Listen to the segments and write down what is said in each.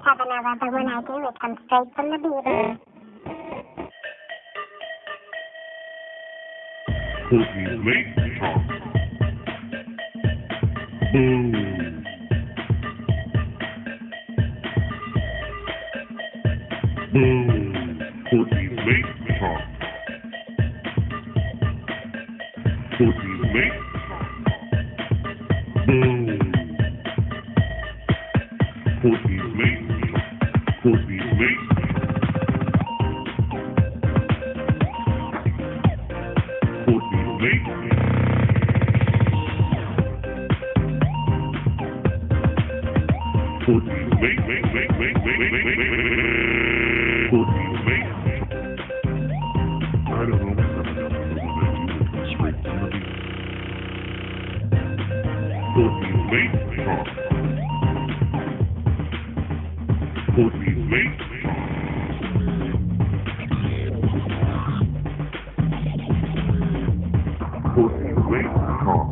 have another, but when I do, it comes straight from the beaver. Cortney's late talk. Boom. Boom. Cortney's late talk. Cortney's late talk. Boom. Cortney's late talk. Cortney's late talk. Cortney's late. Cortney's late. Cortney's late. I don't know what's up with that. Come straight from the beat. Cortney's late talk. Cortney's late talk. Cortney's late talk.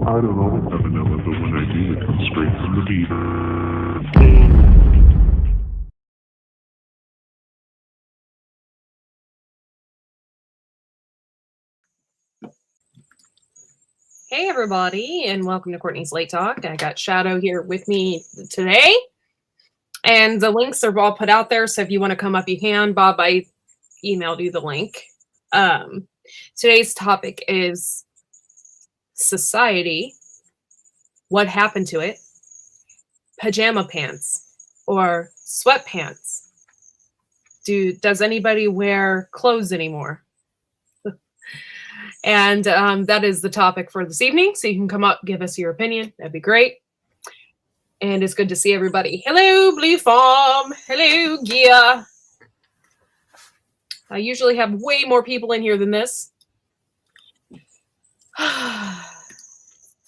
I don't always have a number, but when I do, it comes straight from the beat. Hey everybody, and welcome to Cortney's Late Talk. I got Shadow here with me today, and the links are all put out there, so if you want to come up, you can. Bob, I emailed you the link. Today's topic is society, what happened to it, pajama pants or sweatpants. Does anybody wear clothes anymore? And that is the topic for this evening. So you can come up, give us your opinion. That'd be great. And it's good to see everybody. Hello, Blue Farm. Hello, Gia. I usually have way more people in here than this.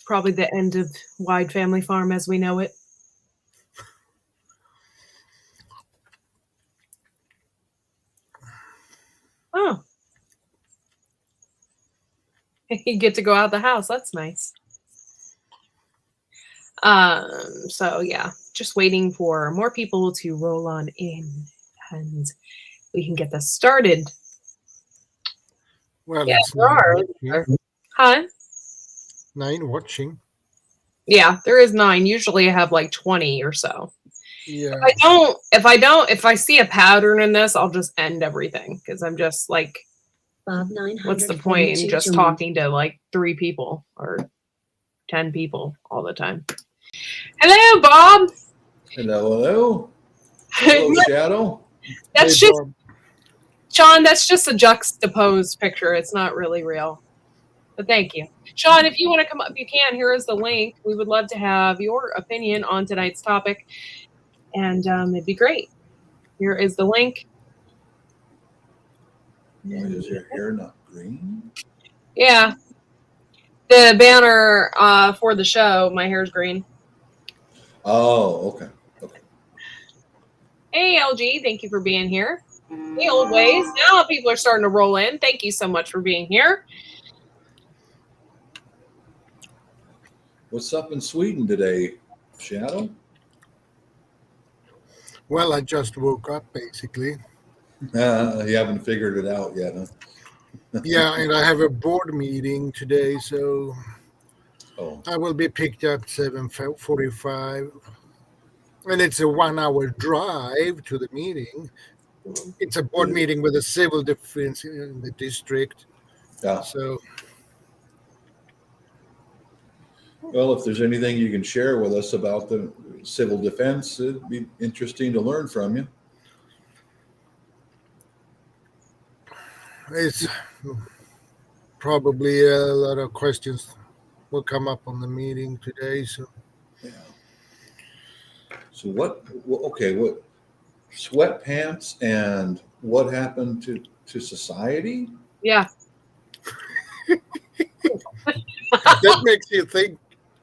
Probably the end of Whyde Family Farm as we know it. Oh. You get to go out the house. That's nice. So yeah, just waiting for more people to roll on in and we can get this started. Well, Yeah, it's there are. Huh? 9 watching. Yeah, there is 9. Usually I have like 20 or so. Yeah. If I see a pattern in this, I'll just end everything because I'm just like, Bob, what's the point in just talking to like 3 people or 10 people all the time? Hello, Bob. Hello. Hello, Shadow. That's Hey, just Bob. Sean. That's just a juxtaposed picture. It's not really real. But thank you, Sean. If you want to come up, you can. Here is the link. We would love to have your opinion on tonight's topic, and it'd be great. Here is the link. Why is your hair not green? Yeah. The banner for the show, my hair's green. Oh, okay. Hey, LG, thank you for being here. The old ways. Now people are starting to roll in. Thank you so much for being here. What's up in Sweden today, Shadow? Well, I just woke up, basically. You haven't figured it out yet, huh? Yeah, and I have a board meeting today, so Oh, I will be picked up 7:45. And it's a 1-hour drive to the meeting. It's a board meeting with a civil defense in the district. yeah. So, Well, if there's anything you can share with us about the civil defense, it'd be interesting to learn from you. it's probably a lot of questions will come up on the meeting today. So, Yeah. So what sweatpants and what happened to society? Yeah. that makes you think,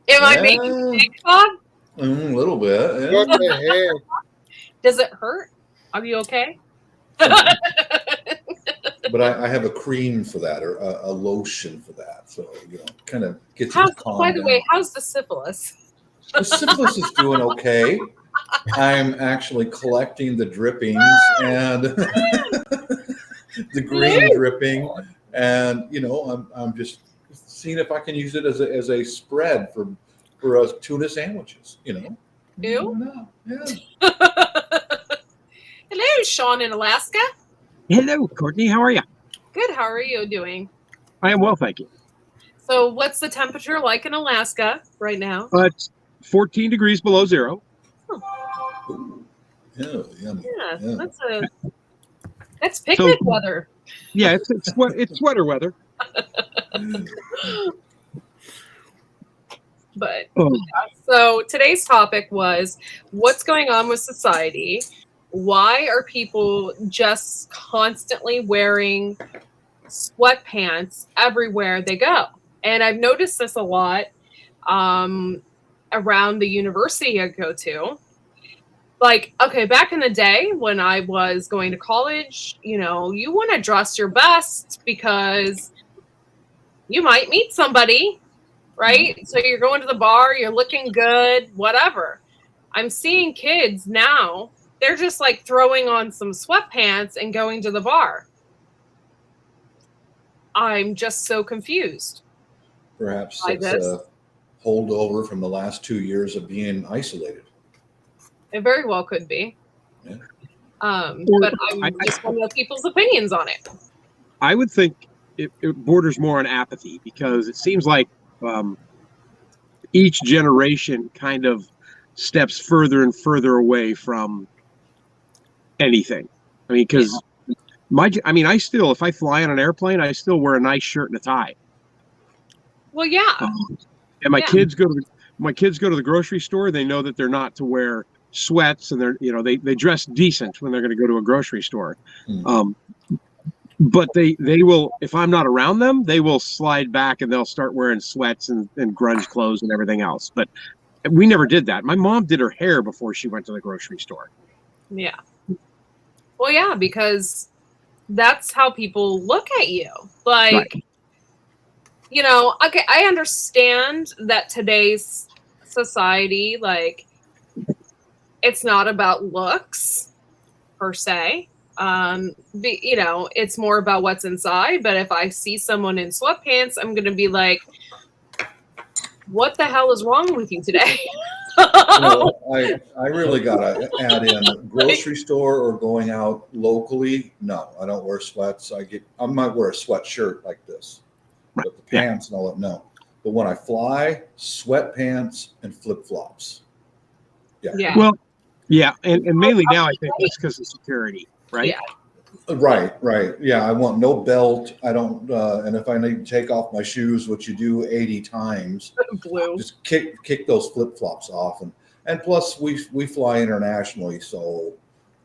Am I making big, Bob? A little bit. what Yeah. the heck? Does it hurt? Are you okay? But I have a cream for that, or a lotion for that. So, kind of gets you to calm By the down. way, how's the syphilis? The syphilis is doing okay. I'm actually collecting the drippings and the green dripping, and I'm just seeing if I can use it as a spread for tuna sandwiches. Ew. No, yeah. Hello, Sean in Alaska. Hello, Courtney. How are you? Good. How are you doing? I am well, thank you. So, what's the temperature like in Alaska right now? It's 14 degrees below zero. Ooh. Yeah, yummy. Yeah, that's picnic weather. Yeah, it's sweater weather. But Oh. so today's topic was what's going on with society? Why are people just constantly wearing sweatpants everywhere they go? And I've noticed this a lot around the university I go to. Like, okay, back in the day when I was going to college, you want to dress your best because you might meet somebody, right? So you're going to the bar, you're looking good, whatever. I'm seeing kids now, they're just like throwing on some sweatpants and going to the bar. I'm just so confused. Perhaps by it's this. a holdover from the last 2 years of being isolated. It very well could be. Yeah. But I just want to know people's opinions on it. I would think it borders more on apathy because it seems like each generation kind of steps further and further away from anything. I mean, because I still, if I fly on an airplane, I still wear a nice shirt and a tie. Well, yeah. And my kids go to the grocery store. They know that they're not to wear sweats, and they dress decent when they're going to go to a grocery store. But they will, if I'm not around them, they will slide back and they'll start wearing sweats and grunge clothes and everything else. But we never did that. My mom did her hair before she went to the grocery store. Yeah. Well, yeah, because that's how people look at you. Like, Right. Okay, I understand that today's society, like, it's not about looks per se. It's more about what's inside. But if I see someone in sweatpants, I'm going to be like, what the hell is wrong with you today? I really gotta add in grocery store or going out locally. No, I don't wear sweats. I might wear a sweatshirt like this, but the pants and all that, no. But when I fly, sweatpants and flip flops. Yeah. Well, yeah, and mainly now I think it's because of security, right? Yeah. Right. Yeah, I want no belt. I don't, and if I need to take off my shoes, which you do 80 times, Blue. just kick those flip flops off, and plus we fly internationally, so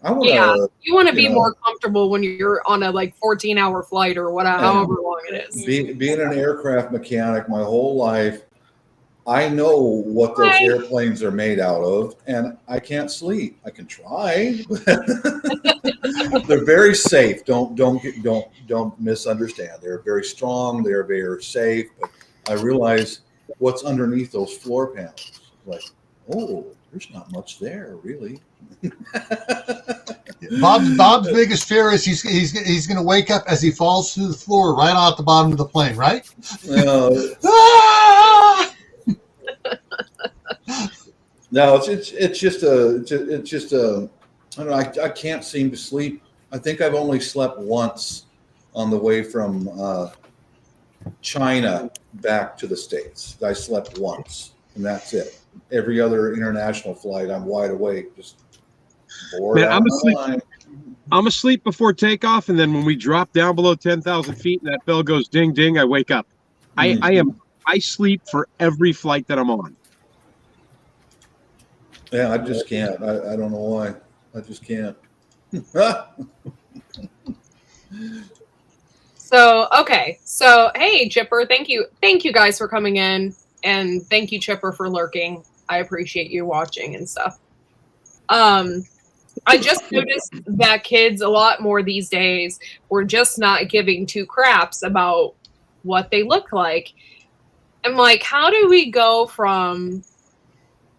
I want to. Yeah, you want to be more comfortable when you're on a 14-hour flight or whatever, however long it is. Being an aircraft mechanic my whole life, I know what those airplanes are made out of, and I can't sleep. I can try. They're very safe. Don't misunderstand. They're very strong. They're very safe. But I realize what's underneath those floor panels. Like, oh, there's not much there, really. Bob's biggest fear is he's going to wake up as he falls through the floor right off the bottom of the plane, right? No, it's just a I don't know. I can't seem to sleep. I think I've only slept once on the way from China back to the States. I slept once, and that's it. Every other international flight, I'm wide awake, just bored. Man, I'm asleep before takeoff, and then when we drop down below 10,000 feet and that bell goes ding ding, I wake up. I sleep for every flight that I'm on. Yeah, I just can't. I don't know why. I just can't. So hey, Chipper, thank you guys for coming in, and thank you, Chipper, for lurking. I appreciate you watching and stuff. I just noticed that kids a lot more these days were just not giving two craps about what they look like. I'm like, how do we go from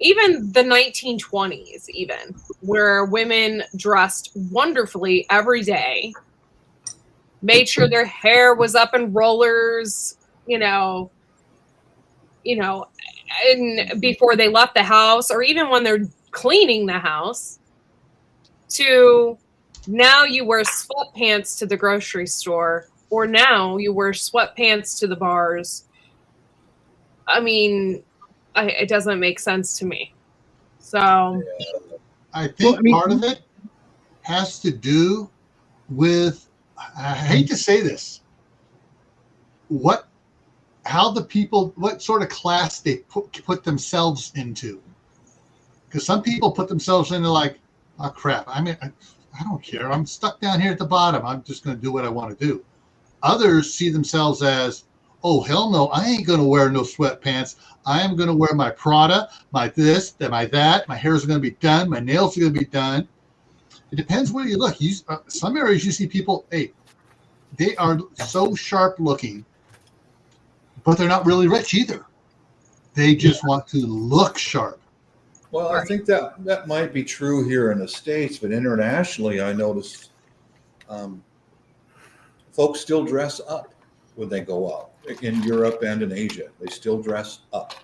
even the 1920s, even where women dressed wonderfully every day, made sure their hair was up in rollers, and before they left the house, or even when they're cleaning the house, to now you wear sweatpants to the grocery store, or now you wear sweatpants to the bars. I mean, it doesn't make sense to me. So I think part of it has to do with, I hate to say this, what sort of class they put themselves into. Because some people put themselves into like, oh crap, I mean, I don't care. I'm stuck down here at the bottom. I'm just going to do what I want to do. Others see themselves as, oh, hell no, I ain't going to wear no sweatpants. I am going to wear my Prada, my this, my that. My hair is going to be done. My nails are going to be done. It depends where you look. Some areas you see people, hey, they are so sharp looking, but they're not really rich either. They just want to look sharp. Well, I think that might be true here in the States, but internationally, I noticed folks still dress up when they go out. In Europe and in Asia, they still dress up.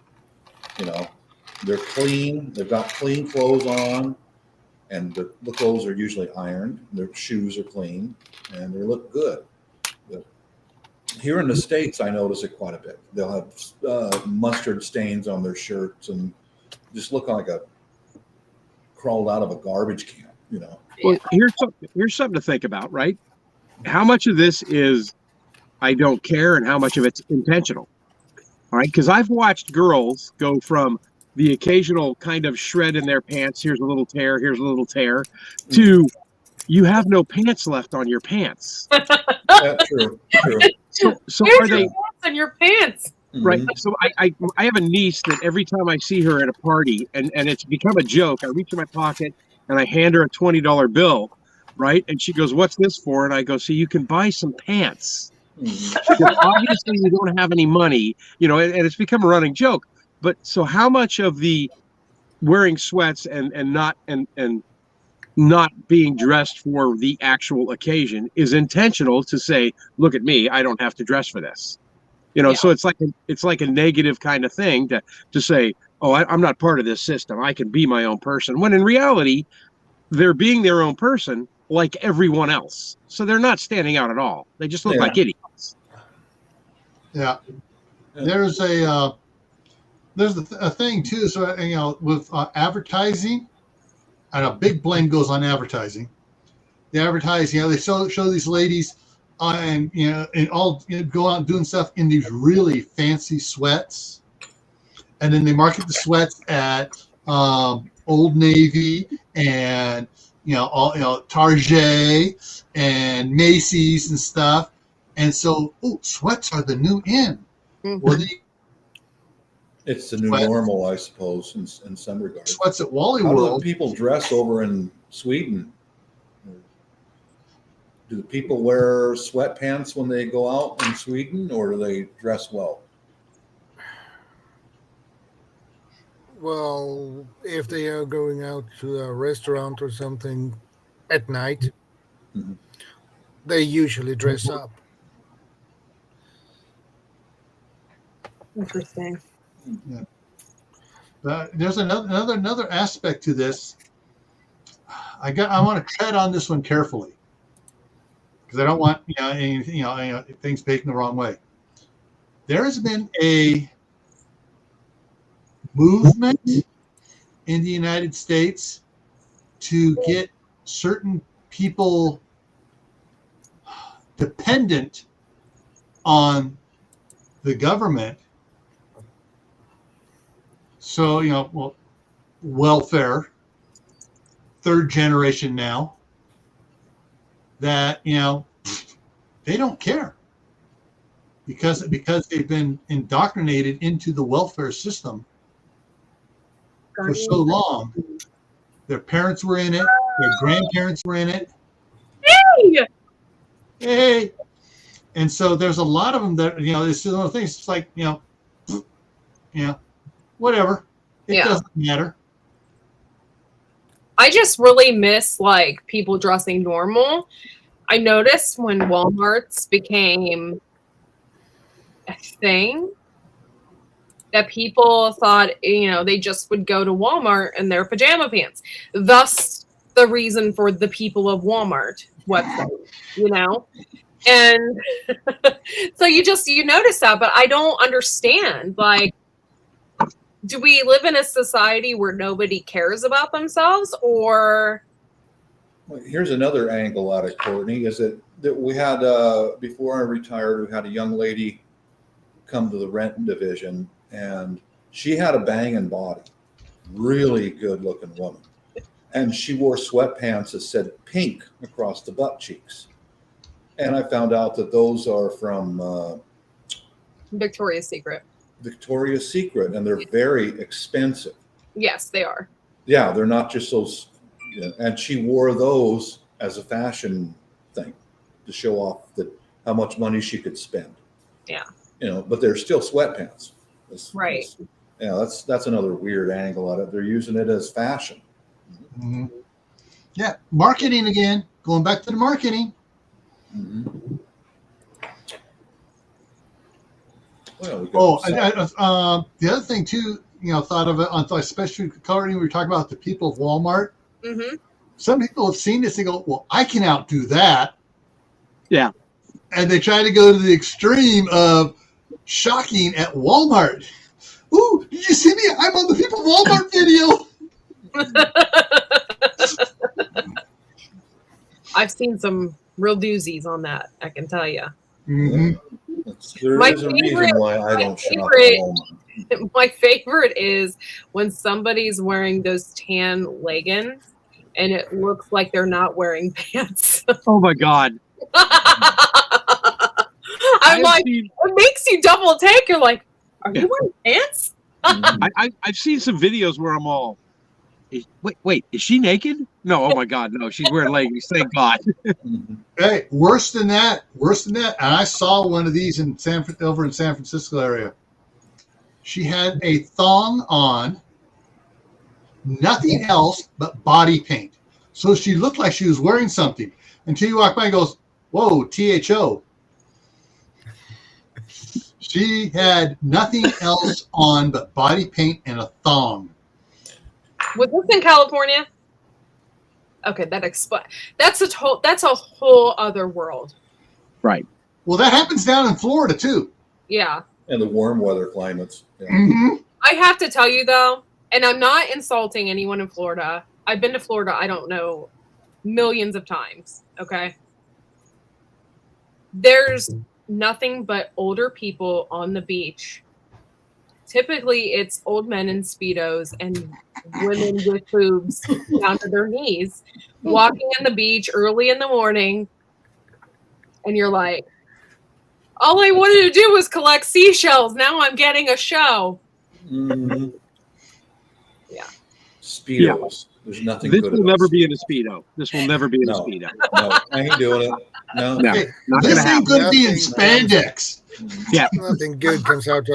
They're clean. They've got clean clothes on, and the clothes are usually ironed. Their shoes are clean, and they look good. But here in the States, I notice it quite a bit. They'll have mustard stains on their shirts and just look like a crawled out of a garbage can. Well, here's something to think about, right? How much of this is I don't care, and how much of it's intentional? All right, because I've watched girls go from the occasional kind of shred in their pants, here's a little tear, to you have no pants left on your pants. That's true. So here's are they your pants on your pants? Right. So I have a niece that every time I see her at a party, and it's become a joke, I reach in my pocket and I hand her a $20 bill, right? And she goes, "What's this for?" And I go, "So you can buy some pants." Because obviously you don't have any money, and it's become a running joke. But so how much of the wearing sweats and not being dressed for the actual occasion is intentional to say, look at me, I don't have to dress for this? So it's like a negative kind of thing to say, oh, I'm not part of this system. I can be my own person. When in reality, they're being their own person like everyone else. So they're not standing out at all. They just look like idiots. Yeah. There's a thing too. So, with advertising, and a big blame goes on advertising. They advertise, they show these ladies and all go out doing stuff in these really fancy sweats, and then they market the sweats at Old Navy and Target and Macy's and stuff, and so sweats are the new in. Mm-hmm. It's the new normal, I suppose, in some regards. Sweats at Wally How World. do people dress over in Sweden? Do the people wear sweatpants when they go out in Sweden, or do they dress well? Well, if they are going out to a restaurant or something at night, they usually dress up. Interesting. Yeah. There's another aspect to this. I want to tread on this one carefully because I don't want things taken the wrong way. There has been a movement in the United States to get certain people dependent on the government. So, welfare, third generation now, that, they don't care because they've been indoctrinated into the welfare system for so long. Their parents were in it, their grandparents were in it. Hey! And so there's a lot of them that, there's one of the things, it's like, whatever. It doesn't matter. I just really miss like people dressing normal. I noticed when Walmarts became a thing that people thought, they just would go to Walmart in their pajama pants. Thus, the reason for the people of Walmart website, And so you notice that, but I don't understand. Like, do we live in a society where nobody cares about themselves, or? Well, here's another angle at it, Courtney, is that we had, before I retired, we had a young lady come to the rent division, and she had a banging body, really good looking woman. And she wore sweatpants that said pink across the butt cheeks. And I found out that those are from Victoria's Secret. Victoria's Secret, and they're very expensive. Yes, they are. Yeah, they're not just those. And she wore those as a fashion thing to show off how much money she could spend. Yeah. But they're still sweatpants. Right. That's another weird angle at it. They're using it as fashion. Mm-hmm. Yeah, marketing again. Going back to the marketing. Mm-hmm. Well, the other thing too, thought of it, especially when we were talking about the people of Walmart. Mm-hmm. Some people have seen this and go, well, I can outdo that. Yeah. And they try to go to the extreme of shocking at Walmart. Ooh, did you see me? I'm on the people of Walmart video. I've seen some real doozies on that, I can tell you. Mm-hmm. There is a reason why I don't shop at Walmart. My favorite is when somebody's wearing those tan leggings and it looks like they're not wearing pants. Oh my God. I'm like, it makes you double take. You're like, are you wearing pants? I've seen some videos where I'm all, wait, is she naked? No, oh my God, no, she's wearing leggings. Thank God. Hey, worse than that. And I saw one of these over in San Francisco area. She had a thong on, nothing else but body paint. So she looked like she was wearing something until you walk by and goes, whoa, THO. She had nothing else on but body paint and a thong. Was this in California? Okay, that's a whole other world. Right. Well, that happens down in Florida too. Yeah. And the warm weather climates. Yeah. Mm-hmm. I have to tell you though, and I'm not insulting anyone in Florida. I've been to Florida, I don't know, millions of times. Okay. There's nothing but older people on the beach. Typically, it's old men in Speedos and women with boobs down to their knees walking on the beach early in the morning. And you're like, all I wanted to do was collect seashells. Now I'm getting a show. Mm-hmm. Yeah. Speedos. Yeah. There's nothing this good will about never be in a Speedo. This will never be in a Speedo. No, I ain't doing it. No. Hey, this ain't going to be in spandex. Yeah. Nothing good comes out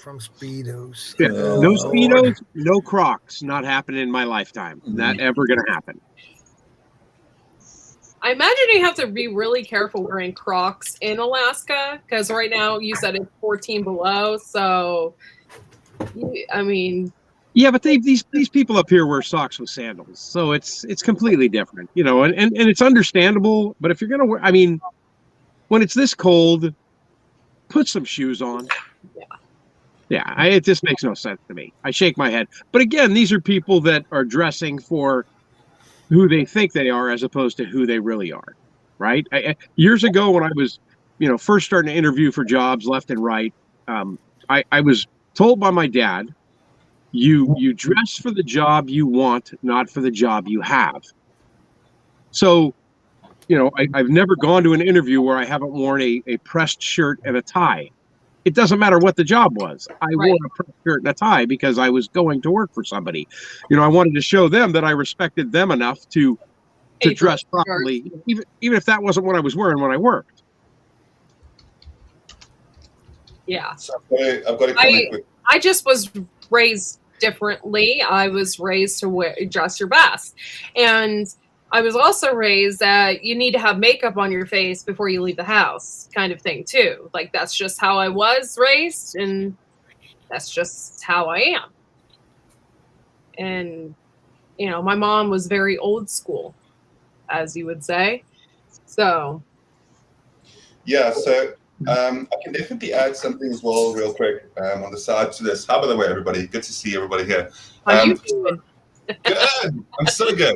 from Speedos. Yeah. No Speedos, no Crocs. Not happening in my lifetime. Not ever going to happen. I imagine you have to be really careful wearing Crocs in Alaska because right now you said it's 14 below. So, yeah, but these people up here wear socks with sandals, so it's completely different, and it's understandable. But if you're gonna wear, when it's this cold, put some shoes on. Yeah, it just makes no sense to me. I shake my head. But again, these are people that are dressing for who they think they are as opposed to who they really are, right? Years ago when I was, first starting to interview for jobs left and right, I was told by my dad, you dress for the job you want, not for the job you have. So, I've never gone to an interview where I haven't worn a pressed shirt and a tie. It doesn't matter what the job was. I wore a pressed shirt and a tie because I was going to work for somebody. I wanted to show them that I respected them enough to dress properly, even if that wasn't what I was wearing when I worked. Yeah. So I've got to comment quick. I just was raised differently. I was raised to dress your best. And I was also raised that you need to have makeup on your face before you leave the house, kind of thing too. Like that's just how I was raised, and that's just how I am. And you know, my mom was very old school, as you would say. So yeah, so I can definitely add something as well, real quick, on the side to this. How by the way, everybody? Good to see everybody here. how you doing? Good. I'm so good.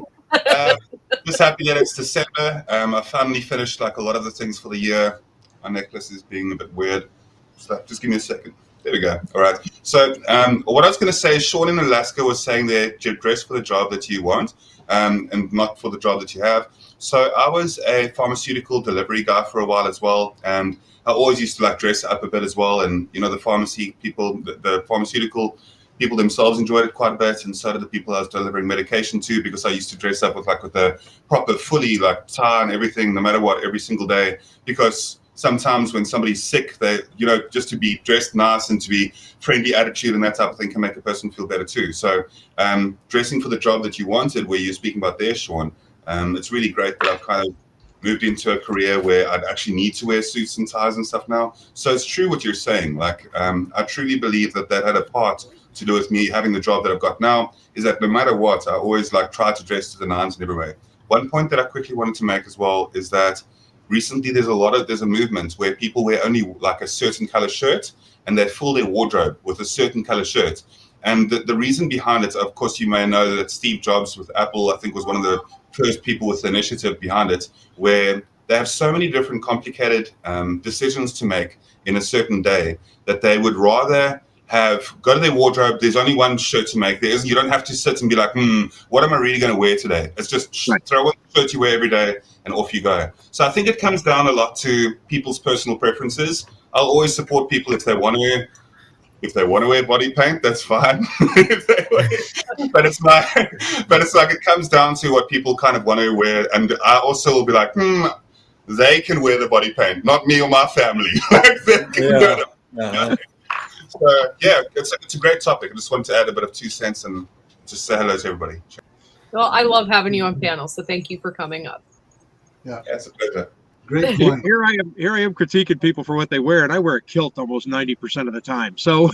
Just happy that it's December. I finally finished like a lot of the things for the year. My necklace is being a bit weird. So just give me a second. There we go. All right. So what I was going to say is Sean in Alaska was saying that you dress for the job that you want and not for the job that you have. So I was a pharmaceutical delivery guy for a while as well. And I always used to like dress up a bit as well. And, you know, the pharmacy people, the pharmaceutical people themselves enjoyed it quite a bit, and so did the people I was delivering medication to, because I used to dress up with a proper fully like tie and everything, no matter what, every single day. Because sometimes when somebody's sick, they, you know, just to be dressed nice and to be friendly attitude and that type of thing can make a person feel better too. So dressing for the job that you wanted, where you're speaking about there, Sean, it's really great that I've kind of moved into a career where I'd actually need to wear suits and ties and stuff now. So it's true what you're saying. Like I truly believe that had a part to do with me having the job that I've got now, is that no matter what, I always like try to dress to the nines in every way. One point that I quickly wanted to make as well is that recently there's a movement where people wear only like a certain color shirt, and they fill their wardrobe with a certain color shirt. And the reason behind it, of course, you may know that Steve Jobs with Apple, I think, was one of the first people with the initiative behind it, where they have so many different complicated decisions to make in a certain day that they would rather go to their wardrobe. There's only one shirt to make. You don't have to sit and be like, what am I really going to wear today? It's just throw on the shirt you wear every day and off you go. So I think it comes down a lot to people's personal preferences. I'll always support people if they want to wear body paint, that's fine. But it's like it comes down to what people kind of want to wear. And I also will be like, they can wear the body paint, not me or my family. Like they can wear them. So yeah, it's a great topic. I just wanted to add a bit of 2 cents and just say hello to everybody. Well, I love having you on panel, so thank you for coming up. Yeah, it's a pleasure. Great point. Here I am critiquing people for what they wear, and I wear a kilt almost 90% of the time. So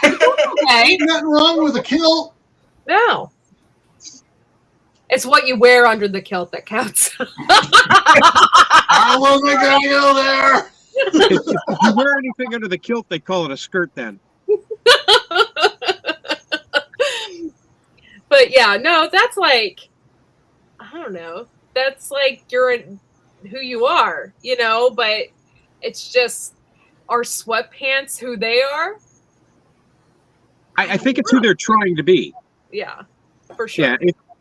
Okay. Ain't nothing wrong with a kilt. No. It's what you wear under the kilt that counts. I wasn't gonna go there. if you wear anything under the kilt, they call it a skirt then. But yeah, no, that's like, I don't know. That's like who you are, you know, but it's just, are sweatpants who they are? I think it's who they're trying to be. Yeah, for sure.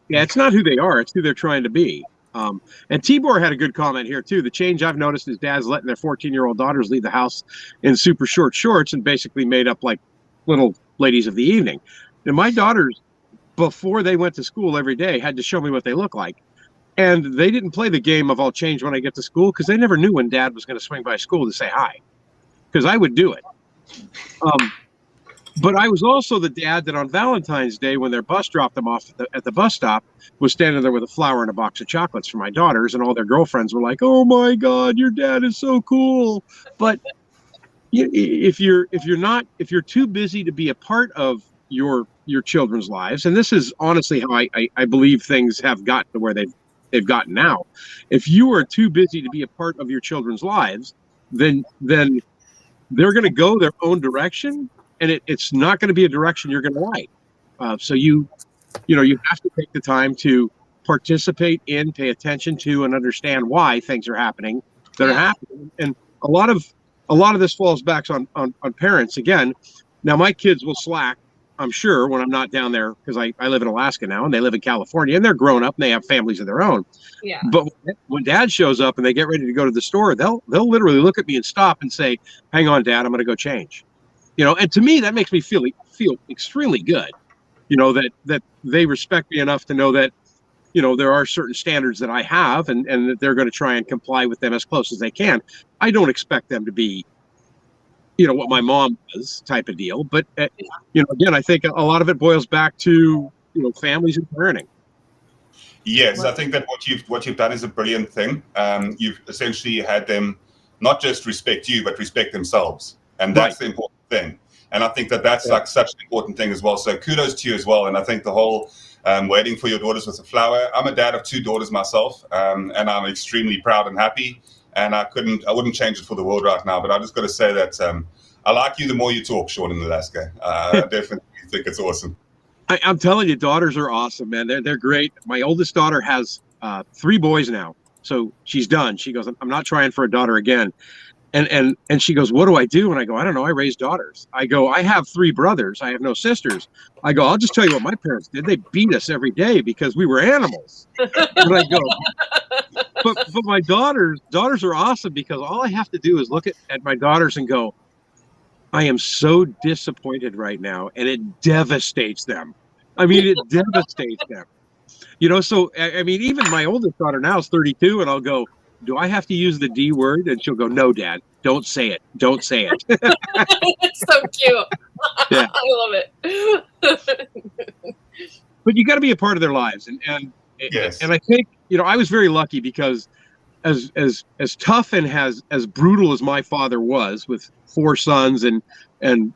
Yeah, it's not who they are. It's who they're trying to be. And Tibor had a good comment here, too. The change I've noticed is dads letting their 14-year-old daughters leave the house in super short shorts and basically made up like little ladies of the evening. And my daughters, before they went to school every day, had to show me what they look like. And they didn't play the game of I'll change when I get to school, because they never knew when dad was going to swing by school to say hi, because I would do it. But I was also the dad that on Valentine's Day, when their bus dropped them off at the bus stop, was standing there with a flower and a box of chocolates for my daughters, and all their girlfriends were like, "Oh my God, your dad is so cool." But if you're too busy to be a part of your children's lives, and this is honestly how I believe things have gotten to where they've gotten now. If you are too busy to be a part of your children's lives, then they're going to go their own direction. And it's not going to be a direction you're going to like. So you have to take the time to participate in, pay attention to, and understand why things are happening that are happening. And a lot of this falls back on parents again. Now my kids will slack, I'm sure, when I'm not down there, because I live in Alaska now and they live in California and they're grown up and they have families of their own. Yeah. But when dad shows up and they get ready to go to the store, they'll literally look at me and stop and say, "Hang on, Dad, I'm going to go change." You know, and to me, that makes me feel extremely good, you know, that they respect me enough to know that, you know, there are certain standards that I have and that they're going to try and comply with them as close as they can. I don't expect them to be what my mom was, type of deal. But again, I think a lot of it boils back to families and parenting. Yes, I think that what you've done is a brilliant thing. You've essentially had them not just respect you, but respect themselves, and that's the important thing. And I think that that's like such an important thing as well. So kudos to you as well. And I think the whole waiting for your daughters with a flower. I'm a dad of 2 daughters myself, and I'm extremely proud and happy. And I wouldn't change it for the world right now. But I just got to say that I like you the more you talk, Sean in Alaska. I definitely think it's awesome. I'm telling you, daughters are awesome, man. They're great. My oldest daughter has 3 boys now, so she's done. She goes, I'm not trying for a daughter again. And she goes, what do I do? And I go, I don't know. I raise daughters. I go, I have 3 brothers. I have no sisters. I go, I'll just tell you what my parents did. They beat us every day because we were animals. And I go, but my daughters are awesome because all I have to do is look at my daughters and go, I am so disappointed right now, and it devastates them. I mean, it devastates them. So, I mean, even my oldest daughter now is 32, and I'll go, do I have to use the D word? And she'll go, no, Dad, don't say it. Don't say it. It's so cute. Yeah. I love it. But you got to be a part of their lives. And Yes. And I think, I was very lucky because as tough and as brutal as my father was with 4 sons and I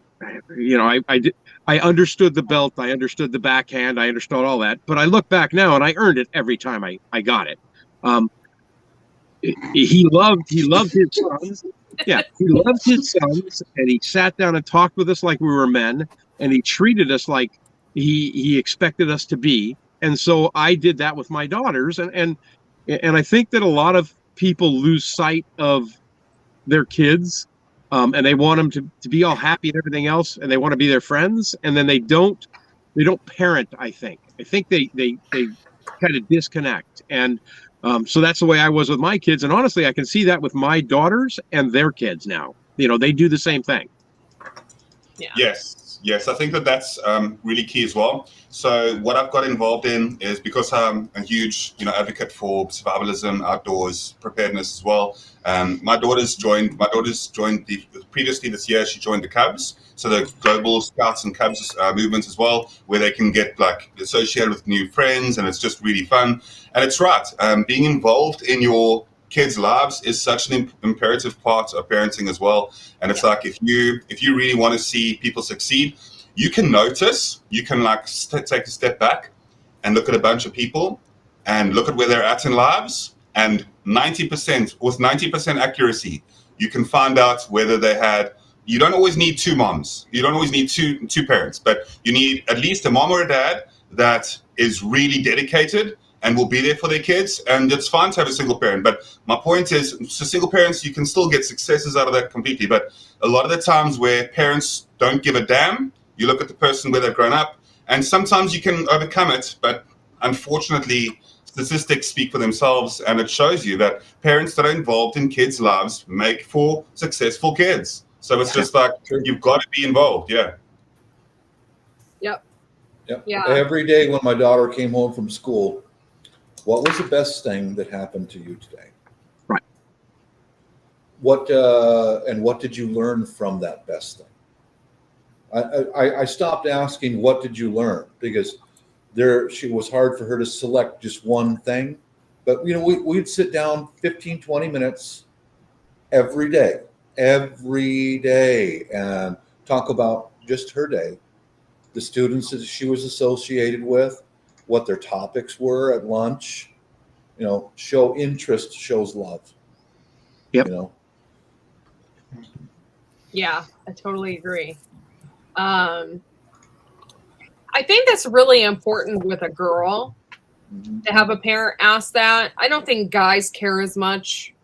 understood the belt, I understood the backhand, I understood all that. But I look back now and I earned it every time I got it. He loved his sons. Yeah, he loved his sons, and he sat down and talked with us like we were men, and he treated us like he expected us to be. And so I did that with my daughters, and I think that a lot of people lose sight of their kids, and they want them to be all happy and everything else, and they want to be their friends, and then they don't parent. I think they kind of disconnect, and so that's the way I was with my kids. And honestly, I can see that with my daughters and their kids now. They do the same thing. Yeah. Yes, I think that's really key as well. So what I've got involved in is, because I'm a huge advocate for survivalism, outdoors, preparedness as well. My daughter's joined previously this year. She joined the Cubs, so the Global Scouts and Cubs movement as well, where they can get associated with new friends, and it's just really fun. And it's right, being involved in your kids' lives is such an imperative part of parenting as well. And it's like, if you really want to see people succeed, you can notice, you can take a step back and look at a bunch of people and look at where they're at in lives, and 90% accuracy, you can find out whether they had. You don't always need 2 moms, you don't always need two parents, but you need at least a mom or a dad that is really dedicated and will be there for their kids. And it's fine to have a single parent, but my point is, so single parents, you can still get successes out of that completely. But a lot of the times where parents don't give a damn, you look at the person where they've grown up, and sometimes you can overcome it. But unfortunately, statistics speak for themselves, and it shows you that parents that are involved in kids' lives make for successful kids. So it's just like, you've got to be involved. Yeah. Yep. Yeah. Every day when my daughter came home from school, what was the best thing that happened to you today? Right. What did you learn from that best thing? I stopped asking, what did you learn? Because she was hard for her to select just one thing. But, we'd sit down 15, 20 minutes every day, and talk about just her day, the students that she was associated with, what their topics were at lunch. Show interest shows love. Yep. Yeah, I totally agree. I think that's really important with a girl, to have a parent ask that. I don't think guys care as much.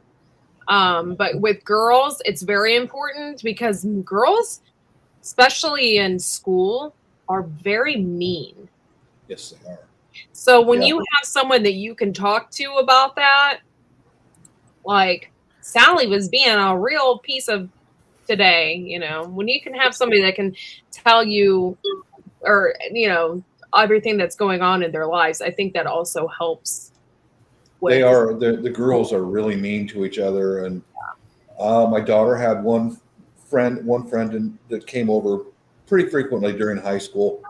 But with girls, it's very important, because girls, especially in school, are very mean. Yes, they are. So when you have someone that you can talk to about that, like Sally was being a real piece of today, when you can have somebody that can tell you, or, everything that's going on in their lives, I think that also helps. The girls are really mean to each other. And my daughter had one one friend that came over pretty frequently during high school,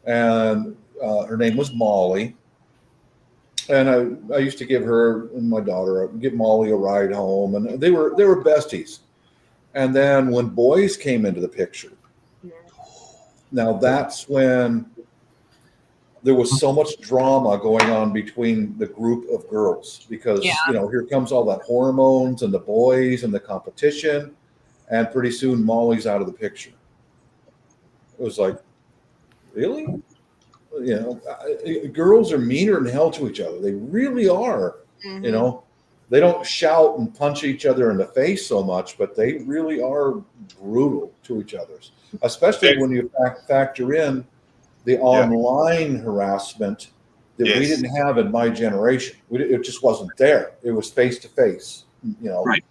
and her name was Molly. And I used to give her and my daughter, give Molly a ride home, and they were besties. And then when boys came into the picture, now that's when there was so much drama going on between the group of girls, because here comes all that hormones and the boys and the competition, and pretty soon Molly's out of the picture. It was like, really? Girls are meaner than hell to each other. They really are. Mm-hmm. They don't shout and punch each other in the face so much, but they really are brutal to each other, especially when you factor in the online harassment that we didn't have in my generation. It just wasn't there. It was face to face, Right.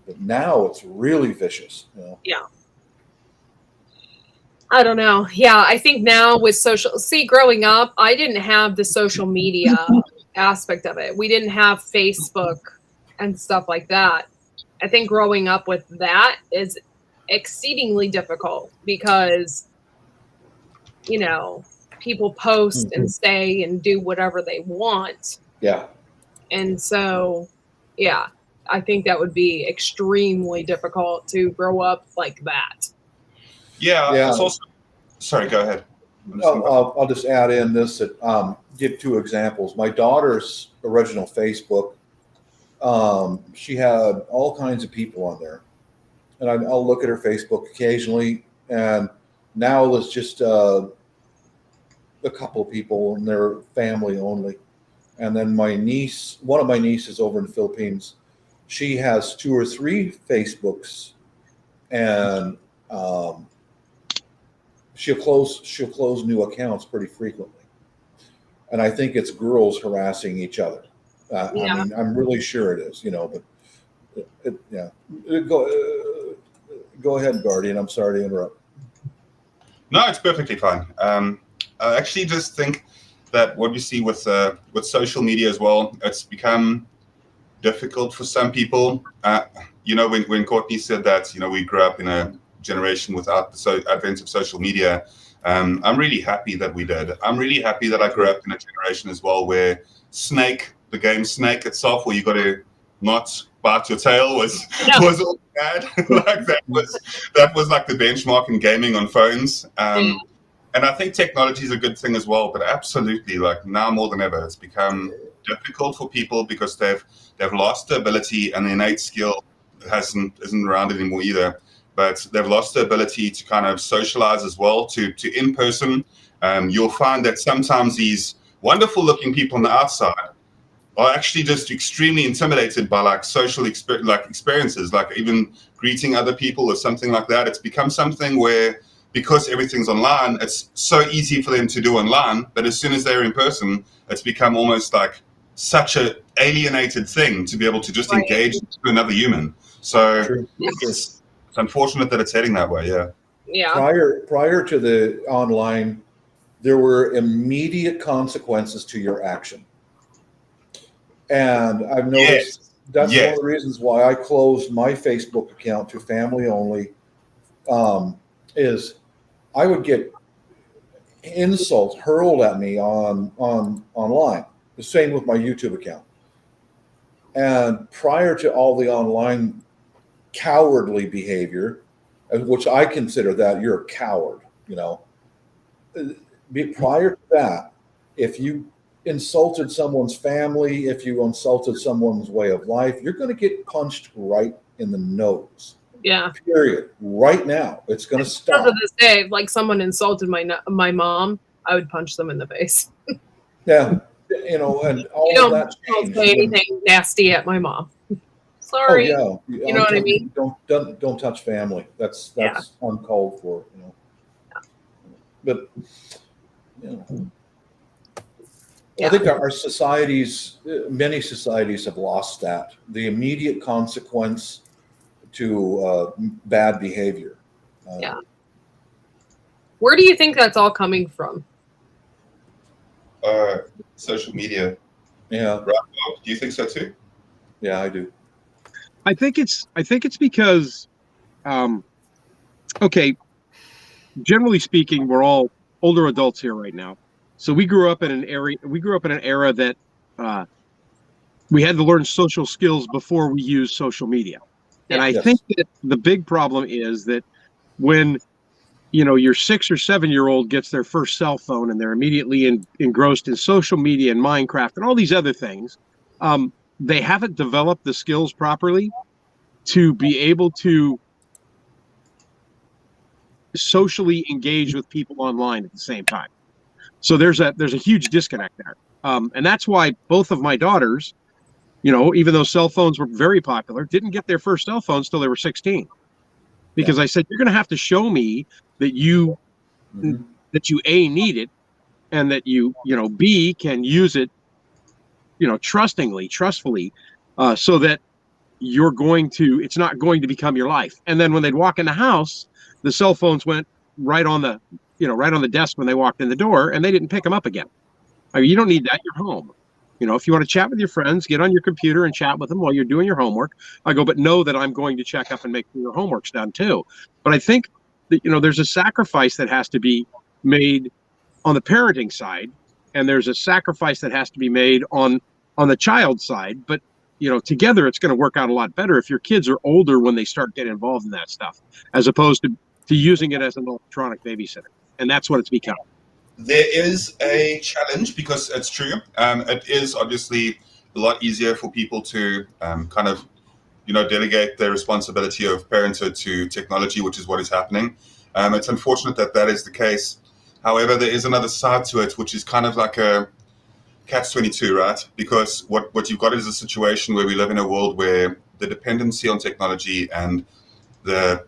But now it's really vicious. Yeah. I don't know. Yeah, I think now with growing up, I didn't have the social media aspect of it. We didn't have Facebook and stuff like that. I think growing up with that is exceedingly difficult because, people post and say and do whatever they want. Yeah. And so, I think that would be extremely difficult to grow up like that. Yeah. It's also, sorry, go ahead. I'll just add in this, give two examples. My daughter's original Facebook, she had all kinds of people on there. And I'll look at her Facebook occasionally, and now there's just a couple of people, and they're family only. And then one of my nieces over in the Philippines, she has 2 or 3 Facebooks, and she'll close new accounts pretty frequently. And I think it's girls harassing each other. I mean, I'm really sure it is, but go ahead, Guardian. I'm sorry to interrupt. No, it's perfectly fine. I actually just think that what you see with social media as well, it's become difficult for some people. When Cortney said that, we grew up in a generation without the advent of social media, I'm really happy that we did. I'm really happy that I grew up in a generation as well where the game Snake itself, where you got to not bite your tail, was all bad. Like that was like the benchmark in gaming on phones. And I think technology is a good thing as well, but absolutely, like now more than ever, it's become difficult for people because they've lost the ability, and the innate skill isn't around anymore either. But they've lost the ability to kind of socialize as well, to in person. You'll find that sometimes these wonderful looking people on the outside are actually just extremely intimidated by like social experiences, like even greeting other people or something like that. It's become something where, because everything's online, it's so easy for them to do online, but as soon as they're in person, it's become almost like such an alienated thing to be able to just engage with another human. So it's unfortunate that it's heading that way. Yeah. Prior to the online, there were immediate consequences to your action. And I've noticed that's one of the reasons why I closed my Facebook account to family only, is I would get insults hurled at me online. The same with my YouTube account. And prior to all the online cowardly behavior, which I consider that you're a coward, prior to that, if you insulted someone's family, if you insulted someone's way of life, you're going to get punched right in the nose. Yeah. Period. Right now, it's going to stop. To this day, like someone insulted my mom, I would punch them in the face. Yeah, and all of that changed. Don't say anything nasty at my mom. Sorry. Oh, yeah. You know what I mean? Don't touch family. That's uncalled for. But I think our societies, many societies, have lost that. The immediate consequence to bad behavior. Where do you think that's all coming from? Social media. Yeah. Do you think so too? Yeah, I do. I think it's because okay, generally speaking, we're all older adults here right now. So we grew up in an era that we had to learn social skills before we used social media. And I think that the big problem is that when your 6 or 7-year-old gets their first cell phone and they're immediately engrossed in social media and Minecraft and all these other things, they haven't developed the skills properly to be able to socially engage with people online at the same time. So there's a huge disconnect there. And that's why both of my daughters, even though cell phones were very popular, didn't get their first cell phones till they were 16. Because I said, you're going to have to show me that you A, need it, and that you B, can use it, trustfully, so that it's not going to become your life. And then when they'd walk in the house, the cell phones went right on the desk when they walked in the door, and they didn't pick them up again. I mean, you don't need that. You're home. If you want to chat with your friends, get on your computer and chat with them while you're doing your homework. I go, but know that I'm going to check up and make sure your homework's done too. But I think that, there's a sacrifice that has to be made on the parenting side, and there's a sacrifice that has to be made on the child side. But, together it's going to work out a lot better if your kids are older when they start getting involved in that stuff, as opposed to using it as an electronic babysitter. And that's what it's become. There is a challenge because it's true. It is obviously a lot easier for people to kind of, delegate their responsibility of parenthood to technology, which is what is happening. It's unfortunate that is the case. However, there is another side to it, which is kind of like a catch-22, right? Because what you've got is a situation where we live in a world where the dependency on technology and the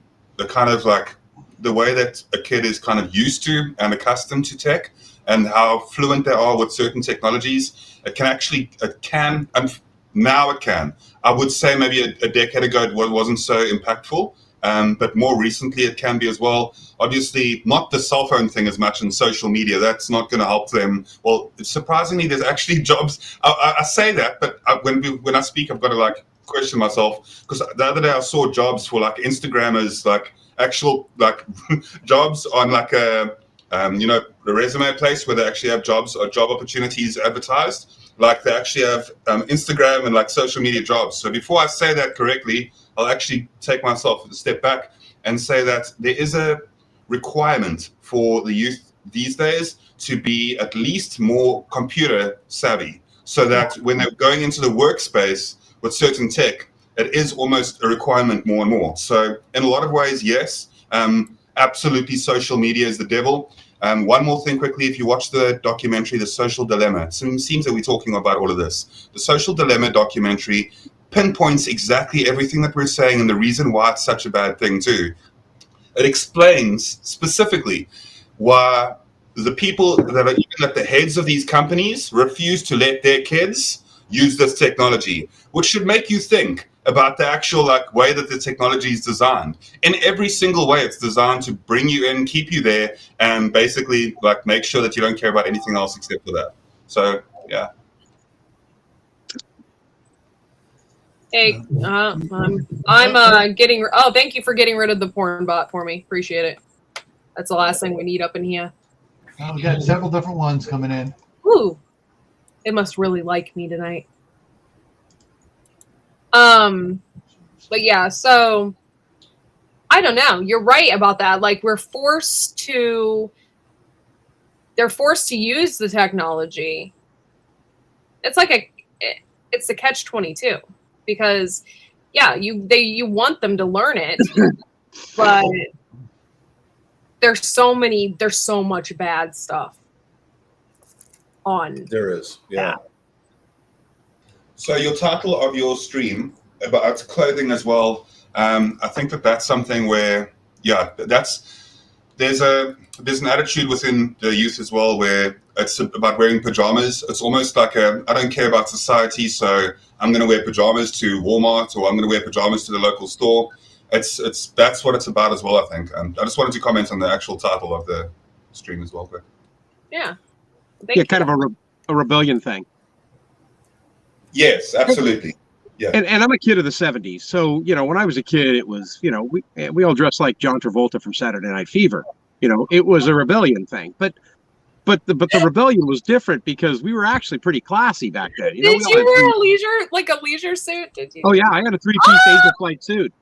kind of like the way that a kid is kind of used to and accustomed to tech and how fluent they are with certain technologies, it can. I would say maybe a decade ago it wasn't so impactful, but more recently it can be as well. Obviously, not the cell phone thing as much in social media. That's not going to help them. Well, surprisingly, there's actually jobs. I say that, but when I speak, I've got to question myself, because the other day I saw jobs for Instagrammers, actual jobs on a resume place where they actually have jobs or job opportunities advertised. They actually have Instagram and social media jobs. So before I say that correctly, I'll actually take myself a step back and say that there is a requirement for the youth these days to be at least more computer savvy, so that when they're going into the workspace with certain tech, it is almost a requirement more and more. So in a lot of ways, yes, absolutely social media is the devil. One more thing quickly, if you watch the documentary, The Social Dilemma, it seems that we're talking about all of this. The Social Dilemma documentary pinpoints exactly everything that we're saying and the reason why it's such a bad thing too. It explains specifically why the people that are even at the heads of these companies refuse to let their kids use this technology, which should make you think about the actual way that the technology is designed. In every single way, it's designed to bring you in, keep you there, and basically make sure that you don't care about anything else except for that. So yeah. Hey, I'm getting. Oh, thank you for getting rid of the porn bot for me. Appreciate it. That's the last thing we need up in here. Oh, we got several different ones coming in. Ooh, it must really like me tonight. But yeah, so I don't know. You're right about that. They're forced to use the technology. It's it's a catch-22, because you want them to learn it, but there's so much bad stuff on. There is, yeah. So your title of your stream about clothing as well, I think that's something where, there's an attitude within the youth as well where it's about wearing pajamas. It's almost like I don't care about society, so I'm going to wear pajamas to Walmart, or I'm going to wear pajamas to the local store. That's what it's about as well, I think. And I just wanted to comment on the actual title of the stream as well, quick. Yeah. Kind of a rebellion thing. Yes, absolutely. Yeah. And I'm a kid of the 70s. So, when I was a kid, it was, we all dressed like John Travolta from Saturday Night Fever. It was a rebellion thing. But the rebellion was different because we were actually pretty classy back then. Did you wear a leisure suit? Did you? Oh yeah, I had a 3-piece Angel Flight suit.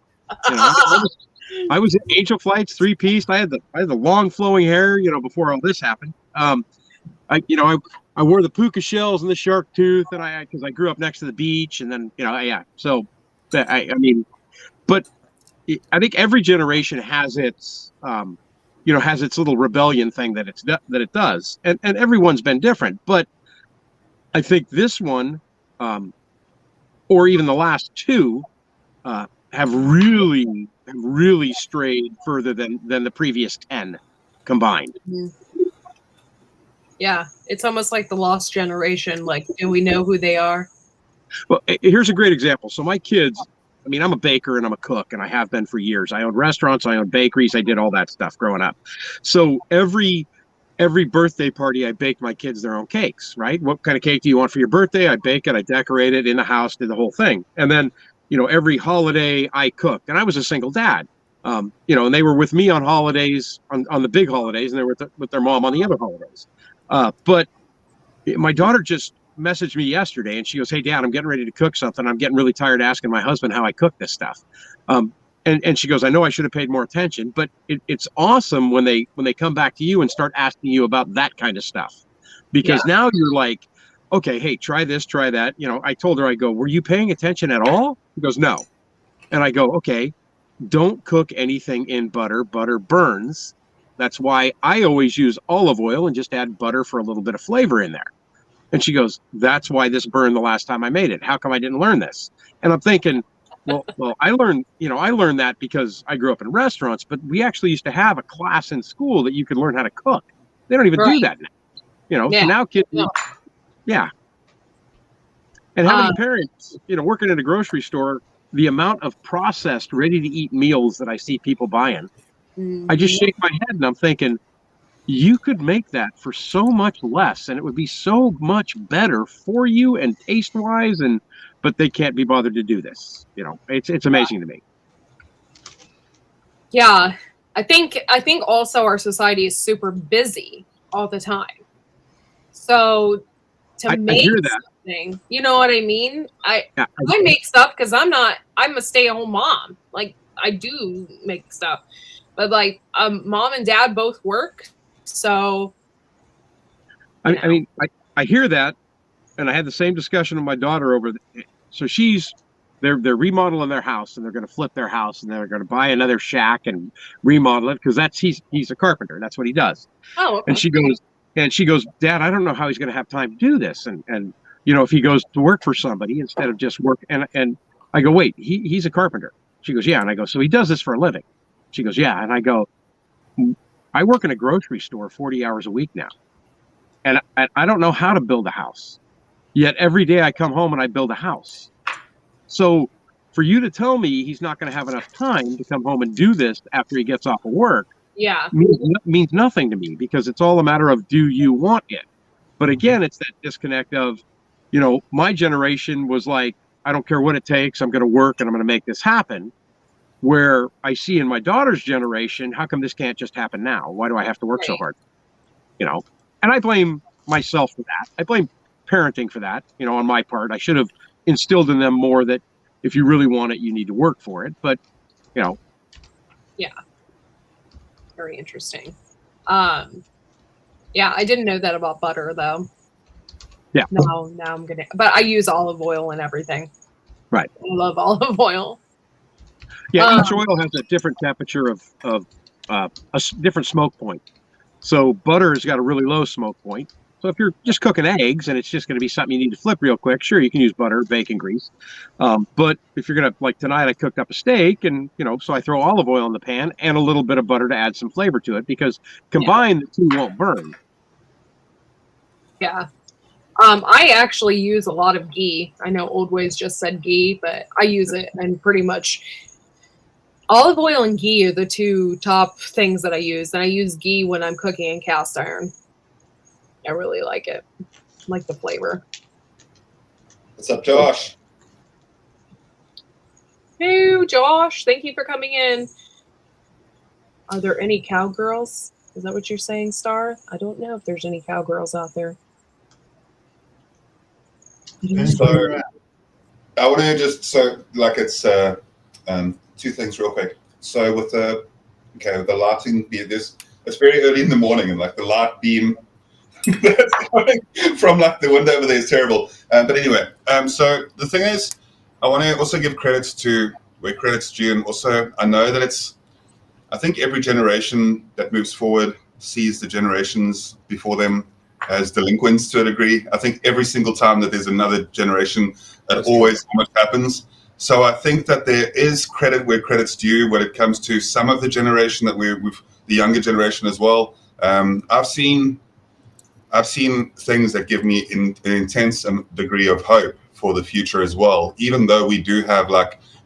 I was in Angel Flight's 3-piece. I had the long flowing hair, before all this happened. I wore the puka shells and the shark tooth, and because I grew up next to the beach, and then yeah. So that but I think every generation has its has its little rebellion thing that it does, and everyone's been different. But I think this one, or even the last two, have really strayed further than the previous 10 combined. Yeah, it's almost like the lost generation. Like, do we know who they are? Well, here's a great example. So my kids, I'm a baker and I'm a cook, and I have been for years. I owned restaurants, I owned bakeries, I did all that stuff growing up. So every birthday party, I baked my kids their own cakes, right? What kind of cake do you want for your birthday? I bake it, I decorate it in the house, did the whole thing. And then, every holiday I cooked, and I was a single dad. And they were with me on holidays, on the big holidays, and they were with their mom on the other holidays. But my daughter just messaged me yesterday, and she goes, "Hey, Dad, I'm getting ready to cook something. I'm getting really tired asking my husband how I cook this stuff." And she goes, "I know I should have paid more attention, but it's awesome when they come back to you and start asking you about that kind of stuff, because now you're like, okay, hey, try this, try that." I told her, I go, "Were you paying attention at all?" She goes, "No." And I go, "Okay, don't cook anything in butter. Butter burns. That's why I always use olive oil and just add butter for a little bit of flavor in there." And she goes, "That's why this burned the last time I made it. How come I didn't learn this?" And I'm thinking, well, I learned that because I grew up in restaurants, but we actually used to have a class in school that you could learn how to cook. They don't even do that now. So now kids, yeah. And having parents, working in a grocery store, the amount of processed, ready-to-eat meals that I see people buying, I just shake my head and I'm thinking, you could make that for so much less, and it would be so much better for you and taste-wise, but they can't be bothered to do this. It's amazing to me. Yeah, I think also our society is super busy all the time. So to make something, you know what I mean? I make stuff because I'm a stay-at-home mom. Like, I do make stuff, but like mom and dad both work, so I hear that, and I had the same discussion with my daughter so they're remodeling their house, and they're going to flip their house, and they're going to buy another shack and remodel it because he's a carpenter. That's what he does. Oh, okay. And she goes, "Dad, I don't know how he's going to have time to do this." And if he goes to work for somebody instead of just work. And I go, "Wait, he's a carpenter." She goes, "Yeah." And I go, "So he does this for a living?" She goes, "Yeah." And I go, "I work in a grocery store 40 hours a week now. And I don't know how to build a house. Yet every day I come home and I build a house. So for you to tell me he's not going to have enough time to come home and do this after he gets off of work means nothing to me, because it's all a matter of, do you want it?" But again, it's that disconnect of, my generation was like, I don't care what it takes. I'm going to work and I'm going to make this happen. Where I see in my daughter's generation, how come this can't just happen now? Why do I have to work so hard? And I blame myself for that. I blame parenting for that, on my part. I should have instilled in them more that if you really want it, you need to work for it. But, Yeah. Very interesting. Yeah, I didn't know that about butter, though. Yeah. Now I'm going to, but I use olive oil and everything. Right. I love olive oil. Yeah, each oil has a different temperature of a different smoke point. So butter has got a really low smoke point. So if you're just cooking eggs and it's just going to be something you need to flip real quick, sure, you can use butter, bacon grease. But if you're going to, like tonight, I cooked up a steak, and so I throw olive oil in the pan and a little bit of butter to add some flavor to it, because combined the two won't burn. Yeah. I actually use a lot of ghee. I know Old Ways just said ghee, but I use it, and pretty much olive oil and ghee are the two top things that I use. And I use ghee when I'm cooking in cast iron. I really like it. I like the flavor. What's up, Josh? Hey, Josh, thank you for coming in. Are there any cowgirls? Is that what you're saying, Star? I don't know if there's any cowgirls out there. So I want to just it's two things real quick. So with the lighting, it's very early in the morning, and like the light beam that's coming from like the window over there is terrible. But anyway, so the thing is, I want to also give credits to where credit's due, and also I know that I think every generation that moves forward sees the generations before them as delinquents to a degree. I think every single time that there's another generation, that always almost happens. So I think that there is credit where credit's due when it comes to some of the generation that with the younger generation as well. I've seen things that give me an intense degree of hope for the future as well, even though we do have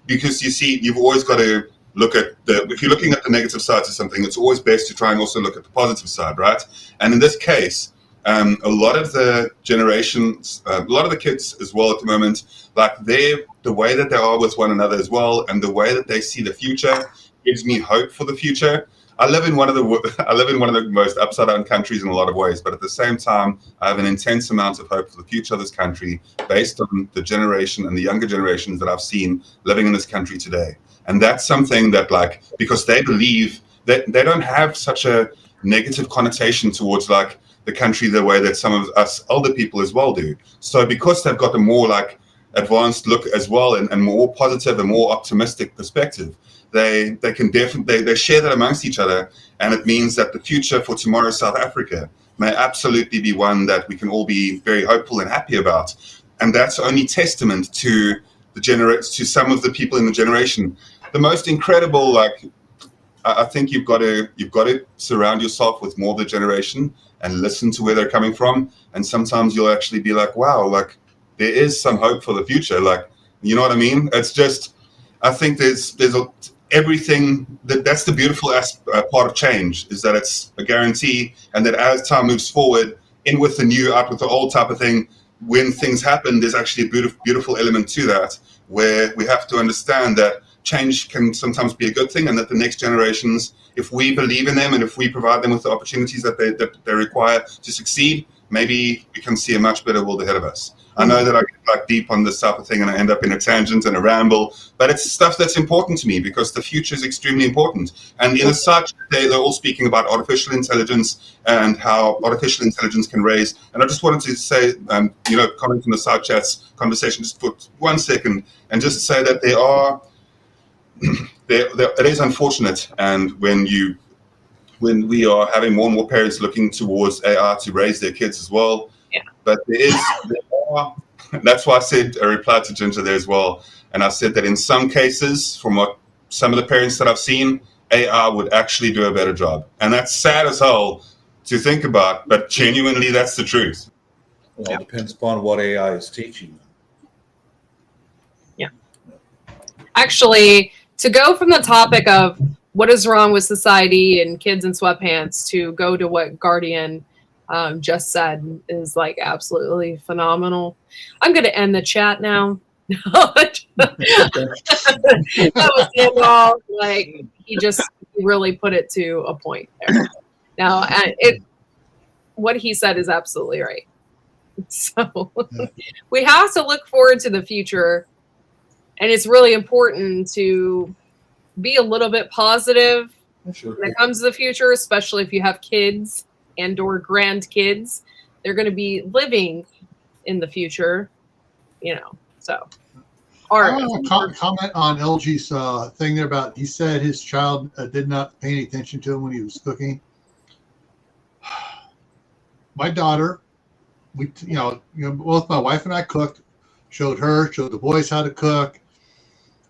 because you see, you've always got to look at if you're looking at the negative sides of something, it's always best to try and also look at the positive side, right? And in this case, a lot of the generations, a lot of the kids as well at the moment, the way that they are with one another as well, and the way that they see the future gives me hope for the future. I live in one of the most upside down countries in a lot of ways, but at the same time, I have an intense amount of hope for the future of this country based on the generation and the younger generations that I've seen living in this country today. And that's something that because they believe that they don't have such a negative connotation towards the country the way that some of us older people as well do. So because they've got a more advanced look as well, and more positive and more optimistic perspective, they can definitely they share that amongst each other, and it means that the future for tomorrow's South Africa may absolutely be one that we can all be very hopeful and happy about. And that's only testament to to some of the people in the generation. The most incredible, I think you've got to surround yourself with more of the generation and listen to where they're coming from. And sometimes you'll actually be like, wow, there is some hope for the future. You know what I mean? It's just, I think there's everything that's the beautiful part of change, is that it's a guarantee, and that as time moves forward, in with the new, out with the old type of thing, when things happen, there's actually a beautiful element to that, where we have to understand that change can sometimes be a good thing, and that the next generations, if we believe in them and if we provide them with the opportunities that they require to succeed, maybe we can see a much better world ahead of us. I know that I get deep on this type of thing and I end up in a tangent and a ramble, but it's stuff that's important to me because the future is extremely important. And in the side chat, they're all speaking about artificial intelligence and how artificial intelligence can raise. And I just wanted to say, comment on the side chats conversation just for 1 second, and just say that it is unfortunate, and when we are having more and more parents looking towards AI to raise their kids as well. Yeah. But that's why I said, I replied to Ginger there as well, and I said that in some cases, from what some of the parents that I've seen, AI would actually do a better job. And that's sad as hell to think about, but genuinely that's the truth. Well, it depends upon what AI is teaching them. Yeah. Actually, to go from the topic of what is wrong with society and kids in sweatpants to go to what Guardian just said is absolutely phenomenal. I'm going to end the chat now. That was it all. He really put it to a point there. Now, what he said is absolutely right. So we have to look forward to the future, and it's really important to be a little bit positive when it comes to the future, especially if you have kids and or grandkids. They're going to be living in the future, so. I want to comment on LG's thing there about, he said his child did not pay any attention to him when he was cooking. My daughter, both my wife and I cooked, showed the boys how to cook.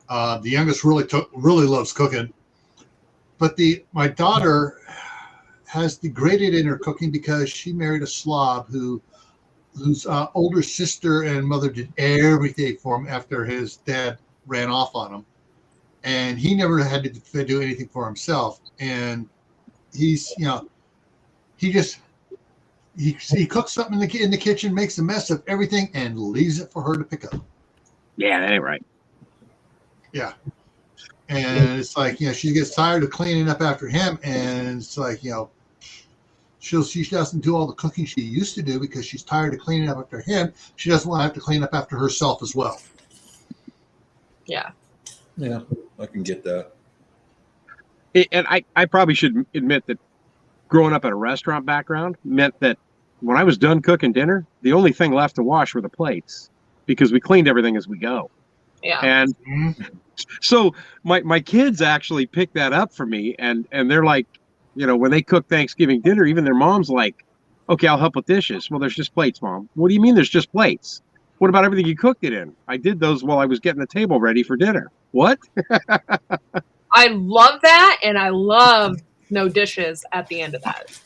The youngest really loves cooking, but my daughter has degraded in her cooking because she married a slob whose older sister and mother did everything for him after his dad ran off on him, and he never had to do anything for himself. And he cooks something in the kitchen, makes a mess of everything, and leaves it for her to pick up. Yeah, that ain't right. Yeah. And it's like, she gets tired of cleaning up after him, and it's like, she doesn't do all the cooking she used to do because she's tired of cleaning up after him. She doesn't want to have to clean up after herself as well. Yeah. Yeah, I can get that. And I probably should admit that growing up in a restaurant background meant that when I was done cooking dinner, the only thing left to wash were the plates because we cleaned everything as we go. Yeah. And so my kids actually picked that up for me, and they're like, when they cook Thanksgiving dinner, even their mom's like, okay, I'll help with dishes. Well, there's just plates, Mom. What do you mean there's just plates? What about everything you cooked it in? I did those while I was getting the table ready for dinner. What? I love that, and I love no dishes at the end of that.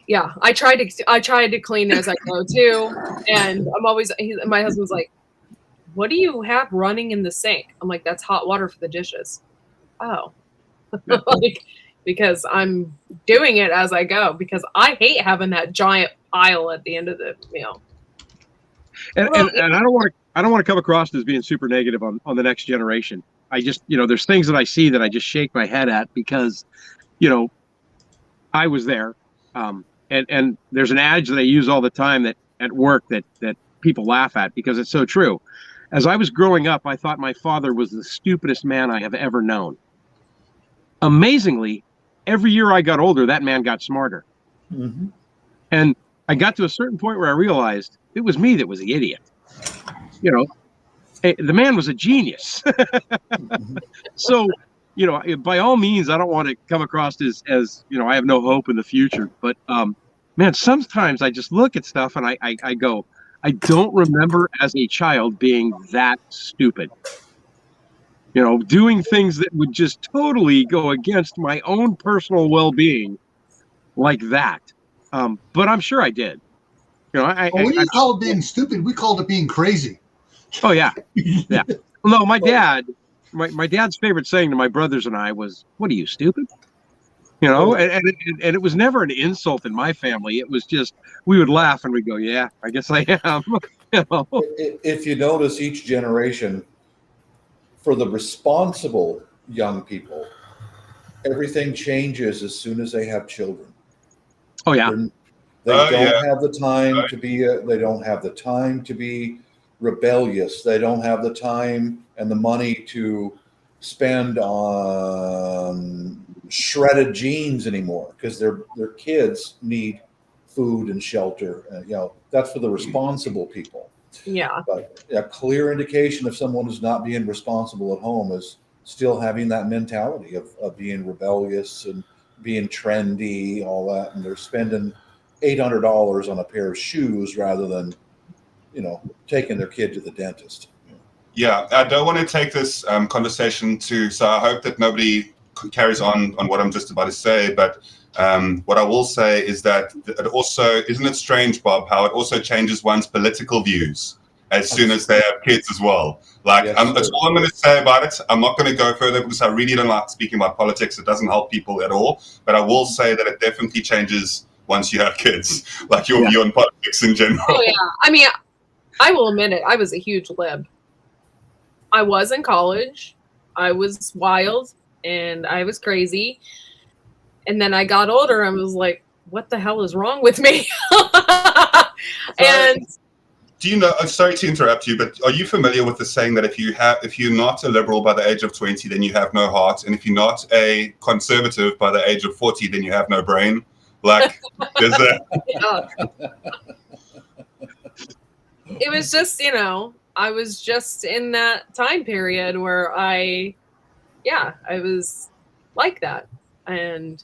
Yeah, I tried to clean as I go too, and my husband's like, "What do you have running in the sink?" I'm like, "That's hot water for the dishes." Oh, because I'm doing it as I go because I hate having that giant pile at the end of the meal. And I don't want to come across as being super negative on the next generation. I just, there's things that I see that I just shake my head at because, I was there. And there's an adage that I use all the time that at work that people laugh at because it's so true. As I was growing up, I thought my father was the stupidest man I have ever known. Amazingly, every year I got older, that man got smarter. Mm-hmm. And I got to a certain point where I realized it was me that was the idiot. The man was a genius. So, by all means, I don't want to come across as I have no hope in the future. But, man, sometimes I just look at stuff and I go, I don't remember as a child being that stupid. Doing things that would just totally go against my own personal well-being like that. But I'm sure I did. We didn't call it being stupid. We called it being crazy. Oh, yeah. Yeah. No, my dad's favorite saying to my brothers and I was, "What are you, stupid?" And it was never an insult in my family. It was just, we would laugh and we'd go, "Yeah, I guess I am." If you notice, each generation, for the responsible young people, everything changes as soon as they have children. Oh, yeah. They don't have the time to be. They don't have the time to be rebellious. They don't have the time and the money to spend on shredded jeans anymore because their kids need food and shelter. That's for the responsible people. Yeah. But a clear indication of someone who's not being responsible at home is still having that mentality of being rebellious and being trendy, all that, and they're spending $800 on a pair of shoes rather than, taking their kid to the dentist. Yeah, I don't want to take this conversation so I hope that nobody carries on what I'm just about to say, but what I will say is that it also, isn't it strange, Bob, how it also changes one's political views as soon as they have kids as well. That's all I'm going to say about it. I'm not going to go further because I really don't like speaking about politics. It doesn't help people at all, but I will say that it definitely changes once you have kids, like your view on politics in general. Oh, yeah. I mean, I will admit it. I was a huge lib. I was in college. I was wild and I was crazy. And then I got older and was like, what the hell is wrong with me? And do you know, I'm sorry to interrupt you, but are you familiar with the saying that if you're not a liberal by the age of 20, then you have no heart. And if you're not a conservative by the age of 40, then you have no brain? Like, there's that. It was just, I was just in that time period where I was like that. And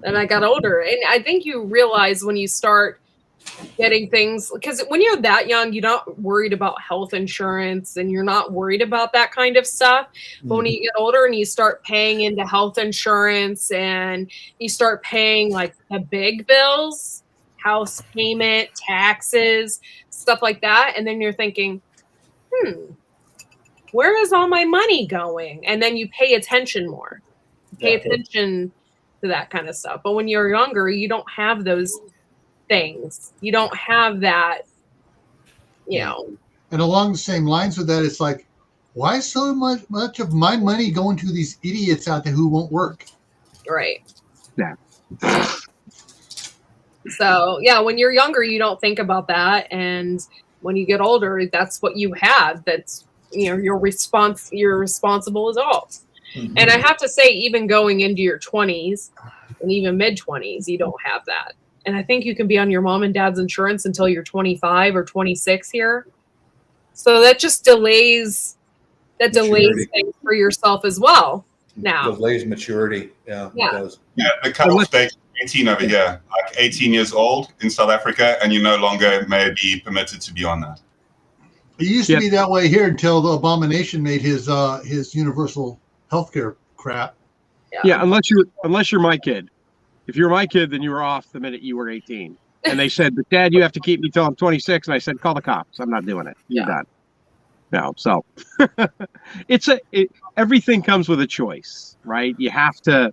I got older. And I think you realize when you start getting things, because when you're that young, you're not worried about health insurance and you're not worried about that kind of stuff. But when you get older and you start paying into health insurance and you start paying like the big bills, house payment, taxes, stuff like that. And then you're thinking, where is all my money going? And then you pay attention more, pay attention to that kind of stuff. But when you're younger, you don't have those things. You don't have that, And along the same lines with that, it's like why is so much of my money going to these idiots out there who won't work? Right. Yeah. So yeah, when you're younger, you don't think about that, and when you get older, that's what you have. That's you're responsible adult. Mhm. And I have to say, even going into your 20s and even mid 20s, you don't have that. And I think you can be on your mom and dad's insurance until you're 25 or 26 here. So that just delays Maturity. things for yourself as well. Now, Delays maturity. Yeah, Yeah. it does. Yeah, the cutoff date is 18 over here, like 18 years old in South Africa, and you no longer may be permitted to be on that. It used to be that way here until the abomination made his universal healthcare crap. Yeah, unless you're my kid. If you're my kid, then you were off the minute you were 18. And they said, "But Dad, you have to keep me till I'm 26." And I said, "Call the cops. I'm not doing it. You're done." No, so everything comes with a choice, right? You have to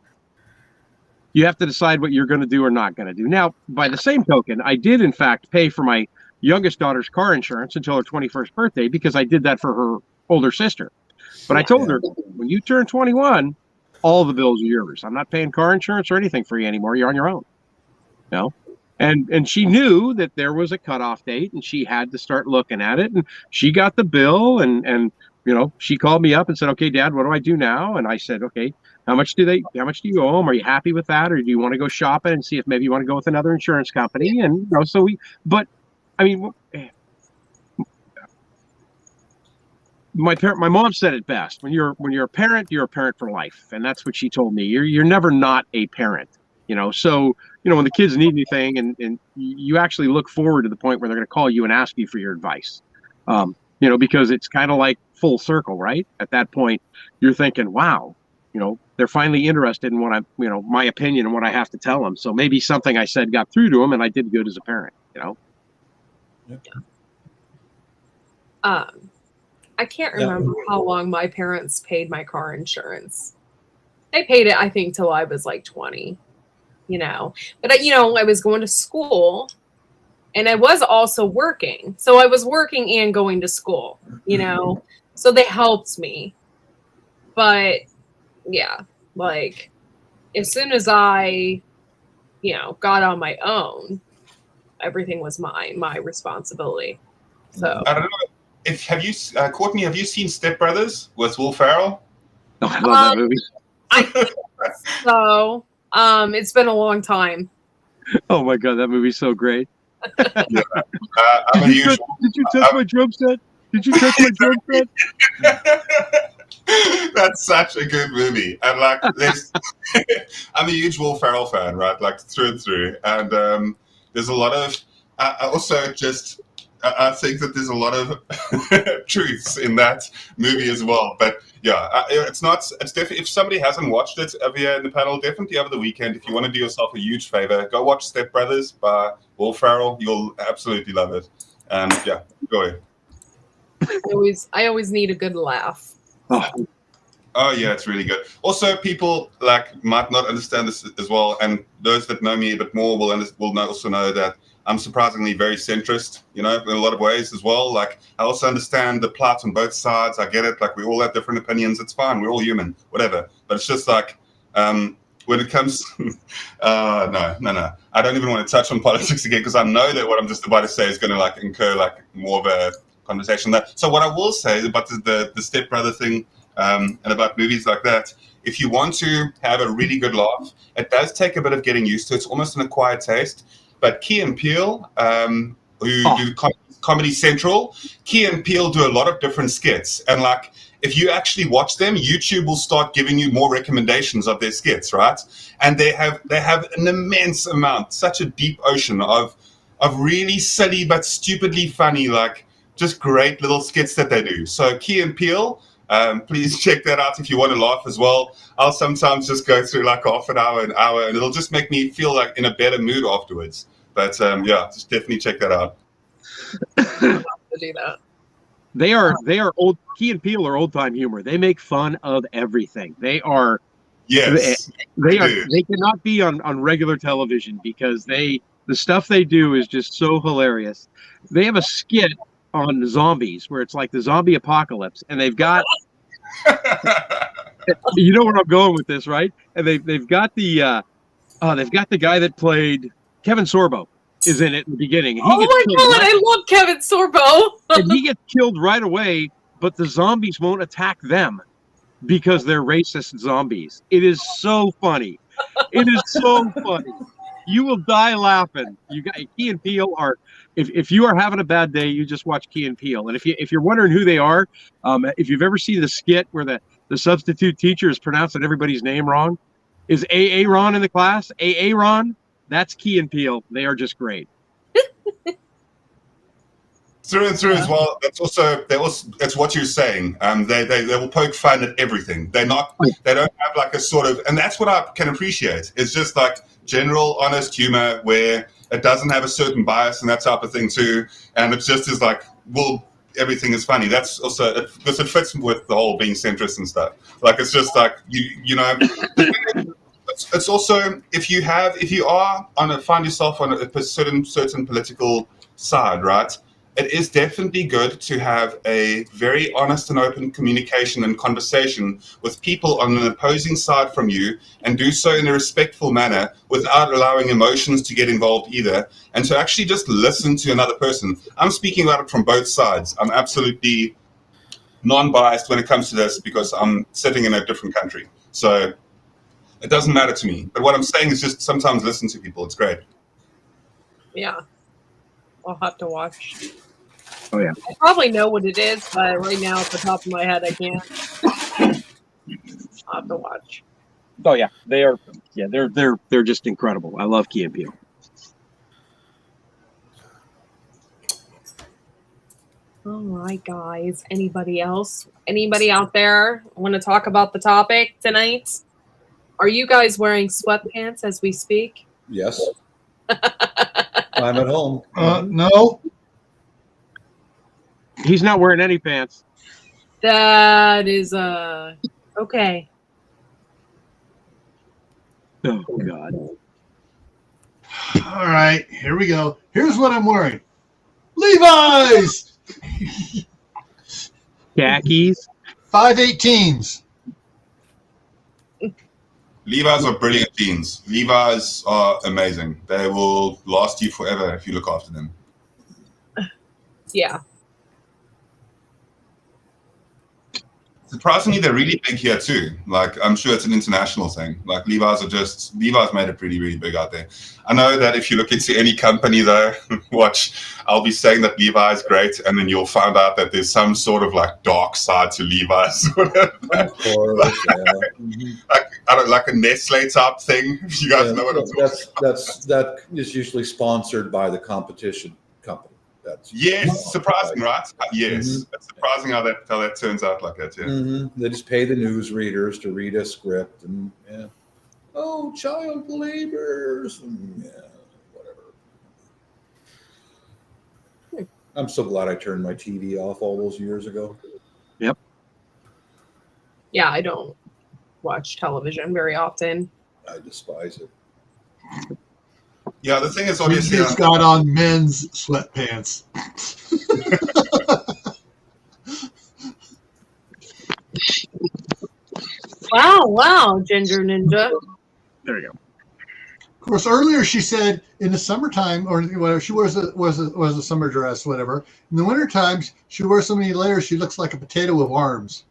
decide what you're going to do or not going to do. Now, by the same token, I did in fact pay for my youngest daughter's car insurance until her 21st birthday because I did that for her older sister. But I told her, when you turn 21, all the bills are yours. I'm not paying car insurance or anything for you anymore. You're on your own. And she knew that there was a cutoff date, and she had to start looking at it. And she got the bill, and she called me up and said, "Okay, Dad, what do I do now?" And I said, "Okay, how much do you owe them? Are you happy with that, or do you want to go shopping and see if maybe you want to go with another insurance company?" And my mom said it best. When you're a parent, you're a parent for life, and that's what she told me. You're never not a parent, So when the kids need anything, and you actually look forward to the point where they're going to call you and ask you for your advice, because it's kind of like full circle, right? At that point, you're thinking, wow, they're finally interested in what my opinion and what I have to tell them. So maybe something I said got through to them, and I did good as a parent, I can't remember how long my parents paid my car insurance. They paid it, I think, till I was like 20, But, I was going to school, and I was also working. So I was working and going to school, So they helped me. But, yeah, like, as soon as I, got on my own, everything was my responsibility. So I don't know. Courtney, have you seen Step Brothers with Will Ferrell? Oh, I love that movie. So, it's been a long time. Oh my God, that movie's so great. Yeah. Did you touch my drum set? Did you touch my drum set? That's such a good movie. And I'm a huge Will Ferrell fan, right? Like through and through. And there's a lot of, I think that there's a lot of truths in that movie as well. But yeah, it's definitely, if somebody hasn't watched it over here in the panel, definitely over the weekend, if you want to do yourself a huge favor, go watch Step Brothers by Will Ferrell. You'll absolutely love it. And yeah, go ahead. I always need a good laugh. Oh yeah, it's really good. Also, people might not understand this as well, and those that know me a bit more will also know that I'm surprisingly very centrist, in a lot of ways as well. Like, I also understand the plot on both sides. I get it. Like, we all have different opinions. It's fine. We're all human, whatever. But it's just like, when it comes, no. I don't even want to touch on politics again, because I know that what I'm just about to say is going to incur more of a conversation there. So what I will say about the Step Brother thing, and about movies like that, if you want to have a really good laugh, it does take a bit of getting used to. It's almost an acquired taste. But Key and Peele, who do Comedy Central, Key and Peele do a lot of different skits. And if you actually watch them, YouTube will start giving you more recommendations of their skits, right? And they have an immense amount, such a deep ocean of really silly but stupidly funny, just great little skits that they do. So Key and Peele, please check that out if you want to laugh as well. I'll sometimes just go through half an hour, and it'll just make me feel in a better mood afterwards. But just definitely check that out. To do that. They are old. Key and Peele are old time humor. They make fun of everything. They are. Yes. They are. They cannot be on regular television because the stuff they do is just so hilarious. They have a skit on zombies, where it's like the zombie apocalypse, and they've got, you know where I'm going with this, right? And they've got the guy that played Kevin Sorbo is in it in the beginning. Oh my God, I love Kevin Sorbo. And he gets killed right away, but the zombies won't attack them because they're racist zombies. It is so funny. It is so funny. You will die laughing. You got Key and Peele are. If you are having a bad day, you just watch Key and Peele. And if you're wondering who they are, if you've ever seen the skit where the substitute teacher is pronouncing everybody's name wrong, is Ron in the class? Ron? That's Key and Peele. They are just great. Through and through as well. It's what you're saying. They will poke fun at everything. They don't have like a sort of, and that's what I can appreciate. It's just like general honest humor where it doesn't have a certain bias and that type of thing too. And it's just is like, well, everything is funny. That's also because it fits with the whole being centrist and stuff. Like it's just like you know. It's also if you find yourself on a certain political side, right? It is definitely good to have a very honest and open communication and conversation with people on an opposing side from you, and do so in a respectful manner without allowing emotions to get involved either, and to actually just listen to another person. I'm speaking about it from both sides. I'm absolutely non-biased when it comes to this because I'm sitting in a different country. So it doesn't matter to me. But what I'm saying is just sometimes listen to people. It's great. Yeah. I'll have to watch. Oh yeah. I probably know what it is, but right now off the top of my head I can't. I'll have to watch. Oh yeah. They are they're just incredible. I love Key and Peele. All right, guys. Anybody else? Anybody out there want to talk about the topic tonight? Are you guys wearing sweatpants as we speak? Yes. I'm at home. No. He's not wearing any pants. That is okay. Oh God. All right, here we go. Here's what I'm wearing. Levi's. Khakis. 518s. Levi's are brilliant jeans. Levi's are amazing. They will last you forever if you look after them. Yeah. Surprisingly, they're really big here too. Like, I'm sure it's an international thing. Like, Levi's made it really, really big out there. I know that if you look into any company though, I'll be saying that Levi's great, and then you'll find out that there's some sort of like dark side to Levi's. Of course, yeah. like a Nestle type thing. If you guys know what I'm talking about. That is usually sponsored by the competition company. Yes, surprising, right? Yes, it's surprising how that turns out like that. Yeah, They just pay the news readers to read a script, and child laborers, and whatever. I'm so glad I turned my TV off all those years ago. Yep. Yeah, I don't watch television very often. I despise it. Yeah, the thing is We obviously just got on men's sweatpants. Wow, Ginger Ninja. There you go. Of course, earlier she said in the summertime, or whatever, she wears a summer dress, whatever. In the winter times, she wears so many layers, she looks like a potato with arms.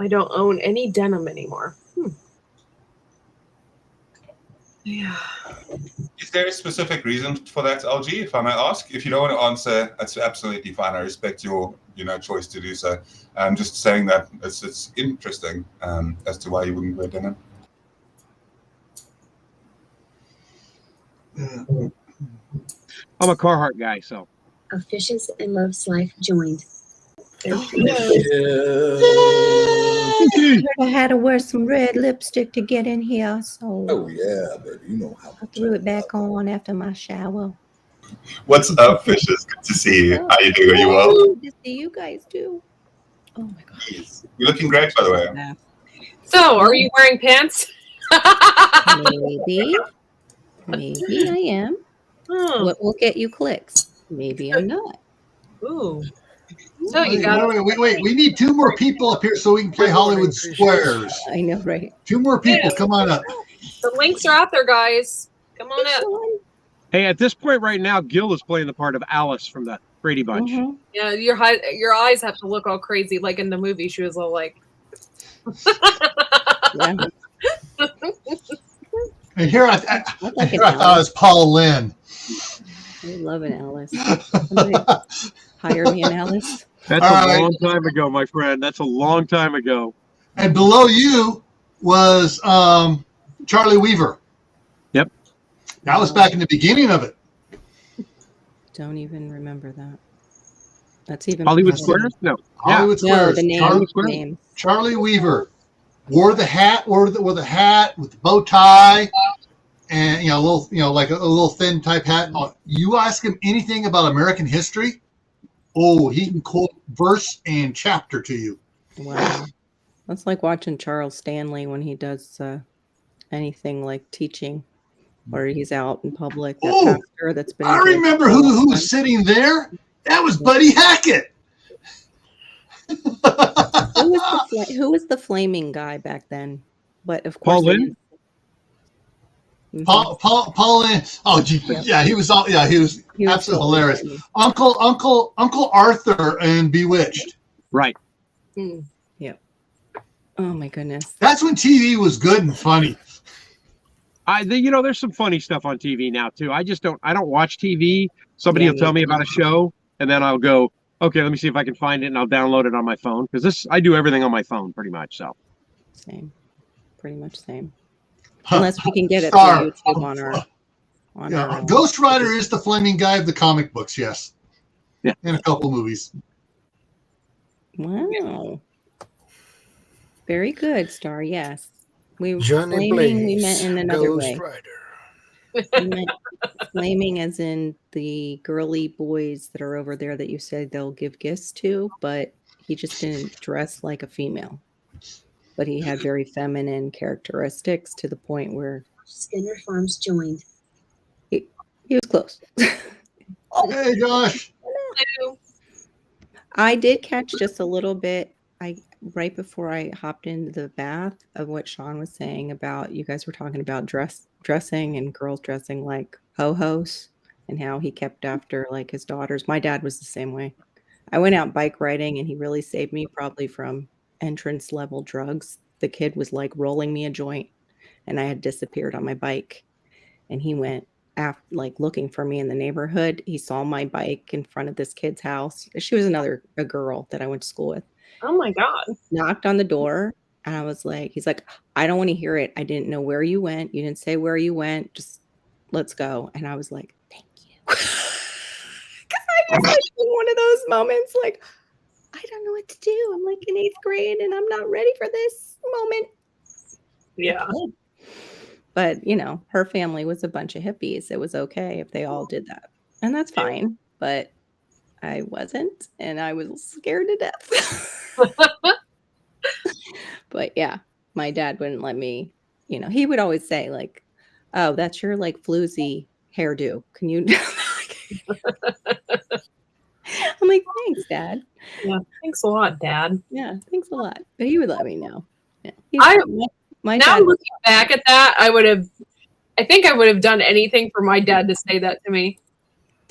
I don't own any denim anymore. Yeah. Is there a specific reason for that, LG? If I may ask, if you don't want to answer, that's absolutely fine. I respect your choice to do so. I'm just saying that it's interesting as to why you wouldn't wear denim. I'm a Carhartt guy, so. Of Fishes and Love's Life joined. I had to wear some red lipstick to get in here, so Oh yeah, baby, you know how. I threw it back on after my shower. What's up, Fishes? Good to see you. How you doing? Are you well? Good to see you guys too. Oh my God. Yes. You're looking great, by the way. So, are you wearing pants? Maybe I am. Oh, What will get you clicks? Maybe I'm not. ooh. So you Wait, got wait. We need 2 more people up here so we can play Good morning, Hollywood Fishes. Squares. I know, right? 2 more people. Come on up. the links are out there, guys. Come on up. Sean. Hey, at this point right now, Gil is playing the part of Alice from the Brady Bunch. Mhm. Yeah, your eyes have to look all crazy, like in the movie. She was all like, Yeah. And here I like an thought it Alice. was Paul Lynn. I love an Alice. Somebody hire me an Alice. That's All a right. long time ago, my friend. That's a long time ago. And below you was Charlie Weaver. Yep. That was back in the beginning of it. Don't even remember that. That's even Hollywood past- Squares? No. Hollywood No, Squares. the name. Charlie, Name. Charlie Weaver wore the hat, wore the hat with the bow tie, and a little, like a little thin type hat. You ask him anything about American history, he can quote verse and chapter to you. Wow. That's like watching Charles Stanley when he does anything like teaching or he's out in public. That pastor that's been. I in jail remember for a long who time. was sitting there. That was Buddy Hackett. Who was the flaming guy back then? But of Paul course, Lynn? Paul Lynn. Oh, gee, yeah, he was all. Yeah, he was absolutely hilarious. Uncle Arthur and Bewitched. Right. Yeah. Oh my goodness. That's when TV was good and funny. There's some funny stuff on TV now too. I don't watch TV. Somebody Yeah, will tell me about a show, and then I'll go, okay, let me see if I can find it, and I'll download it on my phone because I do everything on my phone pretty much. So Same. Pretty much same. Unless we can get it Star. through YouTube on our Ghost Rider is the flaming guy of the comic books, yes. Yeah. In a couple movies. Wow. Very good, Star. Yes. Johnny Flaming, we Blaze, meant in another Ghost way. Rider. We meant flaming as in the girly boys that are over there that you said they'll give gifts to, but he just didn't dress like a female. But he had very feminine characteristics to the point where Skinner Farms joined. he was close. Hey, Josh. I did catch just a little bit. Right before I hopped into the bath of what Sean was saying about you guys were talking about dressing and girls dressing like ho-hos and how he kept after like his daughters. My dad was the same way. I went out bike riding and he really saved me probably from entrance level drugs. The kid was like rolling me a joint and I had disappeared on my bike and he went after like looking for me in the neighborhood. He saw my bike in front of this kid's house. She was a girl that I went to school with. oh my God. Knocked on the door and I was like, he's like, I don't want to hear it. I didn't know where you went. You didn't say where you went. Just let's go. And I was like, thank you. Because I was like in one of those moments like, I don't know what to do. I'm like in 8th grade and I'm not ready for this moment. Yeah. But, her family was a bunch of hippies. It was okay if they all did that. And that's fine. But I wasn't. And I was scared to death. But yeah, my dad wouldn't let me, he would always say like, oh, that's your like floozy hairdo. Can you? I'm like, thanks, Dad. Yeah. Thanks a lot, Dad. Yeah, thanks a lot. But he would let me know. Yeah. My Now dad. looking back at that, I think I would have done anything for my dad to say that to me.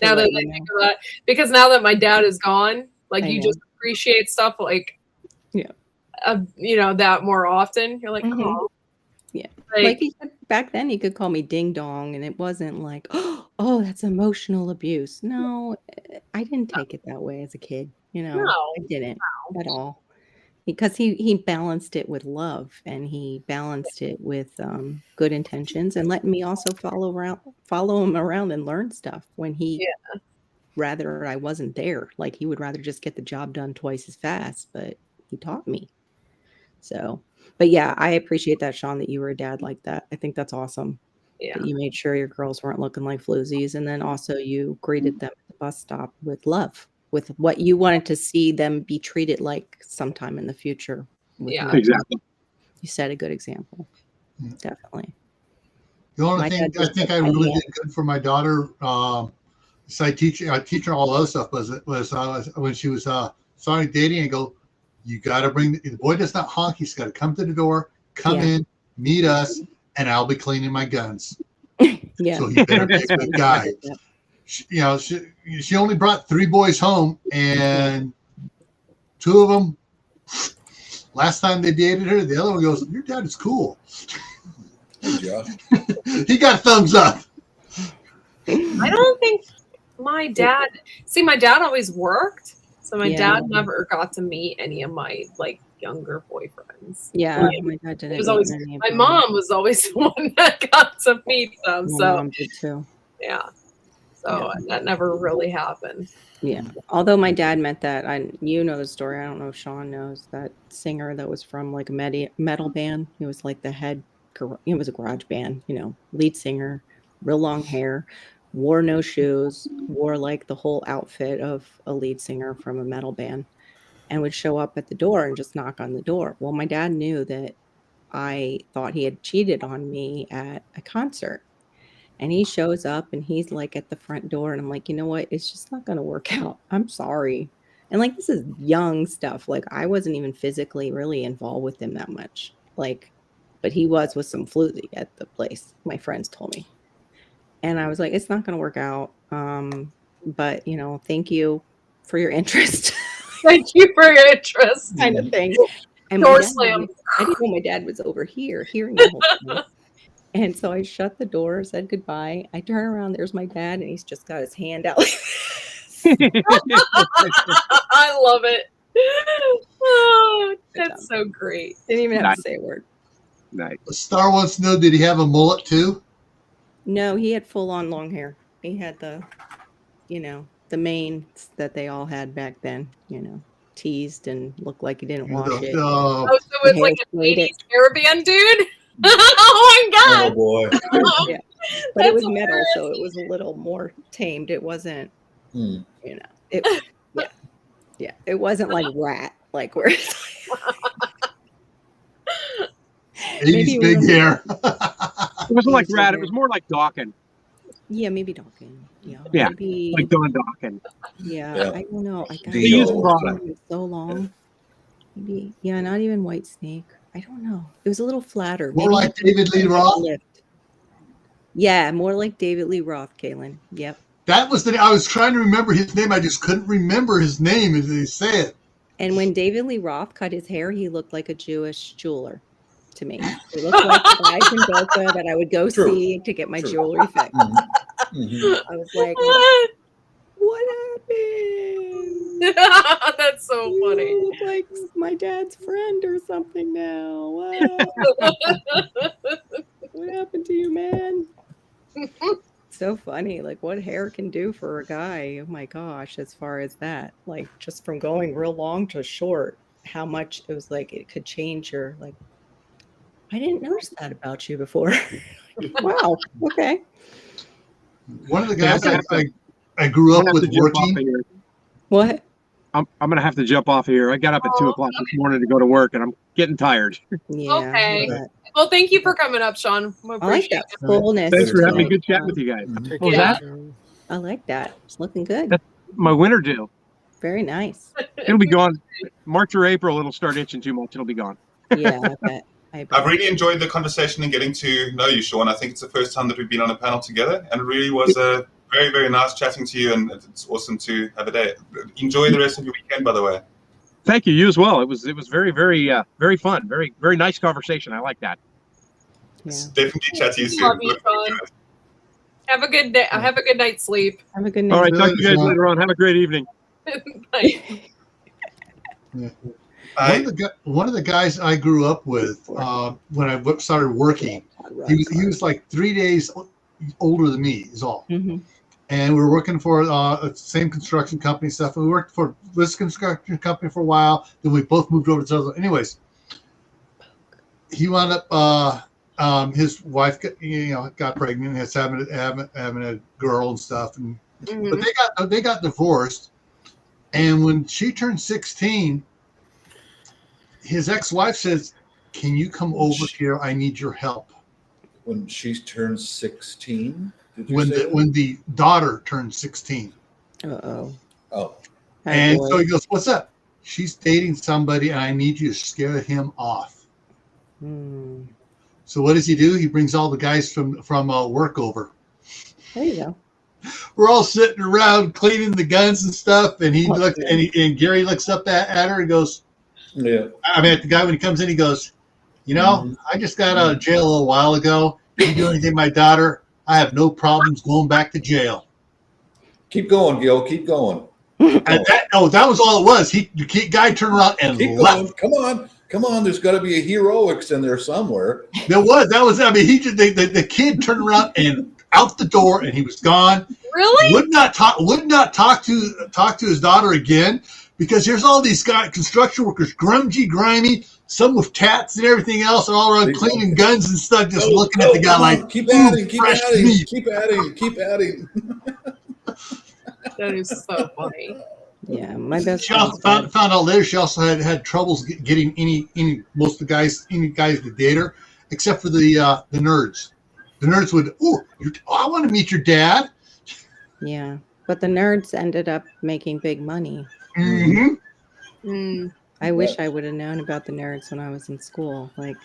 Now that I think of that, because now that my dad is gone, like I you know. just appreciate stuff like, Yeah. That more often. You're like, Mhm. oh, Yeah. like, Like he could, back then, he could call me ding dong, and it wasn't like, oh, that's emotional abuse. No, I didn't take it that way as a kid. No. I didn't at all. Because he balanced it with love, and he balanced it with good intentions, and letting me also follow him around and learn stuff when he rather I wasn't there. Like he would rather just get the job done twice as fast, but he taught me. So, but yeah, I appreciate that, Sean, that you were a dad like that. I think that's awesome. Yeah. That you made sure your girls weren't looking like floozies, and then also you greeted them at the bus stop with love, with what you wanted to see them be treated like sometime in the future. Yeah. Exactly. You set a good example. Yeah. Definitely. The only My thing dad I just think took I my really hand. did good for my daughter, so I teach her all the other stuff, was when she was starting dating, I go, you got to bring, the boy does not honk, he's got to come to the door, come Yeah. in, meet us, and I'll be cleaning my guns. Yeah. So he better be a good guy. She only brought 3 boys home, and 2 of them, last time they dated her, the other one goes, your dad is cool. Hey, Josh. He got thumbs up. I don't think my dad. See, my dad always worked, so my Yeah. dad never got to meet any of my like younger boyfriends. Yeah. Like, My dad didn't. it was meet always many of my them. mom was always the one that got to meet them. My So mom did too. yeah, so that never really happened. Yeah. Although my dad met that, you know the story. I don't know if Sean knows that singer that was from like a metal band. He was like the head. It was a garage band, lead singer, real long hair, wore no shoes, wore like the whole outfit of a lead singer from a metal band, and would show up at the door and just knock on the door. Well, my dad knew that I thought he had cheated on me at a concert. And he shows up and he's like at the front door, and I'm like, you know what? It's just not going to work out. I'm sorry. And like, this is young stuff. Like, I wasn't even physically really involved with him that much. Like, but he was with some floozy at the place, my friends told me. And I was like, it's not going to work out. But, thank you for your interest. Thank you for your interest. Kind of thing. And Door my dad, slam. I didn't know my dad was over here hearing the whole thing. And so I shut the door, said goodbye. I turn around, there's my dad, and he's just got his hand out like this. I love it. Oh, that's so great. Didn't even have to say a word. Nice. Star wants to know, did he have a mullet too? No, he had full on long hair. He had the manes that they all had back then, teased and looked like he didn't wash it. Oh, so it was like an 80s Caribbean dude? Oh my god. Oh boy. Yeah. But it was metal, so it was a little more tamed. It wasn't, it wasn't like Rat, like where it's like 80s big hair. It wasn't like Rat, it was more like Dawkins. Yeah, maybe Dawkins. Yeah. Yeah, Maybe, like Don Dawkins. yeah, I don't know. I got They use product. so long. Maybe, not even White Snake. I don't know. It was a little flatter. More Maybe like David Lee Roth. Yeah, more like David Lee Roth, Kaylin. Yep. That was I was trying to remember his name. I just couldn't remember his name as they say it. And when David Lee Roth cut his hair, he looked like a Jewish jeweler to me. He looked like the guys in Boca that I would go see to get my jewelry fixed. I was like, what happened? That's so funny. You look like my dad's friend or something now. Wow. What happened to you, man? So funny. Like, what hair can do for a guy. Oh my gosh, as far as that. Like, just from going real long to short, how much it was like it could change your, like, I didn't notice that about you before. Wow. Okay. One of the guys I grew up with working. What? I'm going to have to jump off here. I got up at 2 o'clock this morning to go to work, and I'm getting tired. Yeah. Okay. Well, thank you for coming up, Sean. I like that fullness. Thanks for having me. Good chat with you guys. What was that? I like that. It's looking good. That's my winter dew. Very nice. It'll be gone. March or April, it'll start itching too much. It'll be gone. Yeah, I bet. I've really enjoyed the conversation and getting to know you, Sean. I think it's the first time that we've been on a panel together, and it really was very, very nice chatting to you, and it's awesome to have a day. Enjoy the rest of your weekend, by the way. Thank you. You as well. It was very, very, very fun. Very, very nice conversation. I like that. Yeah. Definitely chat to you soon. Love you, Sean. Have a good day. Have a good night's sleep. Have a good night. All right. Talk to you guys later on. Have a great evening. Bye. Yeah. One of the guys I grew up with when I started working, he was like 3 days older than me is all. Mm-hmm. And we were working for the same construction company stuff. And we worked for this construction company for a while. Then we both moved over to the other. Anyways, he wound up, his wife got pregnant and was having a girl and stuff. And but they got divorced. And when she turned 16, his ex-wife says, can you come over here? I need your help. When she turns 16? Did you When say the when the daughter turns 16. Uh-oh. Oh. And so he goes, what's up? She's dating somebody, and I need you to scare him off. Hmm. So what does he do? He brings all the guys from work over. There you go. We're all sitting around cleaning the guns and stuff, and he Oh, looks yeah. and Gary looks up at her and goes, Yeah. I mean, at the guy when he comes in, he goes, you know, I just got out of jail a little while ago. You do anything to my daughter, I have no problems going back to jail. Keep going, Gil. Keep going. And that was all it was. The guy turned around and Keep left. going. Come on. There's got to be a heroics in there somewhere. That was. I mean, the kid turned around and out the door, and he was gone. Really? Would not talk to his daughter again, because here's all these guys, construction workers, grimy, some with tats and everything else, and all around cleaning guns and stuff, just looking at the guy like, keep adding. That is so funny. Yeah, my best She also friend found out later she also had troubles getting any guys to date her, except for the nerds. The nerds would, I want to meet your dad. Yeah, but the nerds ended up making big money. Mm-hmm. Mm. I wish I would have known about the nerds when I was in school, like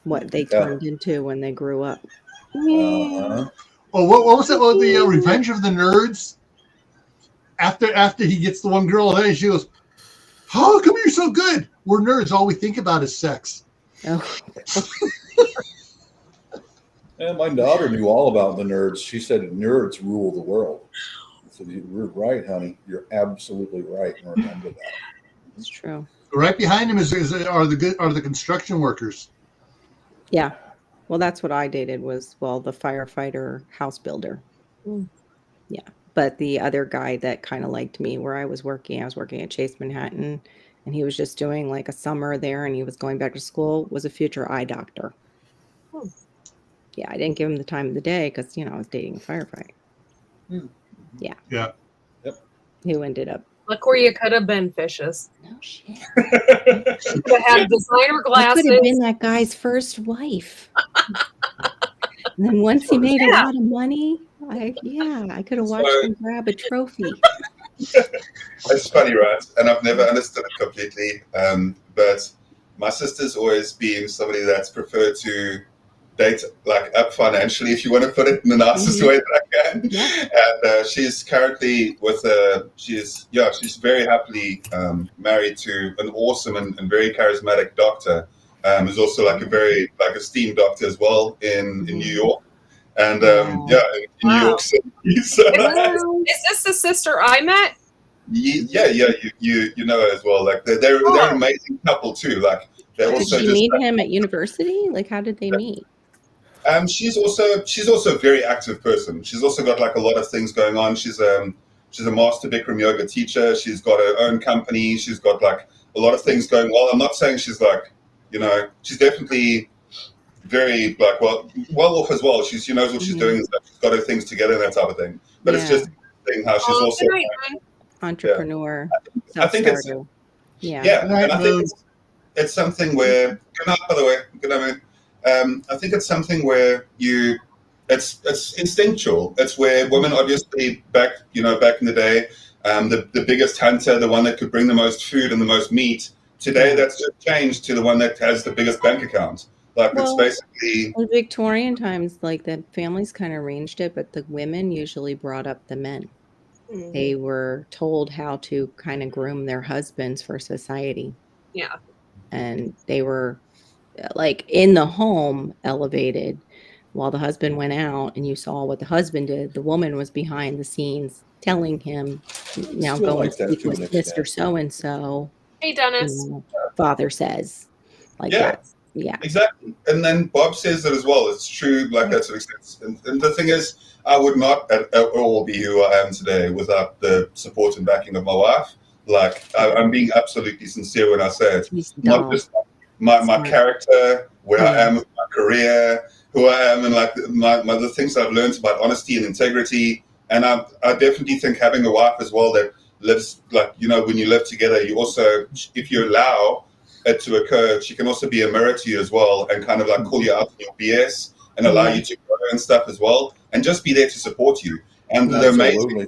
what they turned into when they grew up. Uh-huh. Oh, what was that? Oh, the Revenge of the Nerds. After he gets the one girl, and she goes, "How come you're so good? We're nerds. All we think about is sex." Oh, And my daughter knew all about the nerds. She said nerds rule the world. I said, you're right, honey. You're absolutely right. And remember that. it's true. Right behind him are the construction workers. Yeah. Well, that's what I dated was, the firefighter house builder. Mm. Yeah. But the other guy that kind of liked me where I was working at Chase Manhattan, and he was just doing like a summer there, and he was going back to school, was a future eye doctor. Hmm. Yeah, I didn't give him the time of the day because, I was dating a firefighter. Yeah. Yeah. Yep. Who ended up. Look where you could have been, fishes. No shit. You could have had designer I glasses. could have been that guy's first wife. And then once he made a lot of money, I could have watched him grab a trophy. It's funny, right? And I've never understood it completely. But my sister's always been somebody that's preferred to date like up financially, if you want to put it in the nicest way that I can. Yeah. And she's currently with she's very happily married to an awesome and very charismatic doctor. Who's also like a very esteemed doctor as well in New York. And in New York City. So, Is this the sister I met? Yeah, you know her as well. Like they're an amazing couple too. Like they're Did also she meet him at university? Like, how did they meet? She's also a very active person. She's also got like a lot of things going on. She's a master Bikram yoga teacher. She's got her own company. She's got like a lot of things going well. I'm not saying she's like, she's definitely very like well off as well. She knows what she's doing and stuff. She's got her things together and that type of thing. But it's just interesting how she's also entrepreneur. I think it's and I think it's something where good night, by the way. Good night, man. I think it's something where it's instinctual. It's where women obviously back in the day, the biggest hunter, the one that could bring the most food and the most meat. Today, that's just changed to the one that has the biggest bank account. Like it's basically in Victorian times, like the families kind of arranged it, but the women usually brought up the men. Mm-hmm. They were told how to kind of groom their husbands for society. Yeah. And they were like in the home elevated while the husband went out and you saw what the husband did. The woman was behind the scenes telling him, now go and speak with Mr. So-and-so. Hey, Dennis. Father says like that. Yeah, exactly. And then Bob says that as well. It's true, like that to an extent. And the thing is, I would not at all be who I am today without the support and backing of my wife. Like I'm being absolutely sincere when I say it. Not just my character, where I am with my career, who I am, and like the things I've learned about honesty and integrity. And I definitely think having a wife as well that lives like when you live together, you also, if you allow to occur, she can also be a mirror to you as well, and kind of like call you out on your BS and allow you to grow and stuff as well, and just be there to support you. And the amazing thing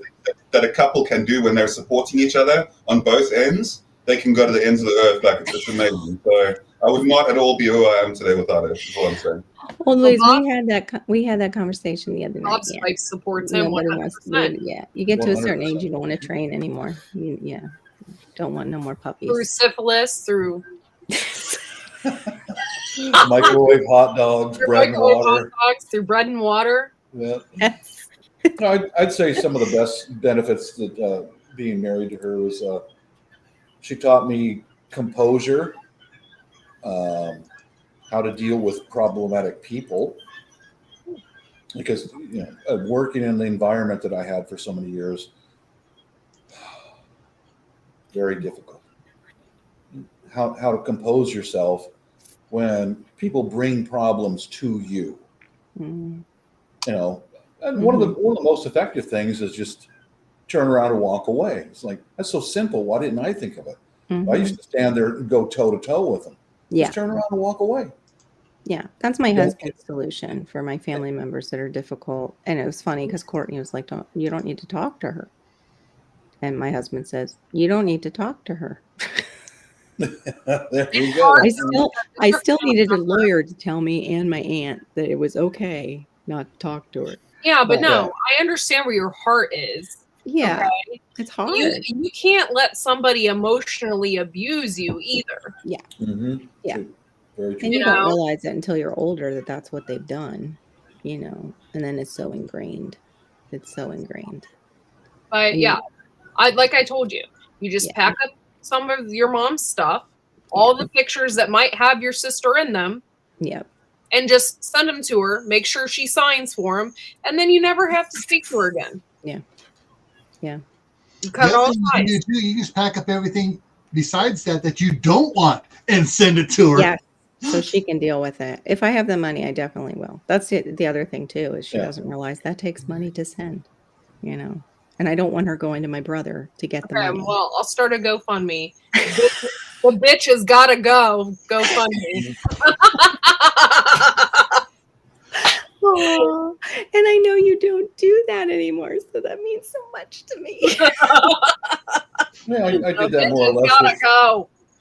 that a couple can do when they're supporting each other on both ends, they can go to the ends of the earth. Like it's amazing. So I would not at all be who I am today without it. Is what I'm saying. Well, Liz, we had that conversation the other night. Bob's wife supports him. Nobody wants to do it. Yeah, you get to a certain age, you don't want to train anymore. You don't want no more puppies. Through syphilis, through microwave hot dogs, bread and water. Hot dogs, through bread and water. Yeah. No, I'd say some of the best benefits that being married to her was she taught me composure, how to deal with problematic people. Because working in the environment that I had for so many years, very difficult. How to compose yourself when people bring problems to you. And one of the most effective things is just turn around and walk away. It's like, that's so simple. Why didn't I think of it? I used to stand there and go toe to toe with them. Just turn around and walk away. Yeah, that's my husband's solution for my family members that are difficult. And it was funny because Cortney was like, you don't need to talk to her. And my husband says, you don't need to talk to her. There you go. I still needed a lawyer to tell me and my aunt that it was okay not to talk to her. Yeah, but no, I understand where your heart is. Yeah, okay? It's hard. You can't let somebody emotionally abuse you either. Yeah. Yeah. Very true. And you don't realize it until you're older that that's what they've done, and then it's so ingrained. It's so ingrained. But like I told you, you just pack up some of your mom's stuff, all the pictures that might have your sister in them. Yep. And just send them to her, make sure she signs for them, and then you never have to speak to her again. Yeah. Yeah. You cut all ties. You just pack up everything besides that you don't want and send it to her. Yeah. So she can deal with it. If I have the money, I definitely will. That's the other thing too, is she doesn't realize that takes money to send, and I don't want her going to my brother to get the money. Well, I'll start a GoFundMe. The bitch has got to go. GoFundMe. Oh, and I know you don't do that anymore, so that means so much to me. Yeah, I did that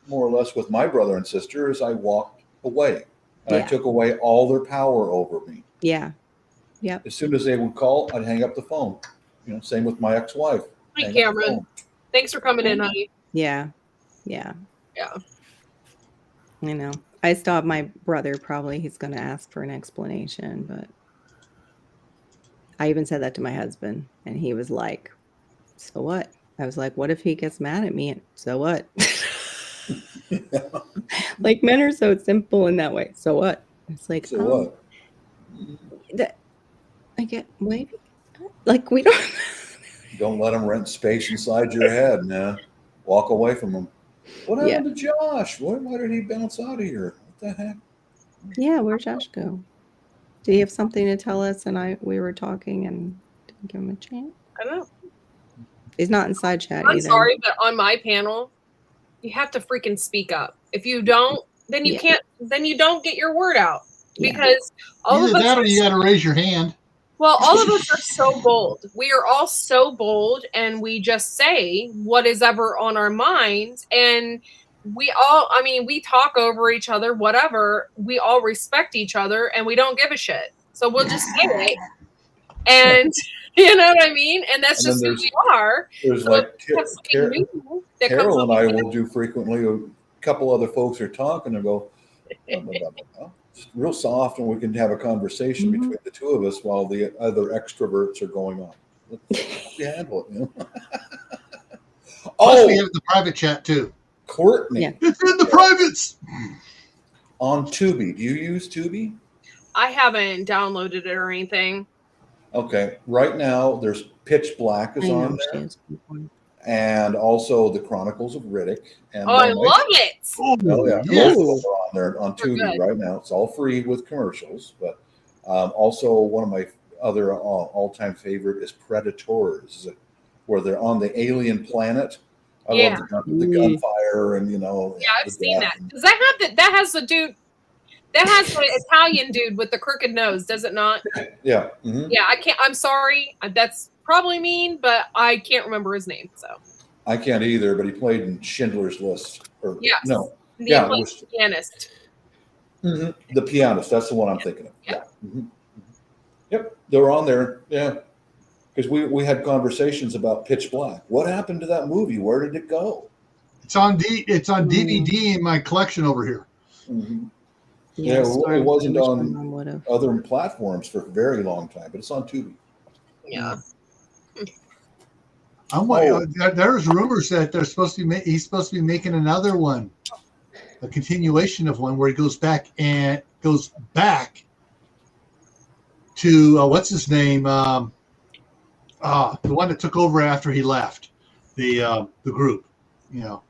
more or less with my brother and sister. As I walked away, and I took away all their power over me. Yeah. Yep. As soon as they would call, I'd hang up the phone. Same with my ex-wife. Hi, Cameron. Thanks for coming in, honey. Yeah. I know. I still have my brother. Probably he's going to ask for an explanation, but I even said that to my husband, and he was like, "So what?" I was like, "What if he gets mad at me? So what?" Like, men are so simple in that way. So what? It's like, so what? I get maybe like we don't. Don't let them rent space inside your head, man. Walk away from them. What happened to Josh? Why did he bounce out of here? What the heck? Yeah, where'd Josh go? Did he have something to tell us? And we were talking and didn't give him a chance. I don't know. He's not inside chat I'm either. sorry, but on my panel, you have to freaking speak up. If you don't, then you can't. Then you don't get your word out because all Either of us. That or you got to raise your hand. Well, all of us are so bold. We are all so bold, and we just say what is ever on our minds. And we talk over each other, whatever. We all respect each other, and we don't give a shit. So we'll just say it. And you know what I mean? And that's just who we are. There's so like Carol and I will do frequently. A couple other folks are talking and go, just real soft, and we can have a conversation between the two of us while the other extroverts are going on. Let's handle it. Plus we have the private chat too. Cortney. Yeah. It's in the privates. On Tubi. Do you use Tubi? I haven't downloaded it or anything. Okay. Right now, there's Pitch Black is on there. And also the Chronicles of Riddick. And I love it. Oh, yeah. Both of them are on there on Tubi right now. It's all free with commercials. But also one of my other all-time favorite is Predators, where they're on the alien planet I Yeah. love the gunfire and Yeah, I've seen that. Does that have that has the dude that has the Italian dude with the crooked nose, does it not? Yeah. Mm-hmm. Yeah, I can't. I'm sorry. That's probably mean, but I can't remember his name. So I can't either, but he played in Schindler's List. Or yes, no, yeah, it was pianist. Mm-hmm. The Pianist. That's the one I'm thinking of. Yeah. Mm-hmm. Yep, they were on there. Yeah, because we had conversations about Pitch Black. What happened to that movie? Where did it go? It's on DVD in my collection over here. Mm-hmm. Yeah, it wasn't on other platforms for a very long time, but it's on Tubi. Yeah. There's rumors that they're supposed to be he's supposed to be making another one, a continuation of one where he goes back to what's his name? The one that took over after he left the group. You know,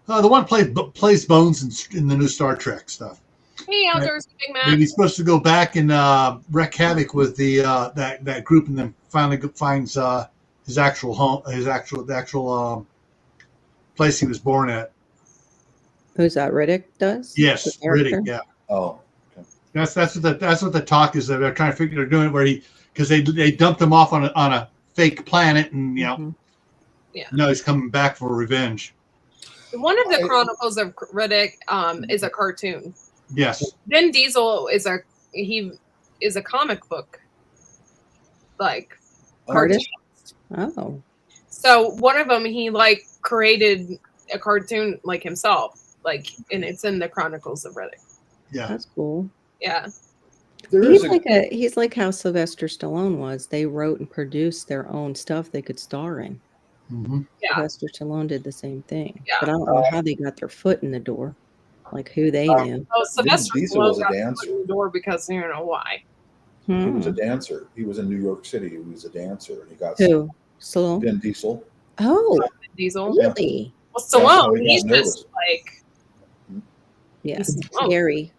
the one plays Bones in the new Star Trek stuff. Hey, Outdoors Big Mac. Maybe he's supposed to go back and wreak havoc with the that group, and then finally finds his actual home, the actual place he was born at. Who's that? Riddick does? Yes, Riddick. Yeah. Oh, okay. That's what the talk is. That they're trying to figure they're doing where because they dumped him off on a fake planet, and now he's coming back for revenge. One of the Chronicles of Riddick is a cartoon. Yes. Vin Diesel is a comic book artist. Cartoon. Oh. So one of them he created a cartoon himself, and it's in the Chronicles of Riddick. Yeah. That's cool. Yeah. He's like how Sylvester Stallone was. They wrote and produced their own stuff they could star in. Mm-hmm. Yeah. Sylvester Stallone did the same thing. Yeah. But I don't know how they got their foot in the door. Like who they knew. Oh, Sylvester Diesel was a dancer. In the door because you know why. He was a dancer. He was in New York City. He was a dancer, and he got who? Stallone? Vin Diesel. Oh, Vin Diesel. Really? Well, Stallone, he's just scary.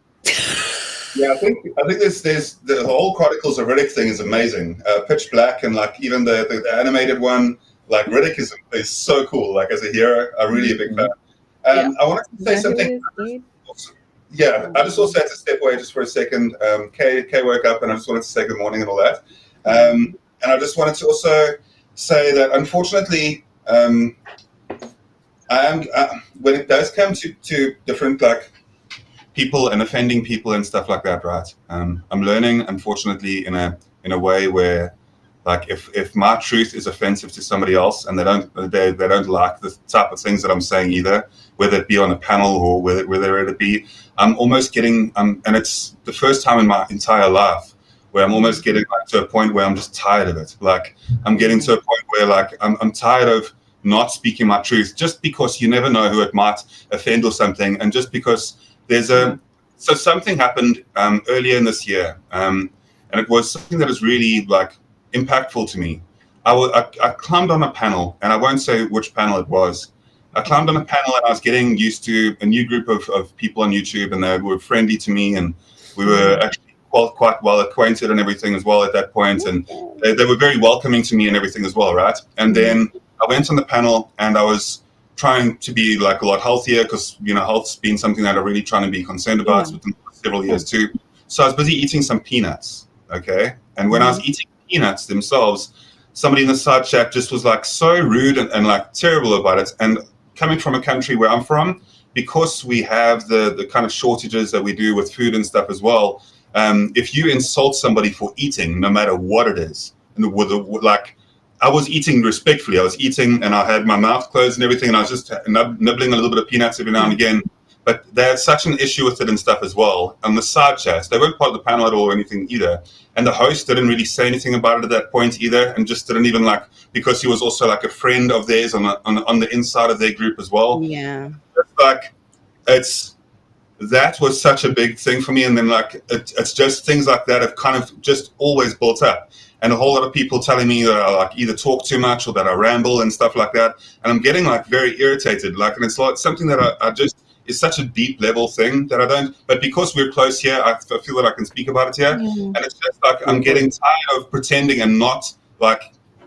Yeah, I think there's the whole Chronicles of Riddick thing is amazing. Pitch Black and even the animated one, Riddick is so cool. As a hero, I'm really a big fan. I wanted to say something. Yeah, I just also had to step away just for a second. Kay woke up, and I just wanted to say good morning and all that. And I just wanted to also say that unfortunately, I am when it does come to different people and offending people and stuff like that, right? I'm learning, unfortunately, in a way where if my truth is offensive to somebody else and they don't like the type of things that I'm saying either, whether it be on a panel or whether it be, I'm almost getting and it's the first time in my entire life where I'm almost getting to a point where I'm just tired of it. I'm getting to a point where I'm tired of not speaking my truth just because you never know who it might offend or something, and just because so something happened earlier in this year, and it was something that is really impactful to me. I climbed on a panel, and I won't say which panel it was. I climbed on a panel, and I was getting used to a new group of people on YouTube, and they were friendly to me, and we were actually quite well acquainted and everything as well at that point, and they were very welcoming to me and everything as well, right? And then I went on the panel, and I was trying to be a lot healthier because health's been something that I'm really trying to be concerned about within several years too. So I was busy eating some peanuts, okay? And when I was eating peanuts themselves, somebody in the side chat just was so rude and terrible about it. And coming from a country where I'm from, because we have the kind of shortages that we do with food and stuff as well, if you insult somebody for eating, no matter what it is, and I was eating respectfully. I was eating and I had my mouth closed and everything, and I was just nibbling a little bit of peanuts every now and again. But they had such an issue with it and stuff as well. On the side chats, they weren't part of the panel at all or anything either. And the host didn't really say anything about it at that point either, and just didn't even because he was also a friend of theirs on the inside of their group as well. Yeah. That was such a big thing for me. And then it's just things like that have kind of just always built up. And a whole lot of people telling me that I either talk too much or that I ramble and stuff like that. And I'm getting very irritated. And it's something that I just is such a deep level thing that I don't. But because we're close here, I feel that I can speak about it here. And it's just I'm getting tired of pretending and not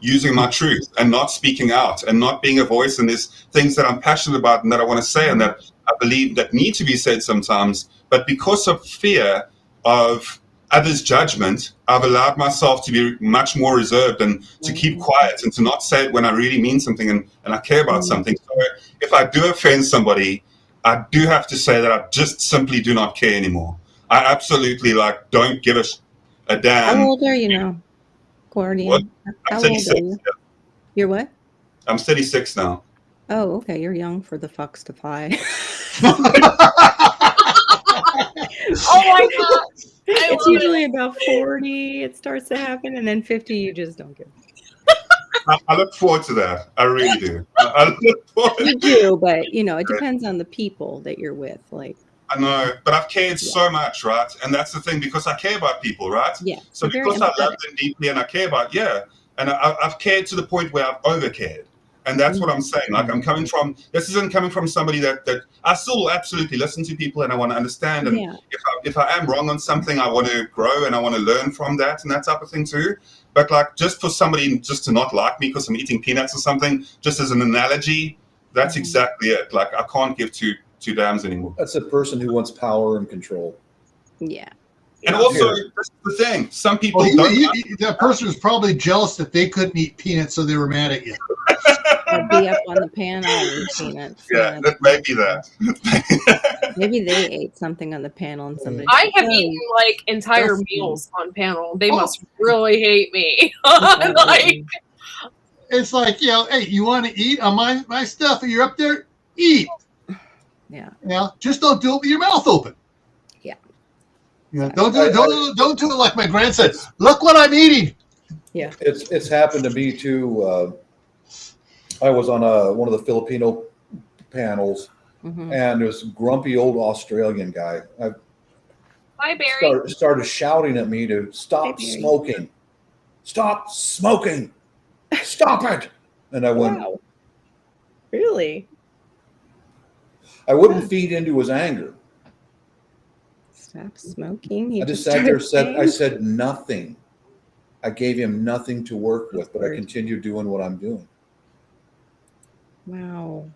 using my truth and not speaking out and not being a voice. And there's things that I'm passionate about and that I want to say and that I believe that need to be said sometimes. But because of fear of others' judgment, I've allowed myself to be much more reserved and to keep quiet and to not say it when I really mean something and I care about something. So if I do offend somebody, I do have to say that I just simply do not care anymore. I absolutely don't give a damn. How old are you now, Cortney? What? How I'm old are 36. you? You're what? I'm 36 now. Oh, okay. You're young for the fox to fly. Oh my god! It's usually about 40 it starts to happen, and then 50 you just don't give. I look forward to that. I really do. I look forward. You do, but it depends on the people that you're with. Like, I know, but I've cared so much, right? And that's the thing, because I care about people, right? Yeah. So because I love them deeply and I care about, and I've cared to the point where I've overcared. And that's what I'm saying. Like, this isn't coming from somebody that I still absolutely listen to people and I want to understand. And if I am wrong on something, I want to grow and I want to learn from that and that type of thing too. But just for somebody just to not like me because I'm eating peanuts or something, just as an analogy, that's exactly it. Like, I can't give two damns anymore. That's a person who wants power and control. Yeah. And also, that's the thing. Some people that person was probably jealous that they couldn't eat peanuts, so they were mad at you. I'd be up on the pan and peanuts. Yeah, that may be that. Maybe they ate something on the panel and somebody. I have eaten entire meals on panel. They must really hate me. It's like, hey, you want to eat on my stuff and you're up there, eat. Yeah. Just don't do it with your mouth open. Yeah. Don't do it like my grandson. Look what I'm eating. Yeah. It's happened to me too. I was on one of the Filipino panels, and there was a grumpy old Australian guy. Hi, Barry. Started shouting at me to stop smoking. Stop smoking. Stop it. And I went, wow. Really? I wouldn't feed into his anger. Stop smoking. I just sat there, I said nothing. I gave him nothing to work with, but I continued doing what I'm doing. Wow.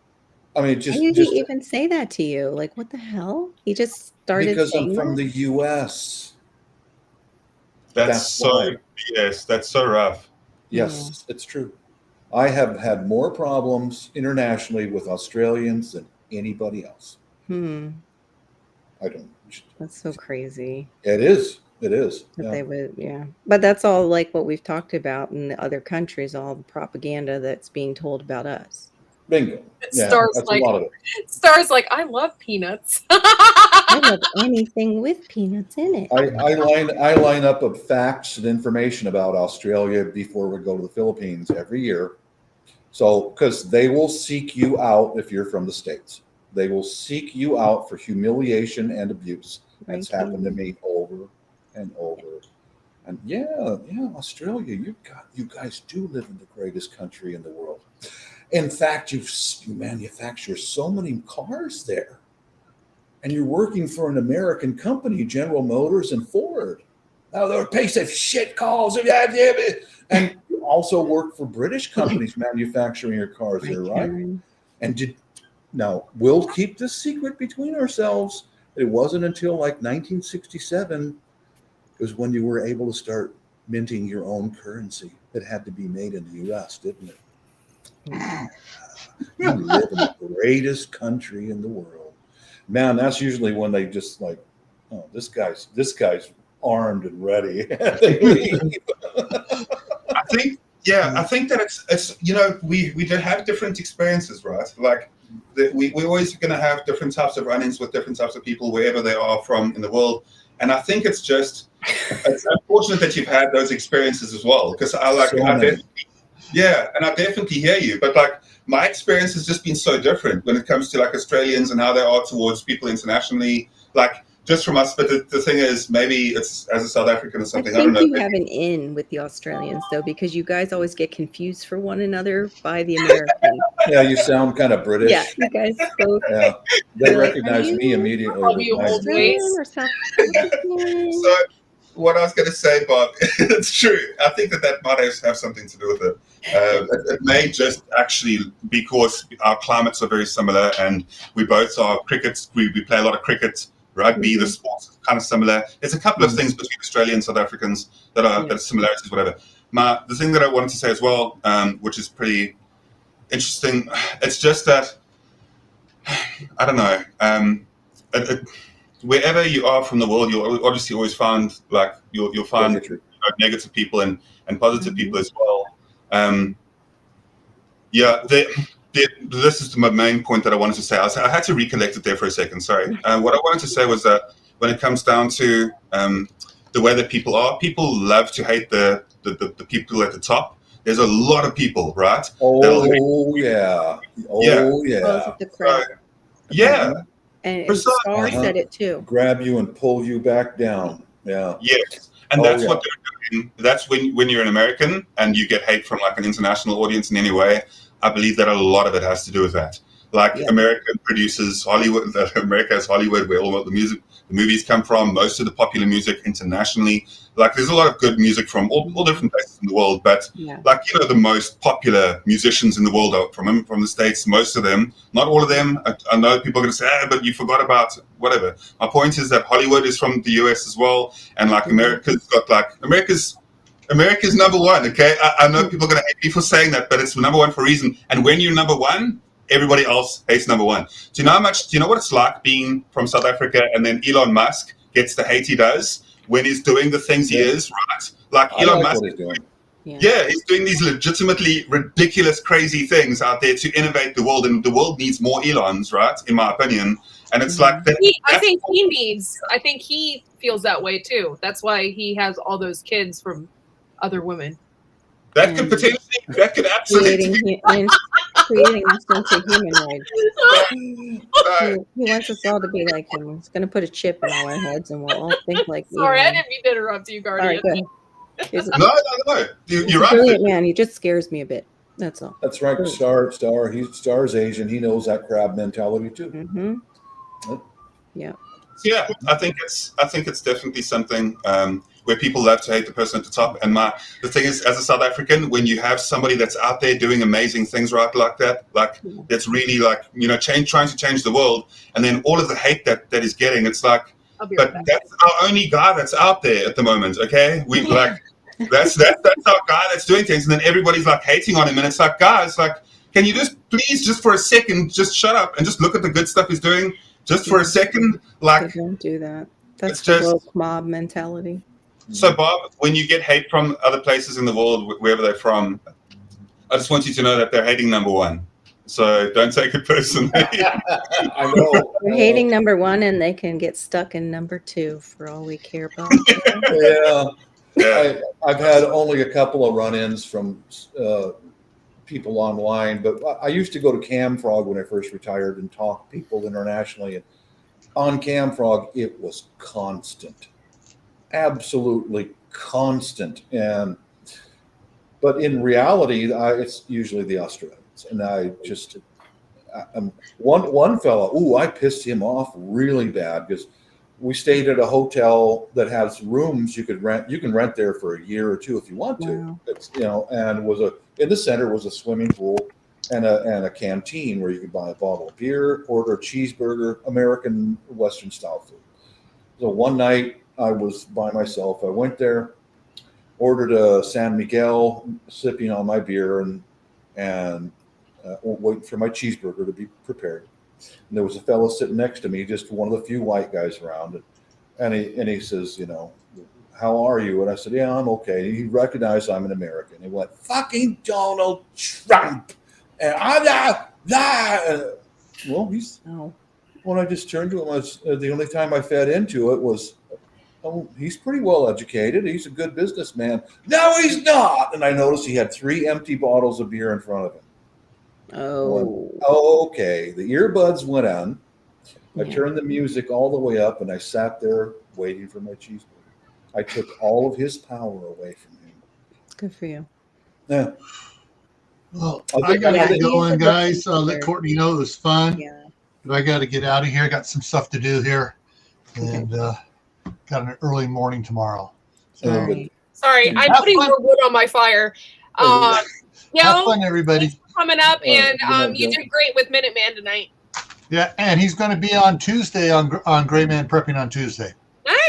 I mean, Why did he even say that to you? Like, what the hell? He just started because saying I'm from the U.S. That's so rough. Yes, it's true. I have had more problems internationally with Australians than anybody else. I don't. That's so crazy. It is. It is. That they would, But that's all like what we've talked about in the other countries, all the propaganda that's being told about us. Bingo. It starts that's a lot of it. Stars like, I love peanuts. I love anything with peanuts in it. I line up of facts and information about Australia before we go to the Philippines every year. So, because they will seek you out if you're from the States. They will seek you out for humiliation and abuse. That's happened to me over and over. And Australia, you guys do live in the greatest country in the world. In fact, you manufacture so many cars there. And you're working for an American company, General Motors and Ford. Now, they're a piece of shit calls. And you also work for British companies manufacturing your cars there, right? And now, we'll keep this secret between ourselves. It wasn't until 1967 was when you were able to start minting your own currency that had to be made in the U.S., didn't it? You live in the greatest country in the world. Man, that's usually when they just this guy's armed and ready. They leave. I think that it's we have different experiences, right? We're always going to have different types of run-ins with different types of people wherever they are from in the world. And I think it's unfortunate that you've had those experiences as well, because I definitely hear you. But my experience has just been so different when it comes to Australians and how they are towards people internationally, just from us. But the thing is, maybe it's as a South African or something. I don't know. You have an in with the Australians though, because you guys always get confused for one another by the Americans. Yeah, you sound kind of British. Yeah, you guys both. Yeah, they recognize me immediately. Australian or South African? what I was going to say, Bob, it's true. I think that might have something to do with it. It may just actually because our climates are very similar, and we both are crickets. We play a lot of cricket, rugby. The sports are kind of similar. There's a couple of things between Australian and South Africans that are similarities, whatever. The thing that I wanted to say as well, which is pretty interesting, it's just that I don't know. Wherever you are from the world, you'll obviously always find you'll find negative people and positive people as well. This is my main point that I wanted to say. I had to recollect it there for a second. Sorry. What I wanted to say was that when it comes down to the way that people are, people love to hate the people at the top. There's a lot of people, right? Yeah. The crowd. Yeah. And Star said it too. Grab you and pull you back down. Yeah. Yes. And that's what they're doing. That's when you're an American and you get hate from like an international audience in any way. I believe that a lot of it has to do with that. America produces Hollywood. America has Hollywood, where all the movies come from. Most of the popular music internationally. There's a lot of good music from all different places in the world. But the most popular musicians in the world are from the States. Most of them, not all of them. I know people are going to say, but you forgot about whatever. My point is that Hollywood is from the US as well, and America's got America's number one. Okay, I know people are going to hate me for saying that, but it's number one for a reason. And when you're number one, everybody else hates number one. Do you know what it's like being from South Africa and then Elon Musk gets the hate he does when he's doing the things he is, right? Elon Musk is doing. Yeah, he's doing these legitimately ridiculous, crazy things out there to innovate the world, and the world needs more Elons, right? In my opinion, and it's I think he feels that way too. That's why he has all those kids from other women. That could absolutely creating us into humanoids. He wants us all to be like him. He's going to put a chip in all our heads, and we'll all think like. Sorry, I didn't mean to interrupt you, Guardian. All right, go ahead. No. You're right. Brilliant man. He just scares me a bit. That's all. That's right. Star's Asian. He knows that crab mentality too. Mm-hmm. Yeah. Yeah, I think it's definitely something where people love to hate the person at the top. And the thing is, as a South African, when you have somebody that's out there doing amazing things like that, that's really trying to change the world, and then all of the hate that he's getting, it's like, but that's our only guy that's out there at the moment. Okay, we that's our guy that's doing things, and then everybody's hating on him, and it's like, guys, can you just for a second just shut up and just look at the good stuff he's doing? Just for a second, don't do that. That's the woke mob mentality. So, Bob, when you get hate from other places in the world, wherever they're from, I just want you to know that they're hating number one. So don't take it personally. I know. They're hating number one, and they can get stuck in number two for all we care about. Yeah. I've had only a couple of run-ins from people online, but I used to go to Camfrog when I first retired and talk to people internationally, and on Camfrog it was constant, absolutely constant. But in reality, it's usually the Australians, and one fella, I pissed him off really bad because we stayed at a hotel that has rooms you can rent there for a year or two if you want to. Wow. It's and in the center was a swimming pool and a canteen where you could buy a bottle of beer, order a cheeseburger, American Western style food. So one night I was by myself. I went there, ordered a San Miguel, sipping on my beer and waiting for my cheeseburger to be prepared. And there was a fellow sitting next to me, just one of the few white guys around, and he says, how are you? And I said, yeah, I'm okay. He recognized I'm an American. He went, fucking Donald Trump. And when I just turned to him, the only time I fed into it was, he's pretty well educated. He's a good businessman. No, he's not. And I noticed he had 3 empty bottles of beer in front of him. Okay. The earbuds went on. I turned the music all the way up, and I sat there waiting for my cheeseburger. I took all of his power away from him. Good for you. Yeah. Well, I got to get going, guys. Let Courtney know it was fun. Yeah. But I got to get out of here. I got some stuff to do here, and got an early morning tomorrow. Sorry. Sorry, I'm Have putting fun. more wood on my fire. Have Yo, fun, everybody. thanks for coming up, All right, and good night, you Joe. did great with Minuteman tonight. Yeah, and he's going to be on Tuesday on Gray Man Prepping on Tuesday.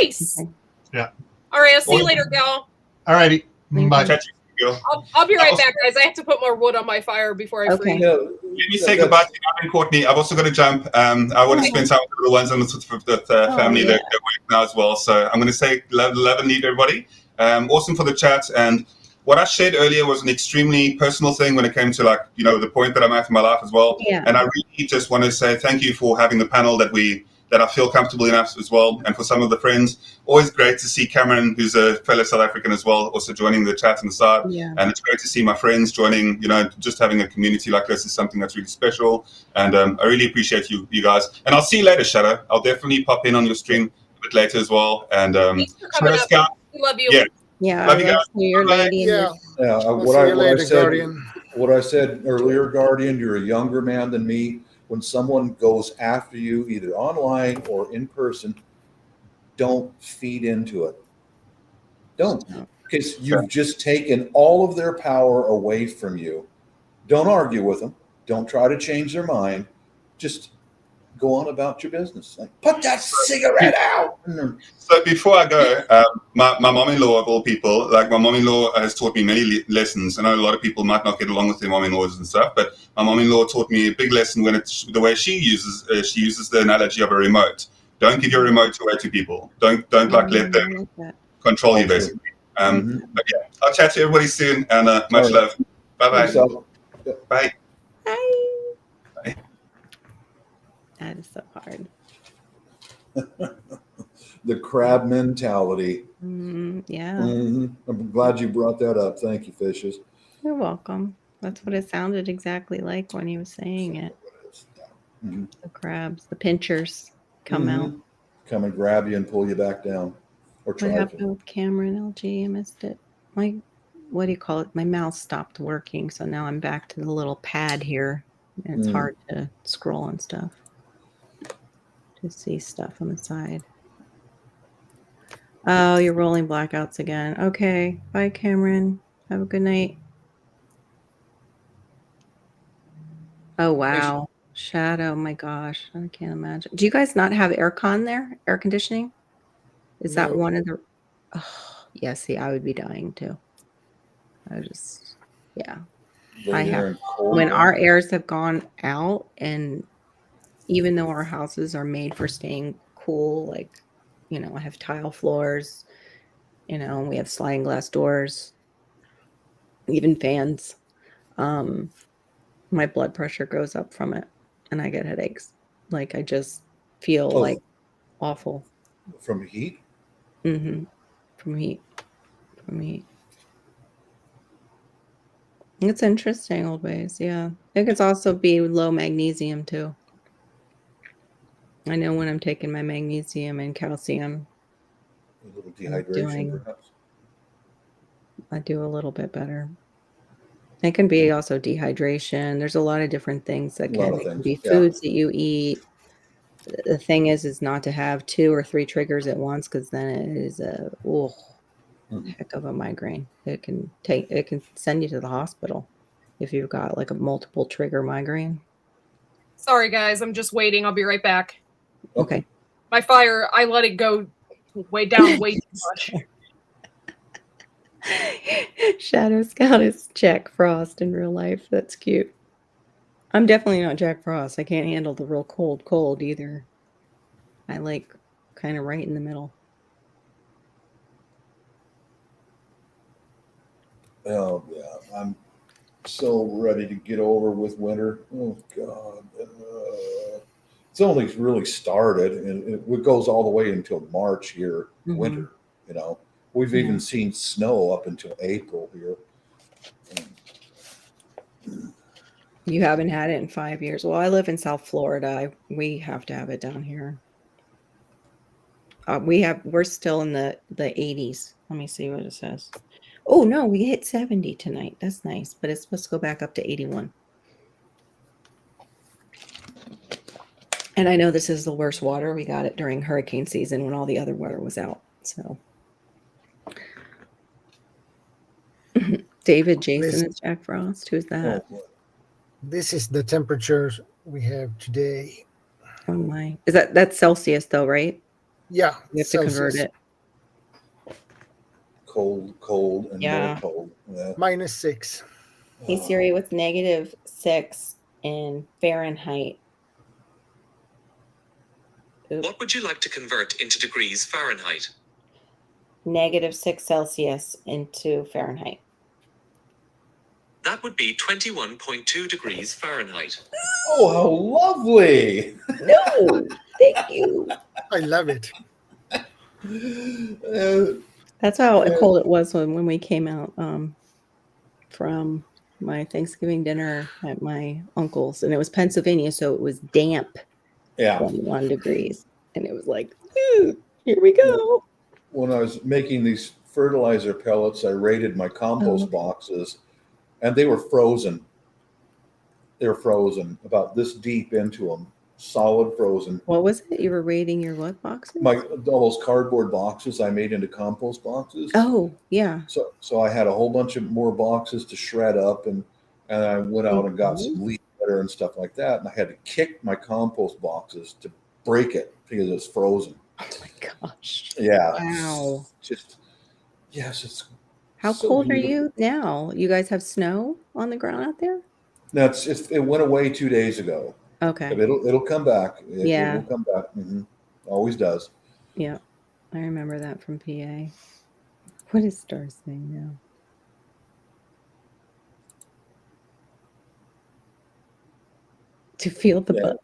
Nice. Okay. Yeah. All right, I'll see you Awesome. later, gal. All righty. Thank Bye. you. Chat you, girl. I'll be right Also- back, guys. I have to put more wood on my fire before I Okay. freeze. Yeah, Let me say goodbye to Gavin and Courtney. I've also got to jump. I want to spend time with the ones on the family yeah. that work now as well. So I'm going to say love and leave everybody. Awesome for the chat. And what I shared earlier was an extremely personal thing when it came to the point that I'm at in my life as well. Yeah. And I really just want to say thank you for having the panel that I feel comfortable enough as well. And for some of the friends, always great to see Cameron, who's a fellow South African as well, also joining the chat on the side. Yeah. And it's great to see my friends joining. Just having a community like this is something that's really special. And I really appreciate you guys. And I'll see you later, Shadow. I'll definitely pop in on your stream a bit later as well. And Thanks for coming Shadow up. Scout, We love you. yeah, Yeah, Love I you love guys. your Bye-bye. lady. And Yeah. Yeah, I'll what see I you later, said, Guardian. what I said earlier, Guardian, you're a younger man than me. When someone goes after you, either online or in person, don't feed into it. Don't, because you've just taken all of their power away from you. Don't argue with them. Don't try to change their mind. Just go on about your business. Like, put that cigarette out. So before I go, my mom-in-law of all people, my mom-in-law has taught me many lessons. I know a lot of people might not get along with their mom-in-laws and stuff, but my mom-in-law taught me a big lesson when it's the way she uses the analogy of a remote. Don't give your remote away to people. Don't let them control you, basically. But yeah, I'll chat to everybody soon, and much love. Bye-bye. Bye. Bye. That is so hard. The crab mentality. Yeah. I'm glad you brought that up. Thank you, Fishes. You're welcome. That's what it sounded exactly like when he was saying it. The crabs, the pinchers come out. Come and grab you and pull you back down. Or What try happened to. with Cameron LG? I missed it. What do you call it? My mouse stopped working, so now I'm back to the little pad here. And it's hard to scroll on stuff. To see stuff on the side. Oh, you're rolling blackouts again. Okay. Bye, Cameron. Have a good night. Oh, wow. Shadow. My gosh. I can't imagine. Do you guys not have aircon there? Air conditioning? Is that one of the... Oh, yeah, see, I would be dying too. Yeah. I have. When our airs have gone out, and even though our houses are made for staying cool, I have tile floors, we have sliding glass doors, even fans. My blood pressure goes up from it, and I get headaches. Like, I just feel like awful. From heat? Mm-hmm. From heat. It's interesting, old ways. Yeah. It could also be low magnesium too. I know when I'm taking my magnesium and calcium. A little dehydration, perhaps. I do a little bit better. It can be also dehydration. There's a lot of different things that can be foods that you eat. The thing is not to have 2 or 3 triggers at once, because then it is a heck of a migraine. It can send you to the hospital if you've got like a multiple trigger migraine. Sorry, guys. I'm just waiting. I'll be right back. Okay. My fire, I let it go way down way too much. Shadow Scout is Jack Frost in real life. That's cute. I'm definitely not Jack Frost. I can't handle the real cold either. I like kind of right in the middle. Oh, yeah. I'm so ready to get over with winter. Oh, God. It's only really started, and it goes all the way until March here, winter, We've even seen snow up until April here. You haven't had it in 5 years. Well, I live in South Florida. We have to have it down here. We're still in the 80s. Let me see what it says. Oh no, we hit 70 tonight. That's nice, but it's supposed to go back up to 81. And I know this is the worst water. We got it during hurricane season when all the other water was out. So David Jason This- is Jack Frost. Who's that? Oh, This is the temperatures we have today. Oh my. That's Celsius though, right? Yeah, You have to convert Celsius. it. cold, and Yeah. more cold. Yeah. -6. Hey Siri, what's -6 in Fahrenheit? Oop. What would you like to convert into degrees Fahrenheit? -6 Celsius into Fahrenheit. That would be 21.2 degrees Fahrenheit. Oh, how lovely! No, thank you. I love it. That's how Yeah. cold it was when we came out from my Thanksgiving dinner at my uncle's, and it was Pennsylvania, so it was damp, Yeah. 21 degrees, and it was like, here we go. When I was making these fertilizer pellets, I raided my compost boxes, and they were frozen. They were frozen about this deep into them, solid frozen. What was it? You were raiding your what boxes? All those cardboard boxes I made into compost boxes. Oh, yeah. So I had a whole bunch of more boxes to shred up, and I went out and got some leaf litter and stuff like that, and I had to kick my compost boxes to break it because it's frozen. Oh my gosh. Yeah. Wow. It's How so cold beautiful. are you now? You guys have snow on the ground out there? No, it went away 2 days ago. Okay. But it'll come back. Yeah. It will come back. Always does. Yeah. I remember that from PA. What is Star saying now? To feel the butt.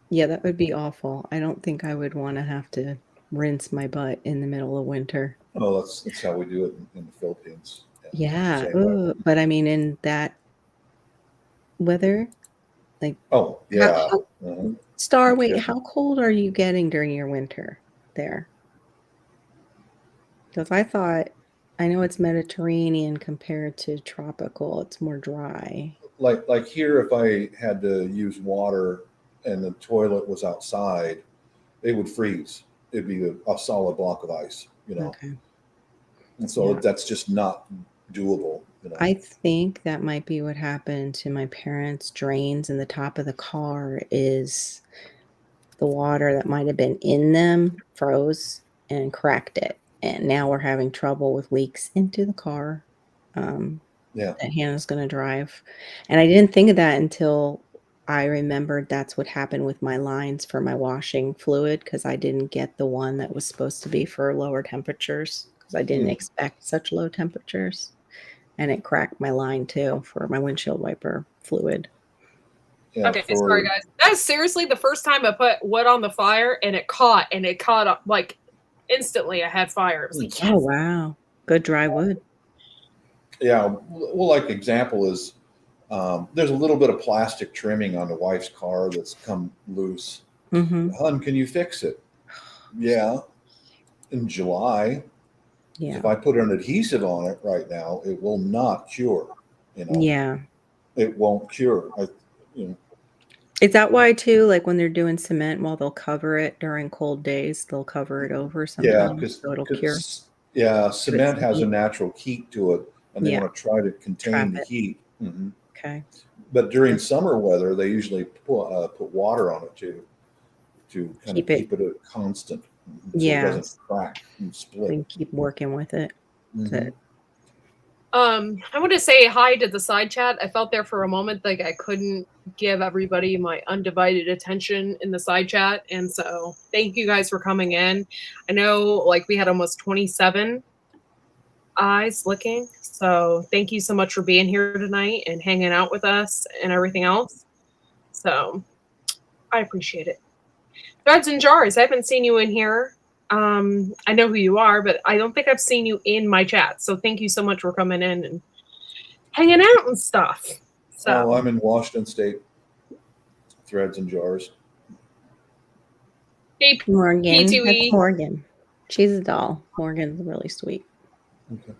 Yeah, that would be awful. I don't think I would want to have to rinse my butt in the middle of winter. Oh, that's how we do it in the Philippines. Yeah. Same way. Ooh, but I mean, in that weather, like, Oh, yeah. Star, wait, Okay. how cold are you getting during your winter there? Because I know it's Mediterranean compared to tropical. It's more dry. Like here, if I had to use water and the toilet was outside, it would freeze. It'd be a solid block of ice, Okay. And so Yeah. that's just not doable. I think that might be what happened to my parents' drains in the top of the car is the water that might have been in them froze and cracked it. And now we're having trouble with leaks into the car. Yeah. That Hannah's going to drive. And I didn't think of that until I remembered that's what happened with my lines for my washing fluid, because I didn't get the one that was supposed to be for lower temperatures because I didn't expect such low temperatures. And it cracked my line too for my windshield wiper fluid. Yeah, Okay, sorry guys. That is seriously the first time I put wood on the fire and it caught up like instantly. I had fire. It was like, Oh, wow. Good dry wood. Yeah. Well, like example is there's a little bit of plastic trimming on the wife's car that's come loose. Mm-hmm. Hun, can you fix it? Yeah. In July. Yeah. If I put an adhesive on it right now, it will not cure. Yeah. It won't cure. Is that why too? Like when they're doing cement, while they'll cover it during cold days, they'll cover it over sometimes so it'll cure. Yeah, cement has a natural heat to it, and they Yeah. want to try to contain Trap the it. heat. Okay. But during summer weather, they usually put water on it to kind Keep of it- keep it at constant, so Yeah. it doesn't crack and split. And keep working with it. Mhm. I want to say hi to the side chat. I felt there for a moment like I couldn't give everybody my undivided attention in the side chat. And so thank you guys for coming in. I know like we had almost 27 eyes looking. So thank you so much for being here tonight and hanging out with us and everything else. So I appreciate it. Threads and Jars, I haven't seen you in here. I know who you are, but I don't think I've seen you in my chat. So thank you so much for coming in and hanging out and stuff. So I'm in Washington State. Threads and Jars. hey, Morgan. P2E. That's Morgan. She's a doll. Morgan's really sweet. Okay.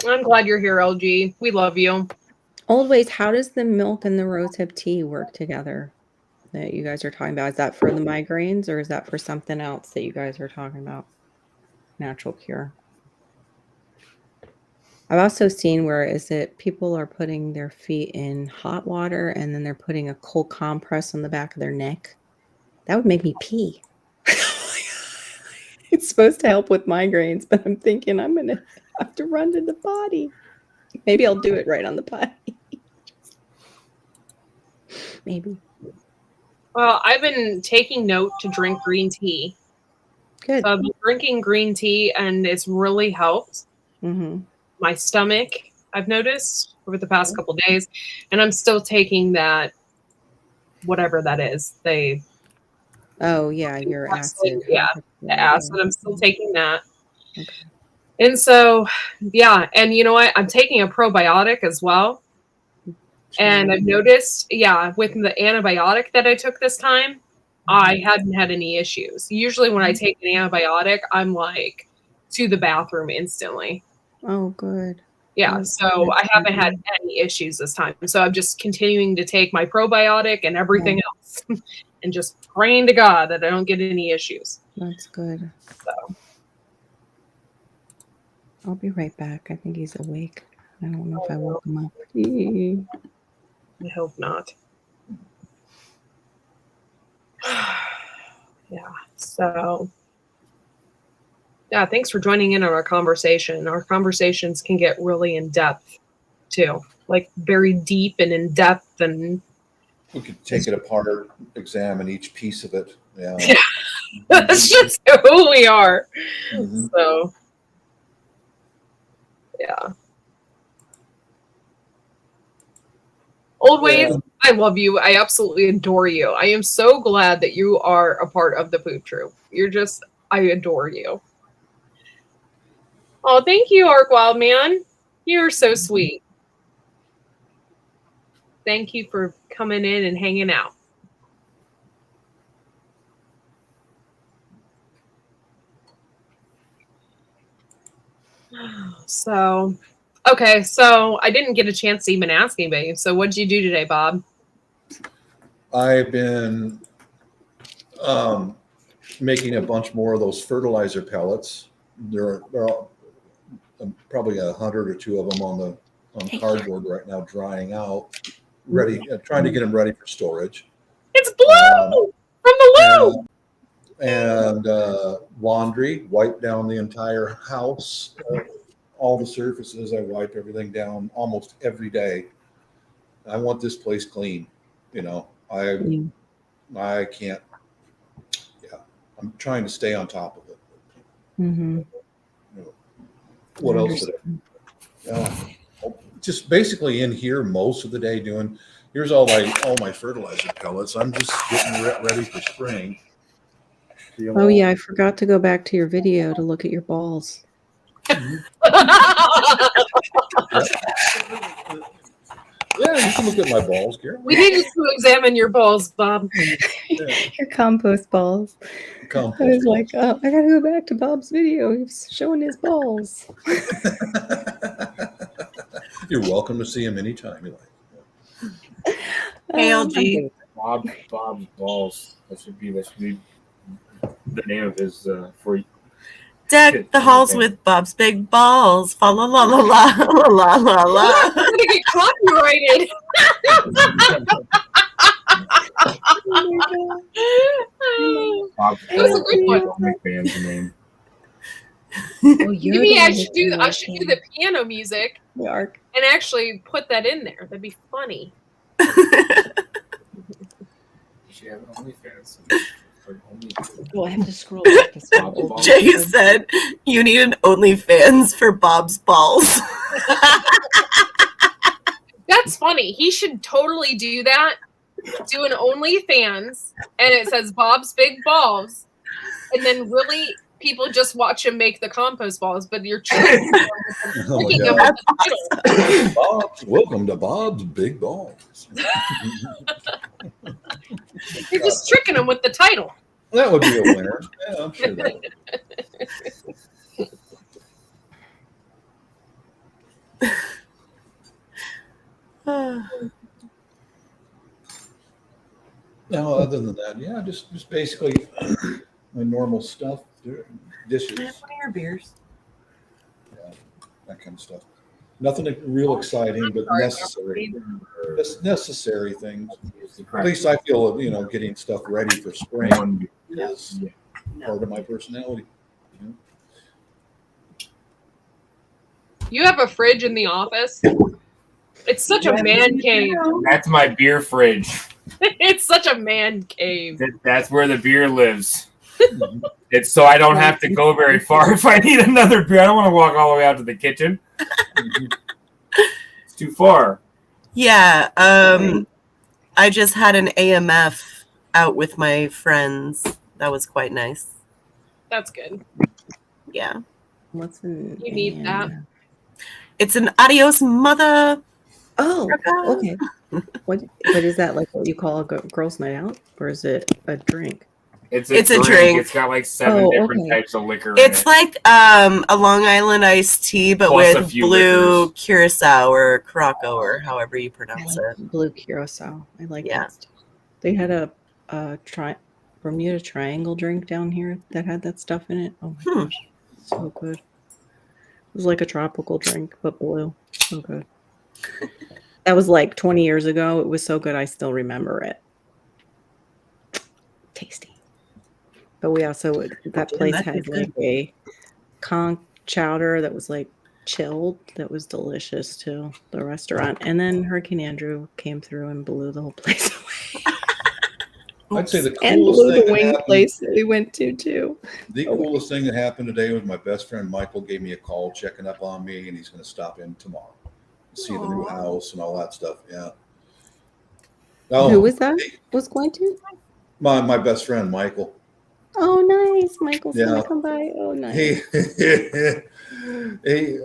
I'm glad you're here, LG. We love you. Old ways, how does the milk and the rosehip tea work together that you guys are talking about? Is that for the migraines or is that for something else that you guys are talking about? Natural cure. I've also seen where is it people are putting their feet in hot water and then they're putting a cold compress on the back of their neck. That would make me pee. It's supposed to help with migraines, but I'm thinking I'm gonna have to run to the potty. Maybe I'll do it right on the potty. Maybe. Well, I've been taking note to drink green tea. Good. So I've been drinking green tea, and it's really helped my stomach. I've noticed over the past couple of days, and I'm still taking that, whatever that is. Oh yeah, your acid. Yeah, the acid. I'm still taking that. Okay. And so, yeah, and you know what? I'm taking a probiotic as well. And I've noticed, with the antibiotic that I took this time, I hadn't had any issues. Usually when I take an antibiotic, I'm like to the bathroom instantly. Oh, good. Yeah, so I haven't had any issues this time. So I'm just continuing to take my probiotic and everything else and just praying to God that I don't get any issues. That's good. So I'll be right back. I think he's awake. I don't know if I woke him up. I hope not. Yeah, so yeah, thanks for joining in on our conversation. Our conversations can get really in depth too, like very deep and in depth, and we could take it apart, examine each piece of it. Yeah, that's just who we are. So yeah. Old Ways, I love you. I absolutely adore you. I am so glad that you are a part of the Poop Troop. I adore you. Oh, thank you, Ark Wildman. You're so sweet. Thank you for coming in and hanging out. So, okay, so I didn't get a chance to even ask anybody. So what did you do today, Bob? I've been making a bunch more of those fertilizer pellets. There are probably 100 or 2 of them on cardboard right now, drying out, ready, trying to get them ready for storage. It's blue from the loo. And laundry, wipe down the entire house, all the surfaces. I wipe everything down almost every day. I want this place clean. You know, I can't. Yeah, I'm trying to stay on top of it. What else? Just basically in here most of the day doing. Here's all my fertilizer pellets. I'm just getting ready for spring. Oh yeah, I forgot to go back to your video to look at your balls. Yeah, you can look at my balls, Karen. We needed to examine your balls, Bob. Your compost balls. I was like, oh, I gotta go back to Bob's video. He's showing his balls. You're welcome to see him anytime you like. ALG. Bob's balls. That should be the name of his for you. Deck the halls with Bob's big balls. Fa la la la la la la la. We're gonna get copyrighted. Bob's That was a good one. Band's name. Maybe I should do the piano music and actually put that in there. That'd be funny. You should have an OnlyFans. Oh, I have to scroll back to scroll. Jay said, "You need an OnlyFans for Bob's balls." That's funny. He should totally do that. Do an OnlyFans, and it says Bob's big balls, and then really people just watch him make the compost balls. But you're tricking them. Welcome to Bob's big balls. You're just tricking them with the title. That would be a winner. Yeah, I'm sure that would. No, other than that, yeah, just basically my normal stuff, dishes. One of your beers. Yeah, that kind of stuff. Nothing real exciting, but necessary. Necessary things. At least I feel, getting stuff ready for spring is part of my personality. You have a fridge in the office? It's such a man cave. That's my beer fridge. It's such a man cave. That's where the beer lives. It's so I don't have to go very far if I need another beer. I don't want to walk all the way out to the kitchen. It's too far. Yeah. I just had an AMF out with my friends. That was quite nice. That's good. Yeah. What's in? You need that. It's an adios mother. Oh, okay. What is that, like what you call a girls' night out, or is it a drink? It's a drink. It's got like 7 different types of liquor. It's like a Long Island iced tea, but Plus a with few blue liquors. curacao or Curaçao or however you pronounce it. Blue curacao. I like Yeah. that stuff. They had a Bermuda Triangle drink down here that had that stuff in it. Oh my gosh, so good. It was like a tropical drink, but blue. So good. That was like 20 years ago. It was so good, I still remember it. Tasty. But we also, that place had like a conch chowder that was like chilled. That was delicious too, the restaurant. And then Hurricane Andrew came through and blew the whole place away. I'd say the And coolest blew thing the that wing happened. place that we went to too. The coolest thing that happened today was my best friend Michael gave me a call checking up on me, and he's going to stop in tomorrow, see the new house and all that stuff. Yeah. Oh, Who was that? Was going to? my best friend Michael. Oh, nice. Michael's Yeah. gonna come by. Oh, nice.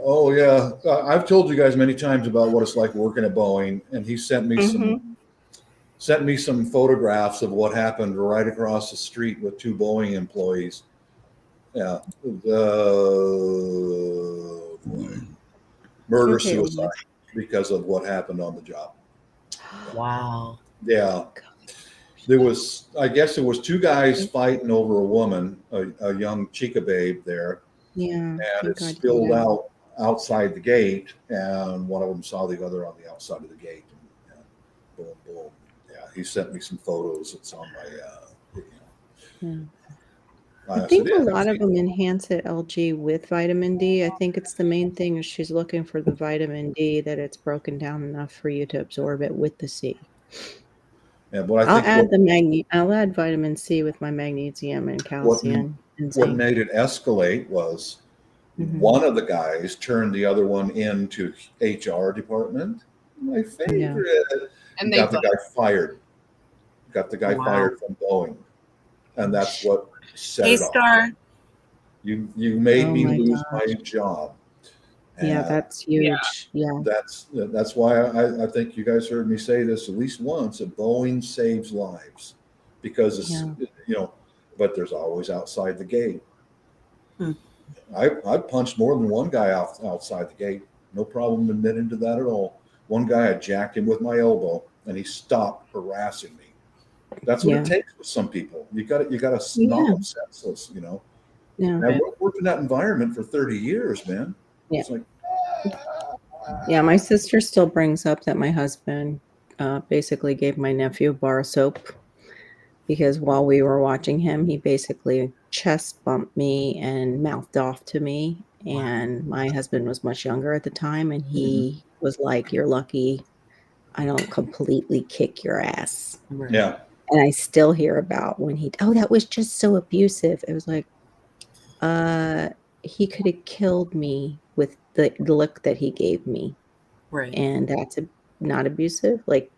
Oh yeah. I've told you guys many times about what it's like working at Boeing, and he sent me some photographs of what happened right across the street with 2 Boeing employees. Yeah. Murder suicide because of what happened on the job. Wow. Yeah. There was, I guess there was 2 guys fighting over a woman, a young chica babe there. Yeah. And it spilled out outside the gate, and one of them saw the other on the outside of the gate. And boom, boom. Yeah, he sent me some photos. It's on my, I think a lot of them enhance it, LG, with vitamin D. I think it's the main thing is she's looking for the vitamin D, that it's broken down enough for you to absorb it with the C. Yeah, but I'll add vitamin C with my magnesium and calcium. What made it escalate was one of the guys turned the other one into HR department. My favorite. And got the they guy fired. Got the guy fired from Boeing. And that's what set it off. Star. You made me lose my job. Yeah, that's huge. Yeah. That's why I think you guys heard me say this at least once, that Boeing saves lives, because it's, but there's always outside the gate. I punched more than one guy outside the gate. No problem admitting to that at all. One guy, I jacked him with my elbow, and he stopped harassing me. That's what it takes with some people. You got to knock them senseless, Yeah. And I worked in that environment for 30 years, man. Yeah. It's like, Yeah, my sister still brings up that my husband basically gave my nephew a bar of soap because while we were watching him, he basically chest bumped me and mouthed off to me. And my husband was much younger at the time, and he was like, "You're lucky I don't completely kick your ass." Yeah. And I still hear about when that was just so abusive. It was like, he could have killed me with the look that he gave me. Right. And that's not abusive. Like,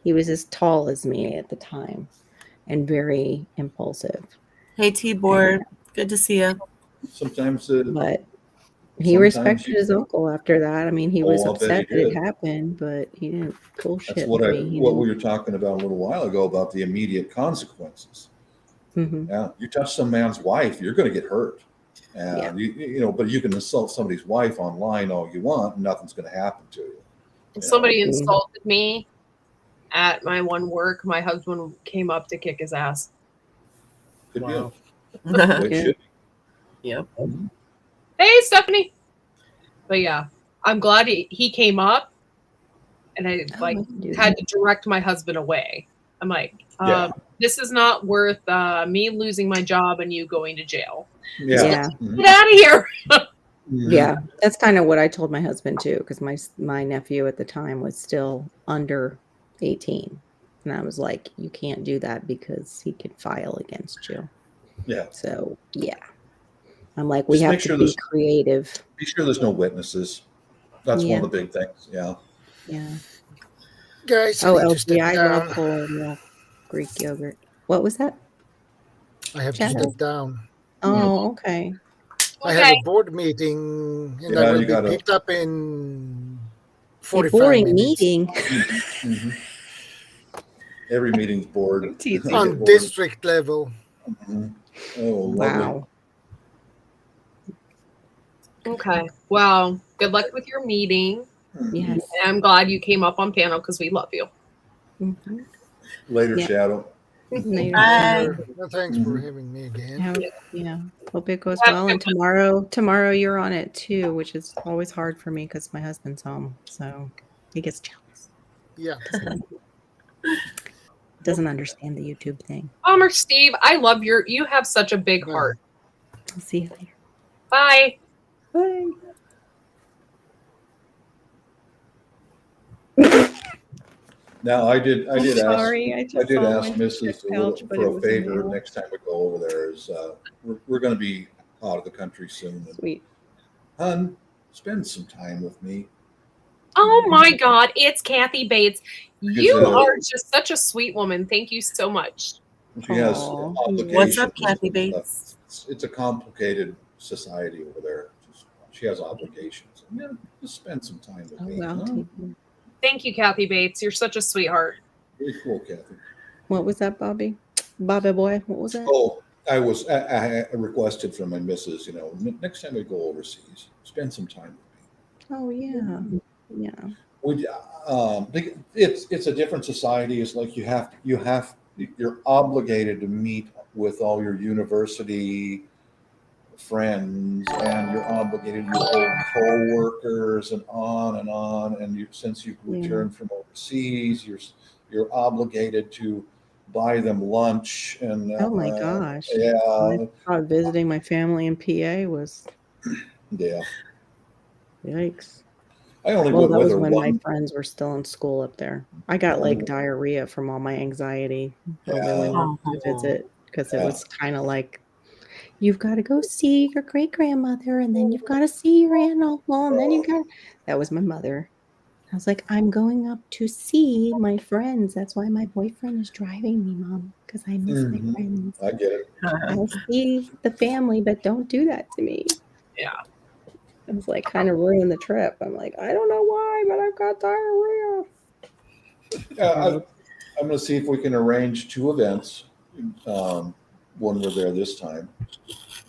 he was as tall as me at the time and very impulsive. Hey, T-Board. Good to see you. Sometimes but he respected his uncle after that. I mean, he was upset that it happened, but he didn't bullshit. That's what we were talking about a little while ago about the immediate consequences. Yeah, you touch some man's wife, you're going to get hurt. And but you can insult somebody's wife online all you want, and nothing's going to happen to you. Somebody insulted me at my one work. My husband came up to kick his ass. Good Wow. It should be. Yep. Hey, Stephanie. But yeah, I'm glad he came up, and I I can do had that. to direct my husband away. I'm like, Yeah. this is not worth me losing my job and you going to jail. Yeah. Get out of here. Yeah, that's kind of what I told my husband too, because my nephew at the time was still under 18, and I was like, "You can't do that because he could file against you." Yeah. So yeah, I'm like, we Just have make to sure be there's creative. be sure there's no witnesses. That's one of the big things. Yeah. Yeah. Guys, Oh, I need to step LG, I love down. whole milk Greek yogurt. What was that? I have to Shadow? step down. Oh, okay. I have a board meeting, and I Yeah, will you be gotta- picked up in A 45 boring minutes. meeting. Mhm. Every meeting's bored. I get On bored. district level. Mhm. Oh, lovely. Wow. Okay. Well, good luck with your meeting. Yes. And I'm glad you came up on panel because we love you. Mhm. Later, Yeah. Shadow. Later. Well, thanks for having me again. Yeah. Hope it goes Have a well. And tomorrow you're on it too, which is always hard for me because my husband's home, so he gets jealous. Yeah. Doesn't understand the YouTube thing. Bomber Steve, I love you have such a big heart. I'll see you later. Bye. Bye. Now I did sorry, I ask just saw ask one Mrs. pouch, but for it a was favor mail. next time we go over there. Is we're going to be out of the country soon. And, Sweet. Hun, spend some time with me. Oh my God, it's Kathy Bates. You Because, are just such a sweet woman. Thank you so much. She has Aw. obligations. What's up, and Kathy stuff. Bates? It's a complicated society over there. She has obligations. Yeah, just spend some time with me. Wow. Huh? Thank you, Kathy Bates. You're such a sweetheart. Very cool, Kathy. What was that, Bobby? Bobby boy, what was that? Oh, I requested from my missus, next time we go overseas, spend some time with me. Oh yeah. Yeah. It's a different society. It's like you're obligated to meet with all your university friends, and you're obligated to your old co-workers, and on. And since you've returned from overseas, you're obligated to buy them lunch. And Oh my gosh. yeah, I thought visiting my family in PA was yeah. yikes. I only Well, went that with was her when my one. friends were still in school up there. I got like diarrhea from all my anxiety when we went up to visit, because it was kind of like, you've got to go see your great grandmother, and then you've got to see your aunt and uncle, and then you got. That was my mother. I was like, I'm going up to see my friends. That's why my boyfriend is driving me, Mom, because I miss my friends. I get it. I'll see the family, but don't do that to me. Yeah. It was like kind of ruined the trip. I'm like, I don't know why, but I've got diarrhea. I'm going to see if we can arrange two events when we're there this time.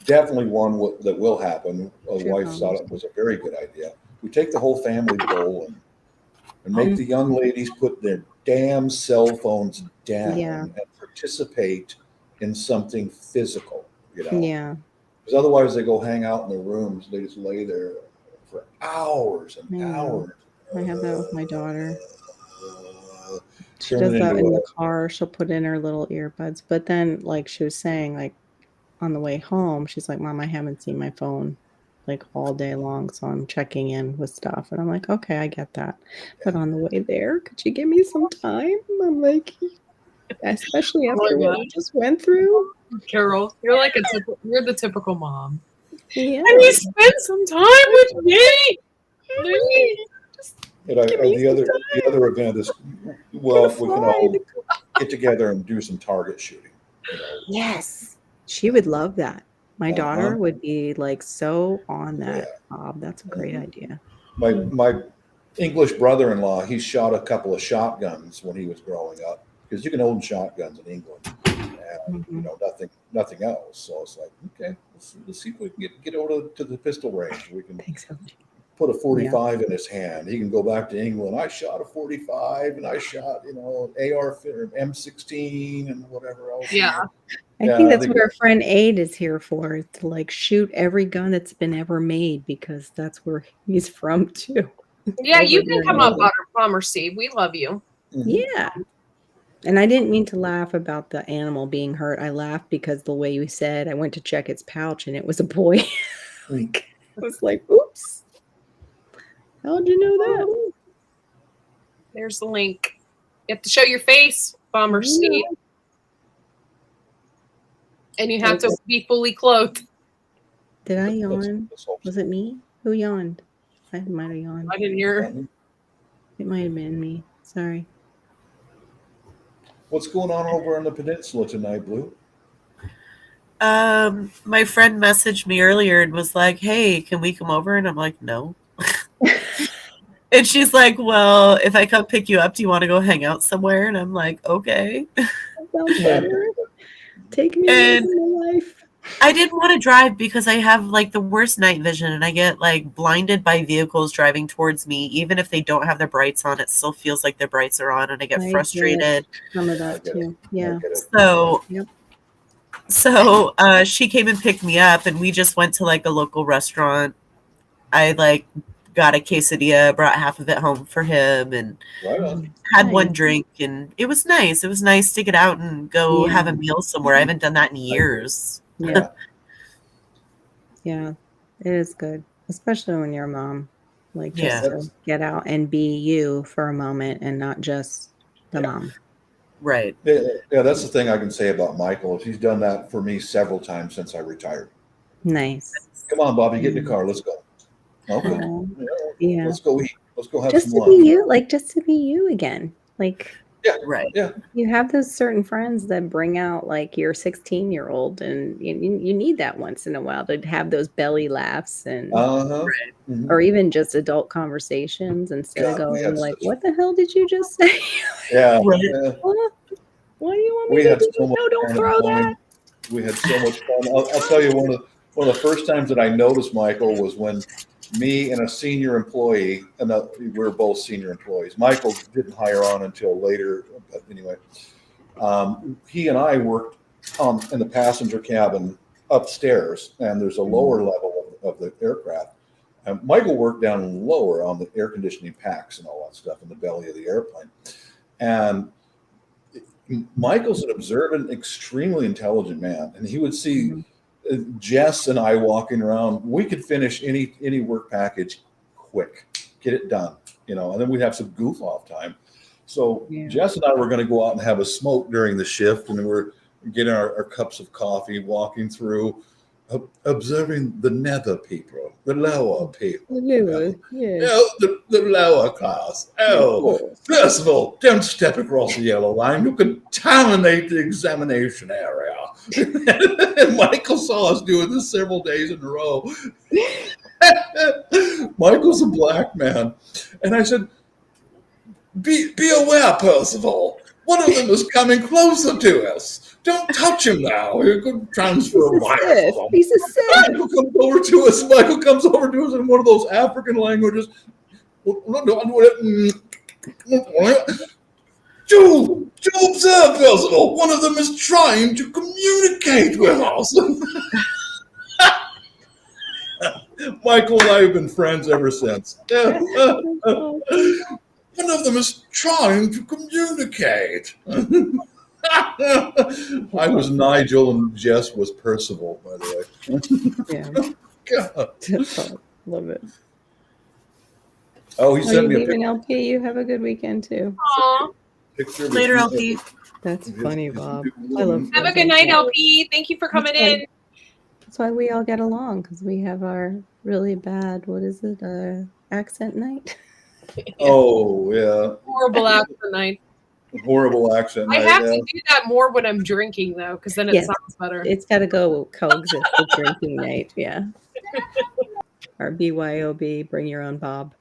Definitely one that will happen. A wife thought it was a very good idea. We take the whole family bowling and make the young ladies put their damn cell phones down and participate in something physical, Yeah. Because otherwise they go hang out in their rooms. They just lay there for hours and hours. I have that with my daughter. She Turn does it that into in a- the car. She'll put in her little earbuds. But then, like she was saying, like on the way home, she's like, Mom, I haven't seen my phone like all day long. So I'm checking in with stuff. And I'm like, okay, I get that. But on the way there, could you give me some time? I'm like, especially after what we just went through. Carol, you're like you're the typical mom. Yeah. Can you spend some time with me? Please. And the other event is, well, we can all get together and do some target shooting. Yes. She would love that. My daughter would be like so on that. Bob, that's a great idea. My English brother-in-law, he shot a couple of shotguns when he was growing up, because you can own shotguns in England, and nothing else. So it's like, okay, let's see if we can get over to the pistol range. We can put a 45 in his hand. He can go back to England. I shot a 45 and I shot, AR or M16 and whatever else. Yeah. I think that's what our friend Aid is here for, to like shoot every gun that's been ever made, because that's where he's from too. Yeah, you can come up, Bomber Steve. We love you. Yeah. And I didn't mean to laugh about the animal being hurt. I laughed because the way you said, I went to check its pouch and it was a boy. I was like, oops. How'd you know that? There's the link. You have to show your face, Bomber Steve. And you have to be fully clothed. Did I yawn? Was it me? Who yawned? I might have yawned. I didn't hear. It might have been me. Sorry. What's going on over on the peninsula tonight, Blue? My friend messaged me earlier and was like, "Hey, can we come over?" And I'm like, "No." And she's like, "Well, if I come pick you up, do you want to go hang out somewhere?" And I'm like, "Okay." That sounds better. Take me in my life. I didn't want to drive because I have like the worst night vision, and I get like blinded by vehicles driving towards me. Even if they don't have their brights on, it still feels like their brights are on, and I get frustrated. Some of that too. Yeah. So she came and picked me up, and we just went to like a local restaurant. I like got a quesadilla, brought half of it home for him, and had one drink, and it was nice. It was nice to get out and go have a meal somewhere. I haven't done that in years. Yeah. Yeah, it is good, especially when you're a mom. Like, just to get out and be you for a moment and not just the mom. Right. Yeah, that's the thing I can say about Michael. He's done that for me several times since I retired. Nice. Come on, Bobby, get in the car. Let's go. Okay. Yeah. Let's go eat. Let's go have Just some to lunch. be you, like just to be you again. Like, right. Yeah. You have those certain friends that bring out like your 16-year-old, and you need that once in a while to have those belly laughs and or even just adult conversations instead of going like, "What the hell did you just say?" Yeah. What do you want me to do? No, don't throw that. We had so much fun. I'll tell you, one of the first times that I noticed Michael was when me and a senior employee, and we were both senior employees. Michael didn't hire on until later, but anyway, he and I worked in the passenger cabin upstairs, and there's a lower level of the aircraft. And Michael worked down lower on the air conditioning packs and all that stuff in the belly of the airplane. And Michael's an observant, extremely intelligent man, and he would see Jess and I walking around. We could finish any work package quick, get it done, and then we'd have some goof off time. So Jess and I were going to go out and have a smoke during the shift, and we're getting our cups of coffee, walking through, observing the nether people, the lower people. The lower class. First of all, don't step across the yellow line. You contaminate the examination area. And Michael saw us doing this several days in a row. Michael's a black man. And I said, be aware, Percival. One of them is coming closer to us. Don't touch him now. You could transfer a virus. Piece of shit. Michael comes over to us. Michael comes over to us in one of those African languages. Do observe, Percival. One of them is trying to communicate with us. Michael and I have been friends ever since. One of them is trying to communicate. I was Nigel and Jess was Percival, by the way. God. Love it. Oh, he sent me a picture. LP, you have a good weekend too. Picture later, LP. That's funny, Bob. I love. Have a good night, LP. Thank you for coming in. That's why we all get along, because we have our really bad, what is it, accent night? Oh, yeah. Horrible accent night. Horrible accent I night. have to do that more when I'm drinking, though, because then it sounds better. It's got to go coexist with drinking night, yeah. Our BYOB, bring your own Bob.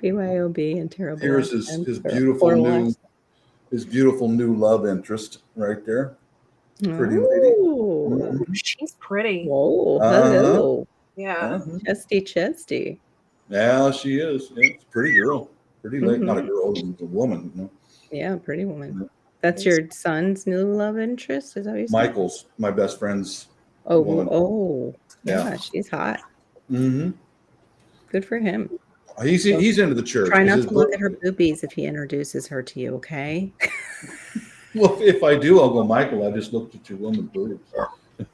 BYOB and terrible. Here's his beautiful new love interest right there. Pretty lady. She's pretty. Whoa, hello. Yeah. Chesty. Yeah, she is. Yeah, it's a pretty girl. Pretty late. Not a Mhm. girl, it's a woman. You know? Yeah, pretty woman. That's your son's new love interest? Is that what you said? Michael's my best friend's Oh, woman. yeah, she's hot. Mm-hmm. Good for him. He's into the church. Try not His to look at her boobies if he introduces her to you, okay? Well, if I do, I'll go, Michael, I just looked at your woman boobs.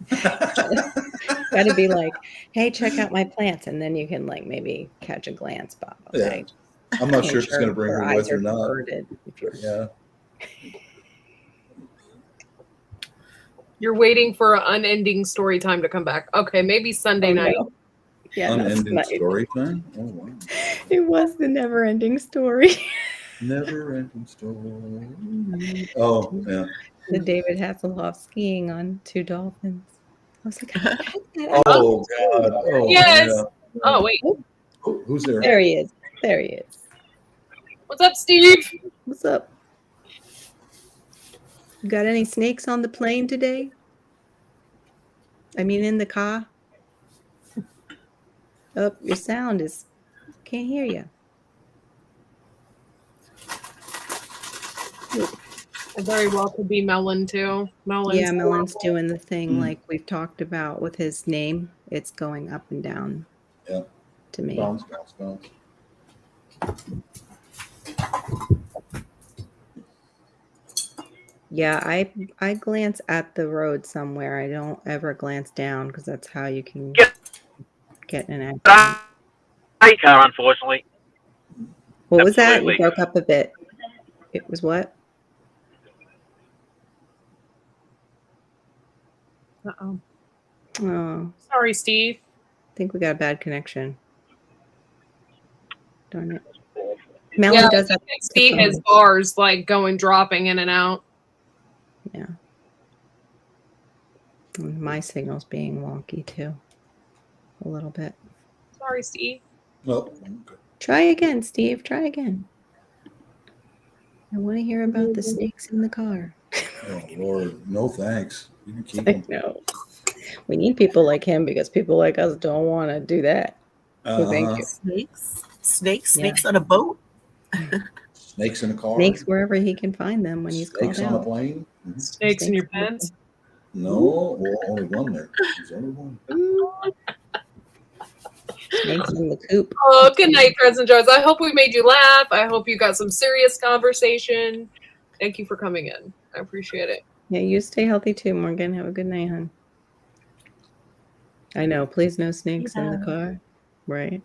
Gotta be like, hey, check out my plants, and then you can like maybe catch a glance, Bob. Okay. Yeah. I'm not Make sure if it's going to bring her eyes with or are not. converted if you're- Yeah. You're waiting for an unending story time to come back. Okay, maybe Sunday night. No. Yeah, Unending that's story time? Oh, wow. It was the never-ending story. Never-ending story. Oh, yeah. The David Hasselhoff skiing on 2 dolphins. I was like, I had that. Oh, God. Oh, Yes. yeah. Oh, wait. Oh, who's there? There he is. There he is. What's up, Steve? What's up? You got any snakes on the plane today? I mean, in the car? Oh, your sound is, can't hear you. It very well could be Melon, too. Yeah, Melon's doing the thing Mm. like we've talked about with his name. It's going up and down. Yeah. To me. Bounce. Yeah, I glance at the road somewhere. I don't ever glance down because that's how you can get in an accident. Hey, car, unfortunately. What was that? Absolutely. You broke up a bit. It was what? Uh-oh. Oh, Sorry, Steve. I think we got a bad connection. Darn it. Melon Yeah, does I that. can see his bars like dropping in and out. Yeah. And my signal's being wonky too. A little bit. Sorry, Steve. Well, Try again, Steve. Try again. I want to hear about the snakes in the car. oh, Lord. No, thanks. You can keep I them. know. We need people like him because people like us don't want to do that. So thank you. Snakes on a boat. Snakes in a car. Snakes wherever he can find them when he's Snakes called on a out. plane. Mhm. Snakes in your pants. No, well, only one there. There's only one. Snakes in the coop. Oh, good night, Threads and Jars. I hope we made you laugh. I hope you got some serious conversation. Thank you for coming in. I appreciate it. Yeah, you stay healthy too, Morgan. Have a good night, hon. I know. Please, no snakes in the car. Right.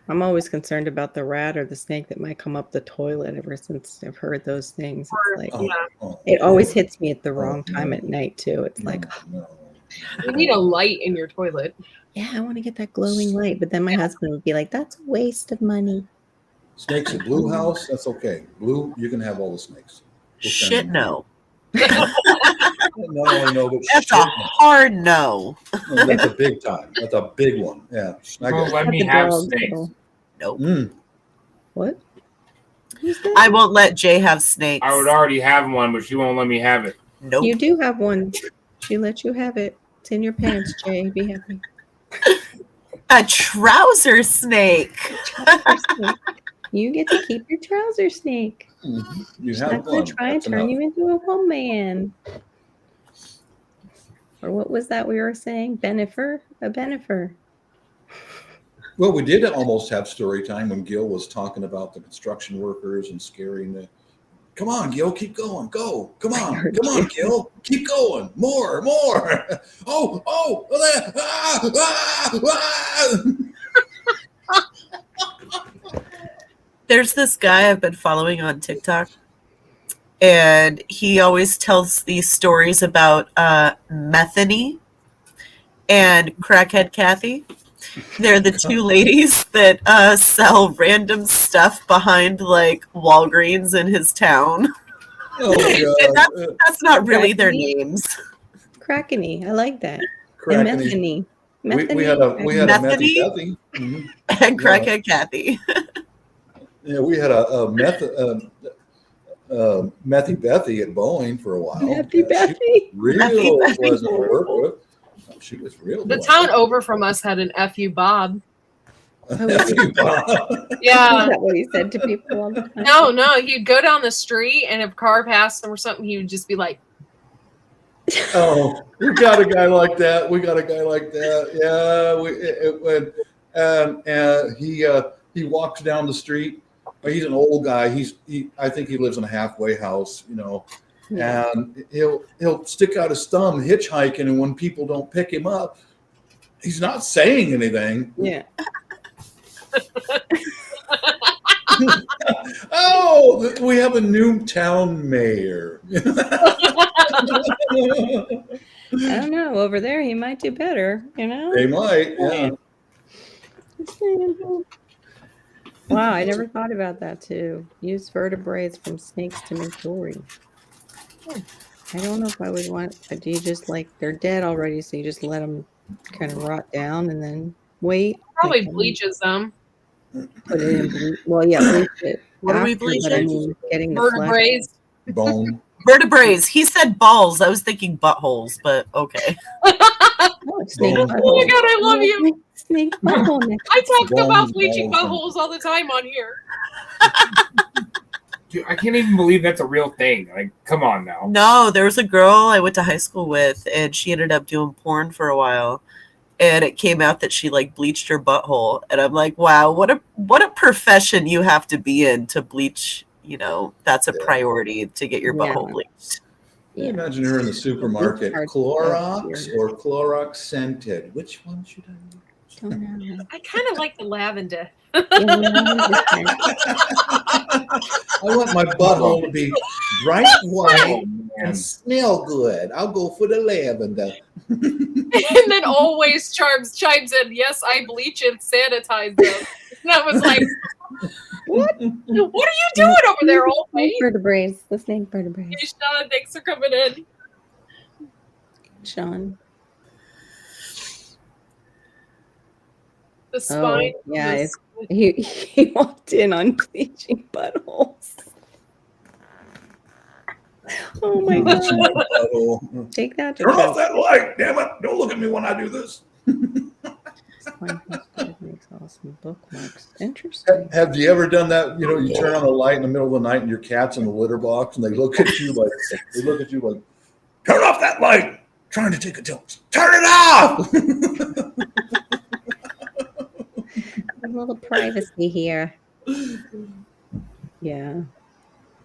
I'm always concerned about the rat or the snake that might come up the toilet ever since I've heard those things. It's like it always hits me at the wrong time at night too. It's like You need a light in your toilet. yeah, I want to get that glowing light, but then my husband would be like, "That's a waste of money." Snakes at Blue House. That's okay. Blue, you can have all the snakes. Shit, no. Not only no, but That's a hard no. no, that's a big time. That's a big one. Yeah. I Well, get let it. me have snakes. Nope. What? I won't let Jay have snakes. I would already have one, but she won't let me have it. Nope. You do have one. She let you have it. It's in your pants, Jay. Be happy. A trouser snake. You get to keep your trouser snake. You She's have not going one. to try and That's turn enough. you into a woman. Or what was that we were saying? Benifer? A Benifer. Well, we did almost have story time when Gil was talking about the construction workers and scaring the. Come on, Gil, keep going. Go. Come on, Gil, keep going. More. Oh, There's this guy I've been following on TikTok, and he always tells these stories about Methany and Crackhead Kathy. They're the two ladies that sell random stuff behind like Walgreens in his town. Oh, And God. that's not really their names. Crackney. I like that. Crackney. And Methany. We had a Methany Methy Kathy. and Crackhead Kathy. Yeah, we had a Methy Bethy at Boeing for a while. Methy Bethy. Real pleasant to work with. She was real. The town over from us had an FU Bob. FU Bob. Yeah. Is that what he said to people all the time? No. He'd go down the street, and if a car passed him or something, he would just be like, "Oh, we got a guy like that. Yeah, he walks down the street. He's an old guy. I think he lives in a halfway house, and he'll stick out his thumb hitchhiking, and when people don't pick him up, he's not saying anything. Yeah. Oh, we have a new town mayor. I don't know. Over there, he might do better. They might. Yeah. Wow, I never thought about that too. Use vertebrae from snakes to make jewelry. I don't know if I would want, but do you just they're dead already, so you just let them kind of rot down and then wait? probably bleaches them. Put it in bleach. Well, yeah, bleach it. What are we after, but I bleaching? mean, getting the Vertebrae. Bone. Vertebrae. He said balls. I was thinking buttholes, but okay. Snake Oh my god, I love you. Snake butthole. I talk Bones, about bleaching balls, buttholes all the time on here. Dude, I can't even believe that's a real thing. Like, come on now. No, there was a girl I went to high school with, and she ended up doing porn for a while. And it came out that she bleached her butthole, and I'm like, wow, what a profession you have to be in to bleach. That's a priority to get your butthole bleached. Yeah. Imagine her in the supermarket, Clorox or Clorox scented. Which one should I use? Don't know. I kind of like the lavender. I want my butthole to be bright white and smell good. I'll go for the lavender. And then always chimes in, yes, I bleach and sanitize them. And I was like, what are you doing over there, old mate? Vertebrae. The snake vertebrae. Hey, Sean, thanks for coming in. Sean. The spine. Oh, yeah, he walked in on bleaching buttholes. Oh my god! Take that. Turn off that light, damn it! Don't look at me when I do this. Makes awesome bookmarks. Interesting. Have you ever done that? You turn on the light in the middle of the night, and your cat's in the litter box, and they look at you like, turn off that light. Trying to take a tilt. Turn it off. A little privacy here. Yeah.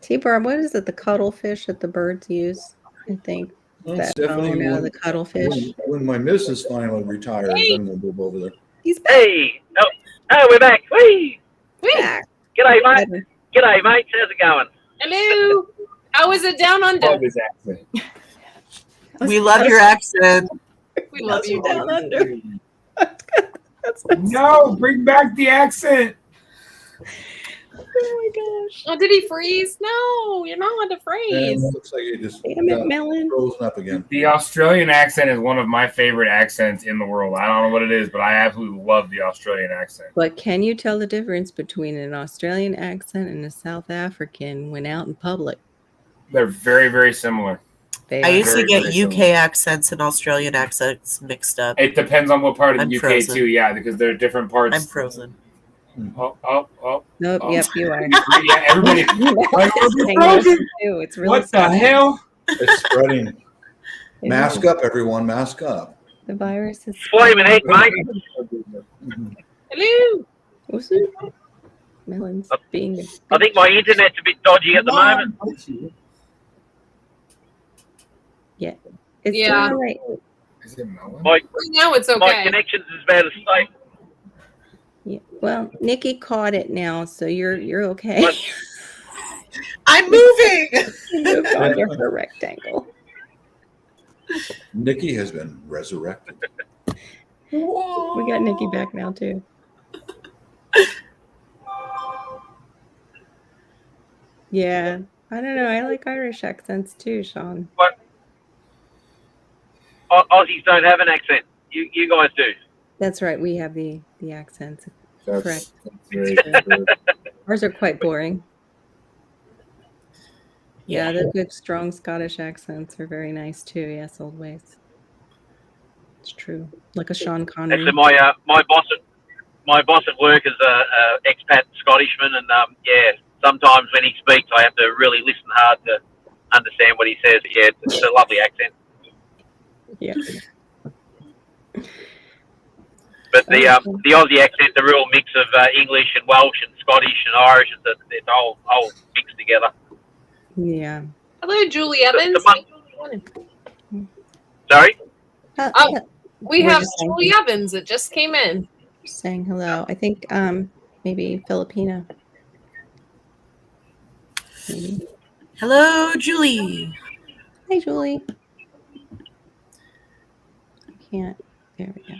T-Bar, what is it? The cuttlefish that the birds use? I think. That bone out of the cuttlefish. When my missus finally retires, then we'll move over there. He's back. Hey, oh, we're back. Whee! Back. G'day, mate. G'day, mate. How's it going? Hello. How is it down under? We love your accent. We love you down under. No, bring back the accent. Oh my gosh. Oh, did he freeze? No, you're not allowed to freeze. And looks like he just Damn it, Melon. frozen up again. The Australian accent is one of my favorite accents in the world. I don't know what it is, but I absolutely love the Australian accent. But can you tell the difference between an Australian accent and a South African when out in public? They're very, very similar. I used to get UK accents and Australian accents mixed up. It depends on what part of the I'm UK frozen. too, yeah, because there are different parts. I'm frozen. Oh. Nope, yep, you are. Yeah, everybody. It's really What the hell? It's spreading. Mask up, everyone. Mask up. The virus is Flaming egg, mate. Hello. What's it? Melon's being. I think my internet's a bit dodgy at the moment. Yeah. It's Yeah. all right. Is it melon? My, Now it's my okay. connections is about as stable. Yeah. Well, Nikki caught it now, so you're okay. What? I'm moving. You moved on to her rectangle. Nikki has been resurrected. We got Nikki back now too. Yeah. I don't know. I like Irish accents too, Sean. What? Aussies don't have an accent. You guys do. That's right. We have the accents. Correct. That's very good. Ours are quite boring. Yeah, the good, strong Scottish accents are very nice too. Yes, old ways. It's true. Like a Sean Connery. Actually, my boss at work is a expat Scottishman, and yeah, sometimes when he speaks, I have to really listen hard to understand what he says. Yeah, it's a lovely accent. Yeah. But the Aussie accent's a real mix of English and Welsh and Scottish and Irish. It's all mixed together. Yeah. Hello, Julie Evans. Sorry? Oh, we We're have just saying- Julie Evans that just came in. Saying hello. I think maybe Filipino. Maybe. Hello, Julie. Hi, Julie. I can't. There we go.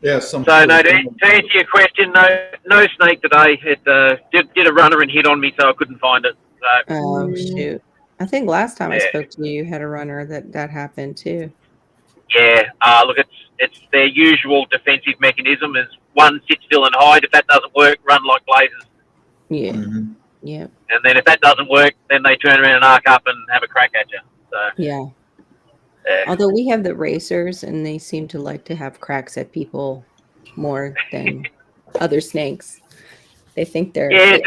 Yeah, So no, to answer your question, no snake today. It did a runner and hit on me, so I couldn't find it. So, Oh shoot! I think last time I Yeah. spoke to you, you had a runner that happened too. yeah, look, it's their usual defensive mechanism is one, sit still and hide. If that doesn't work, run like blazes. Yeah. Mm-hmm. Yep. And then if that doesn't work, then they turn around and arc up and have a crack at you. So Yeah. yeah. Although we have the racers, and they seem to like to have cracks at people more than other snakes. They think they're. Yeah,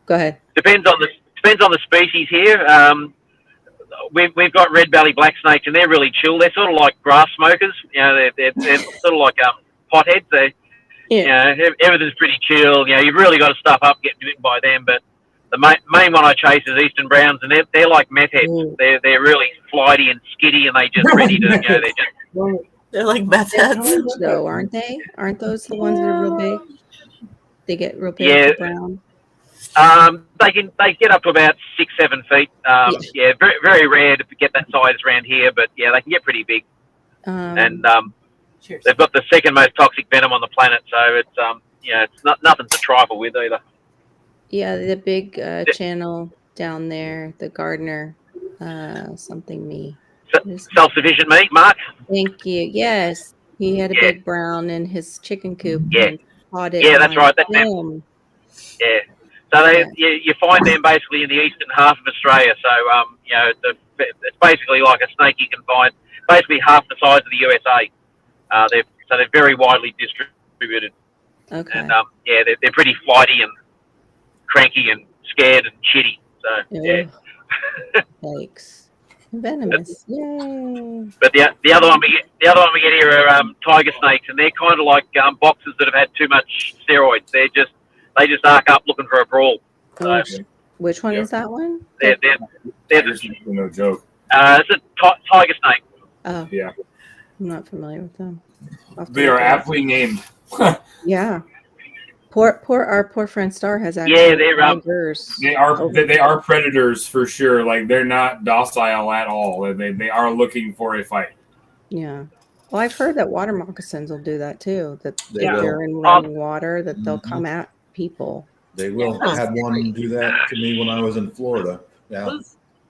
Go ahead. depends on the species here. We've got red belly black snakes, and they're really chill. They're sort of like grass smokers. You know, they're sort of like potheads. They, you know, everything's pretty chill. You know, you've really got to stuff up getting bitten by them. But the main one I chase is Eastern Browns, and they're like meth heads. They're really flighty and skitty, and they just ready to, you know, They're like meth heads. Orange, though, aren't they? Aren't those the ones that are real big? They get real big. Yeah. Brown. They get up to about 6-7 feet. Yeah, very very rare to get that size around here, but yeah, they can get pretty big. And they've got the second most toxic venom on the planet, so it's you know, it's nothing to trifle with either. Yeah, the big channel down there, the gardener, something me. Self-sufficient meat, Mark. Thank you. Yes, he had a big brown in his chicken coop. Yeah. And caught it Yeah, that's on right. That's them. film. Yeah. So you find them basically in the eastern half of Australia. So you know, it's basically like a snake you can find, basically half the size of the USA. They're very widely distributed. Okay. And yeah, they're pretty flighty and cranky and scared and shitty. So yeah. Yikes. Venomous. Yay. But the other one we get here are tiger snakes, and they're kind of like boxers that have had too much steroids. They just arc up looking for a brawl. So, Which one is that one? they're the, No joke. it's a tiger snake. Oh, Yeah. I'm not familiar with them. I'll have to They look are it up. aptly named. Yeah. Our poor friend Star has actually Yeah, they're tigers. They are predators for sure. Like they're not docile at all. They are looking for a fight. Yeah. Well, I've heard that water moccasins will do that too. That if They will. they're in running water, that they'll come at people. They will. I had one do that to me when I was in Florida. Yeah.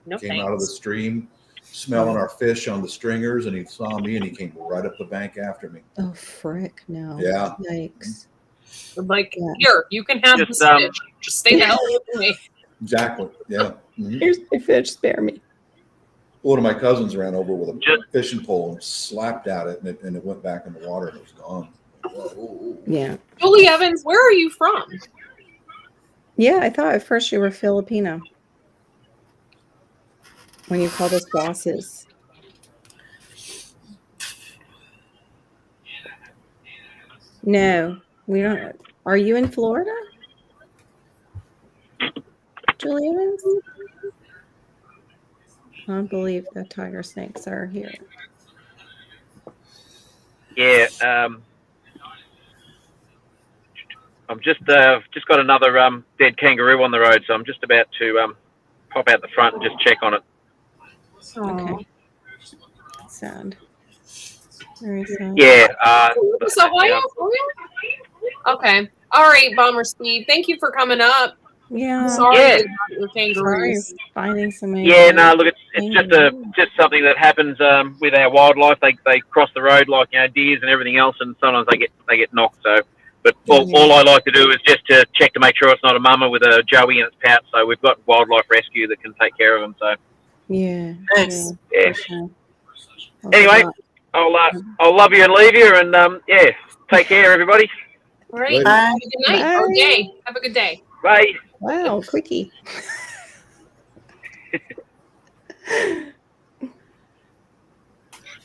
No Came out of the thanks. stream, smelling our fish on the stringers, and he saw me and he came right up the bank after me. Oh frick! No. Yeah. Yikes. Like, here, you can have Just, this fish. Just stay the hell away from me. Exactly. Yeah. Mhm. Here's my fish. Spare me. One of my cousins ran over with a fishing pole and slapped at it, and it went back in the water and it was gone. Whoa. Yeah. Julie Evans, where are you from? Yeah, I thought at first you were Filipino. When you called us bosses. No, we don't. Are you in Florida? Julie Evans? I don't believe the tiger snakes are here. Yeah. I'm just got another dead kangaroo on the road, so I'm just about to pop out the front and just check on it. Okay. Sad. Very sad. Yeah. Columbus, Ohio? Okay. All right, Bomber Steve. Thank you for coming up. Yeah. Sorry Yeah. about your kangaroos. Sorry, finding some. Yeah, no, look, it's just something that happens with our wildlife. They cross the road like, you know, deers and everything else, and sometimes they get knocked. So, But all I like to do is just to check to make sure it's not a mama with a joey in its pouch. So we've got wildlife rescue that can take care of them. So Yeah. Nice. yeah. For sure. Anyway, I'll love you and leave you, and yeah, take care, everybody. All right. Later. Have a good night or Bye. day. Have a good day. Bye. Wow, quickie.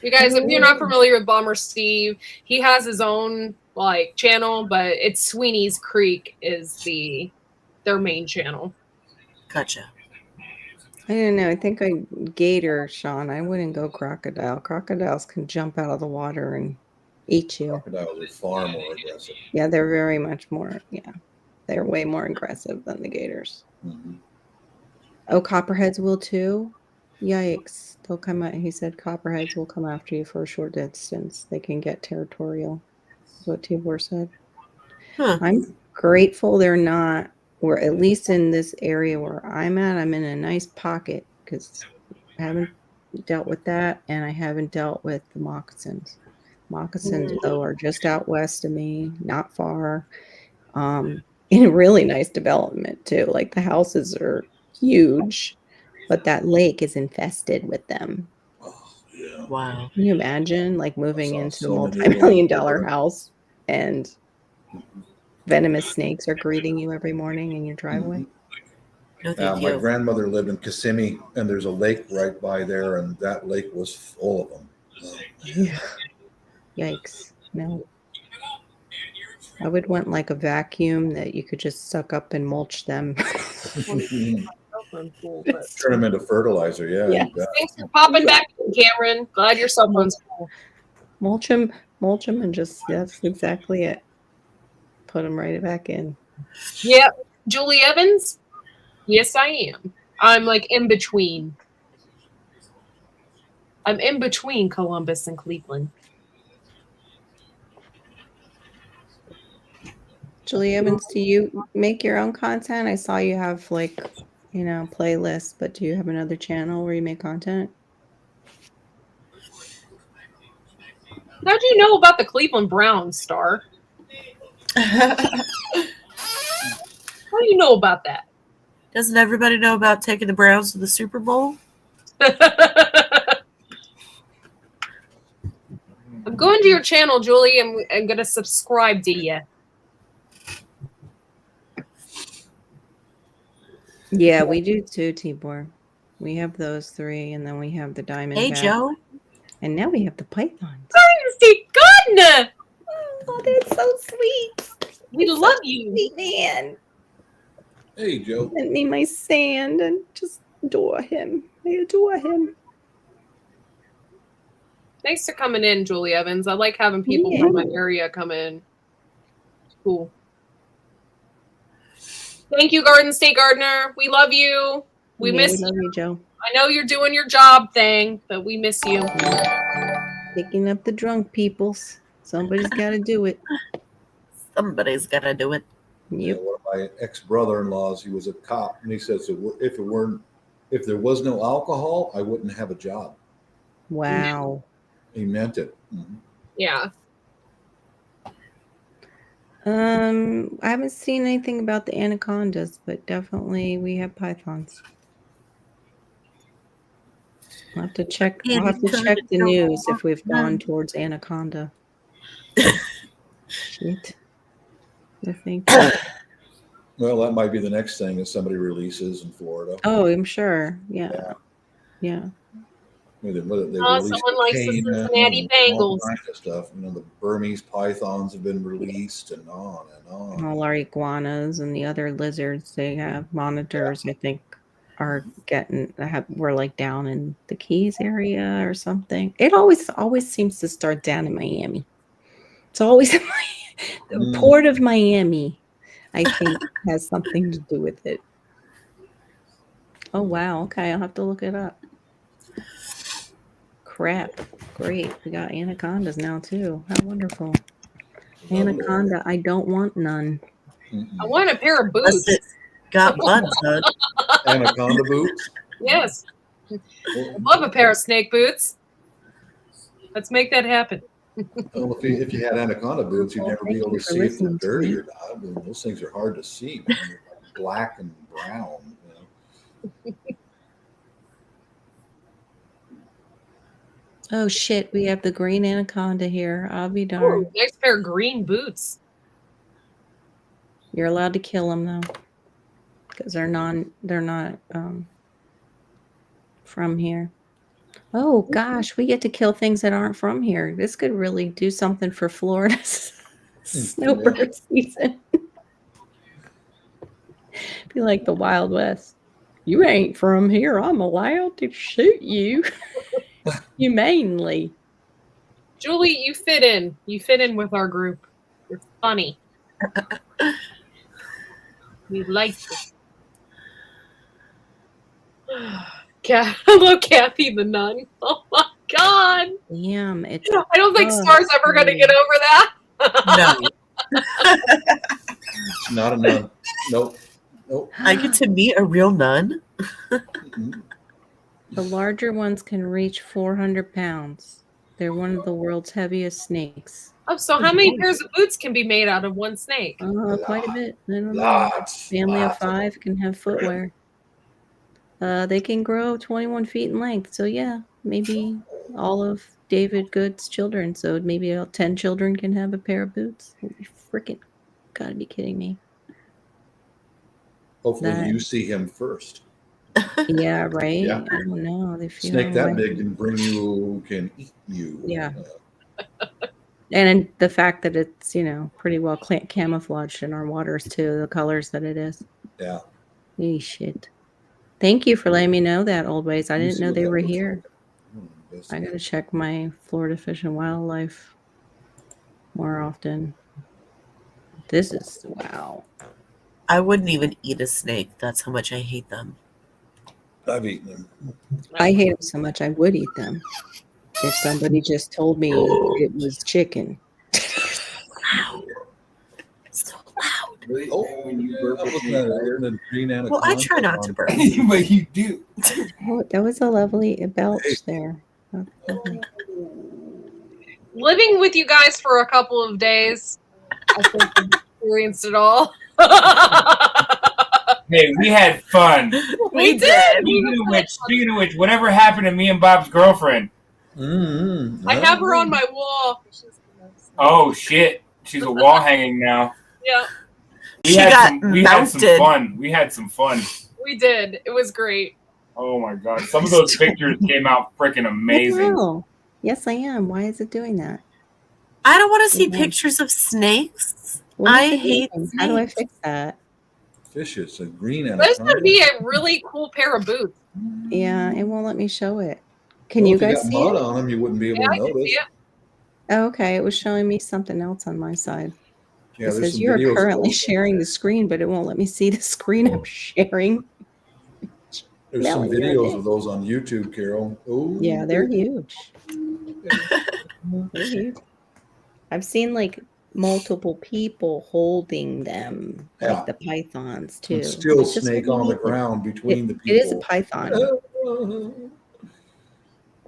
You guys, if you're not familiar with Bomber Steve, he has his own like channel, but it's Sweeney's Creek is their main channel. Gotcha. I don't know. I think gator, Sean. I wouldn't go crocodile. Crocodiles can jump out of the water and eat you. Crocodiles are far more aggressive. Yeah, they're very much more. Yeah, they're way more aggressive than the gators. Mhm. Oh, copperheads will too. Yikes! They'll come out. He said copperheads will come after you for a short distance. They can get territorial. Is what Tibor said. Huh. I'm grateful they're not, or at least in this area where I'm at, I'm in a nice pocket because I haven't dealt with that, and I haven't dealt with the moccasins. Moccasins, though, are just out west of me, not far, in a really nice development too. Like the houses are huge, but that lake is infested with them. Yeah. Wow. Can you imagine like moving saw into so a many multi-million-dollar little- house and venomous snakes are greeting you every morning in your driveway? No, thank My you. grandmother lived in Kissimmee, and there's a lake right by there, and that lake was full of them. Yeah. Yikes. No. I would want like a vacuum that you could just suck up and mulch them. Turn them into fertilizer. Yeah. Yeah. You bet. Thanks for popping back in, Cameron. Glad your cell phone's cool. mulch them, and just, that's exactly it. Put them right back in. Yep. Julie Evans? Yes, I am. I'm like in between. I'm in between Columbus and Cleveland. Julie Evans, do you make your own content? I saw you have like, playlists, but do you have another channel where you make content? How do you know about the Cleveland Browns, Star? How do you know about that? Doesn't everybody know about taking the Browns to the Super Bowl? I'm going to your channel, Julie. I'm going to subscribe to you. Yeah, we do too, Tibor. We have those three, and then we have the diamond. Hey, Joe. And now we have the pythons. Dynasty Gardner! Oh, that's so sweet. We love you. Sweet man. Hey, Joe. Sent me my sand and just adore him. I adore him. Thanks for coming in, Julie Evans. I like having people from my area come in. Cool. Thank you, Garden State Gardener. We love you. We miss love you. you, Joe. I know you're doing your job thing, but we miss you. Picking up the drunk peoples. Somebody's got to do it. Somebody's got to do it. Yeah, one of my ex-brother-in-laws, he was a cop, and he says if there was no alcohol, I wouldn't have a job. Wow. He meant it. Mhm. Yeah. I haven't seen anything about the anacondas, but definitely we have pythons. I'll have to check. I'll have to check the news if we've gone towards anaconda. Shit. I think. Well, that might be the next thing that somebody releases in Florida. Oh, I'm sure. Yeah. Yeah. They someone likes the Cincinnati Bengals. All kinds of stuff. The Burmese pythons have been released, and on and on. All our iguanas and the other lizards, they have monitors. I think are we're like down in the Keys area or something. It always seems to start down in Miami. It's always the port of Miami. I think has something to do with it. Oh wow! Okay, I'll have to look it up. Crap! Great, we got anacondas now too. How wonderful! Anaconda, I don't want none. I want a pair of boots. Got buds, bud. Anaconda boots? Yes. I love a pair of snake boots. Let's make that happen. Well, if you had anaconda boots, you'd never be able to see if they're dirty or not. I mean, those things are hard to see, man. They're like black and brown. Oh shit, we have the green anaconda here. I'll be Ooh, darned. nice pair of green boots. You're allowed to kill them though, because they're not from here. Oh gosh, we get to kill things that aren't from here. This could really do something for Florida's snowbird season. Be like the Wild West. You ain't from here. I'm allowed to shoot you. Humanely. Julie, you fit in. You fit in with our group. You're funny. We like it. Hello, Kathy the nun. Oh my God. Damn, it's. I don't think Star's ever going to get over that. No. It's not a nun. Nope. I get to meet a real nun. The larger ones can reach 400 pounds. They're one of the world's heaviest snakes. Oh, so how many pairs of boots can be made out of one snake? Quite a bit. I don't know. Lots. Family of 5 can have footwear. They can grow 21 feet in length. So yeah, maybe all of David Good's children. So maybe 10 children can have a pair of boots. You freaking gotta be kidding me. Hopefully you see him first. Yeah, right. Yeah. I don't know. They feel Snake that like- big can eat you. Yeah. And the fact that it's, pretty well camouflaged in our waters too, the colors that it is. Yeah. Hey, shit. Thank you for letting me know that, Old Ways. I Let me didn't see know what they that were looks here. like. I gotta check my Florida Fish and Wildlife more often. This is, wow. I wouldn't even eat a snake. That's how much I hate them. I've eaten them. I hate them so much I would eat them if somebody just told me it was chicken. So loud. Well, I try not to burp. But you do. Oh, that was a lovely belch there. Living with you guys for a couple of days, I think I've experienced it all. Hey, we had fun. We did. Speaking of which, whatever happened to me and Bob's girlfriend? I have her on my wall. Oh shit, she's a wall hanging now. Yeah, We had some fun. We had some fun. we did. It was great. Oh my god, some of those pictures came out freaking amazing. Wow. Yes, I am. Why is it doing that? I don't want to see pictures of snakes. What I is it hate doing? snakes. How do I fix that? Fishes, a green and This would be a really cool pair of boots. Yeah, it won't let me show it. Can you guys got see mud it? on them, you wouldn't be able Yeah, to I can notice. see it. Oh, okay, it was showing me something else on my side. Yeah, It there's says some you are videos of currently those. sharing the screen, but it won't let me see the screen I'm sharing. There's some Melanie, videos right of those on YouTube, Carol. Ooh. Yeah, they're huge. They're huge. I've seen like multiple people holding them, Yeah. like the pythons too. And still It's just snake really on the neat. ground between the people. It is a python.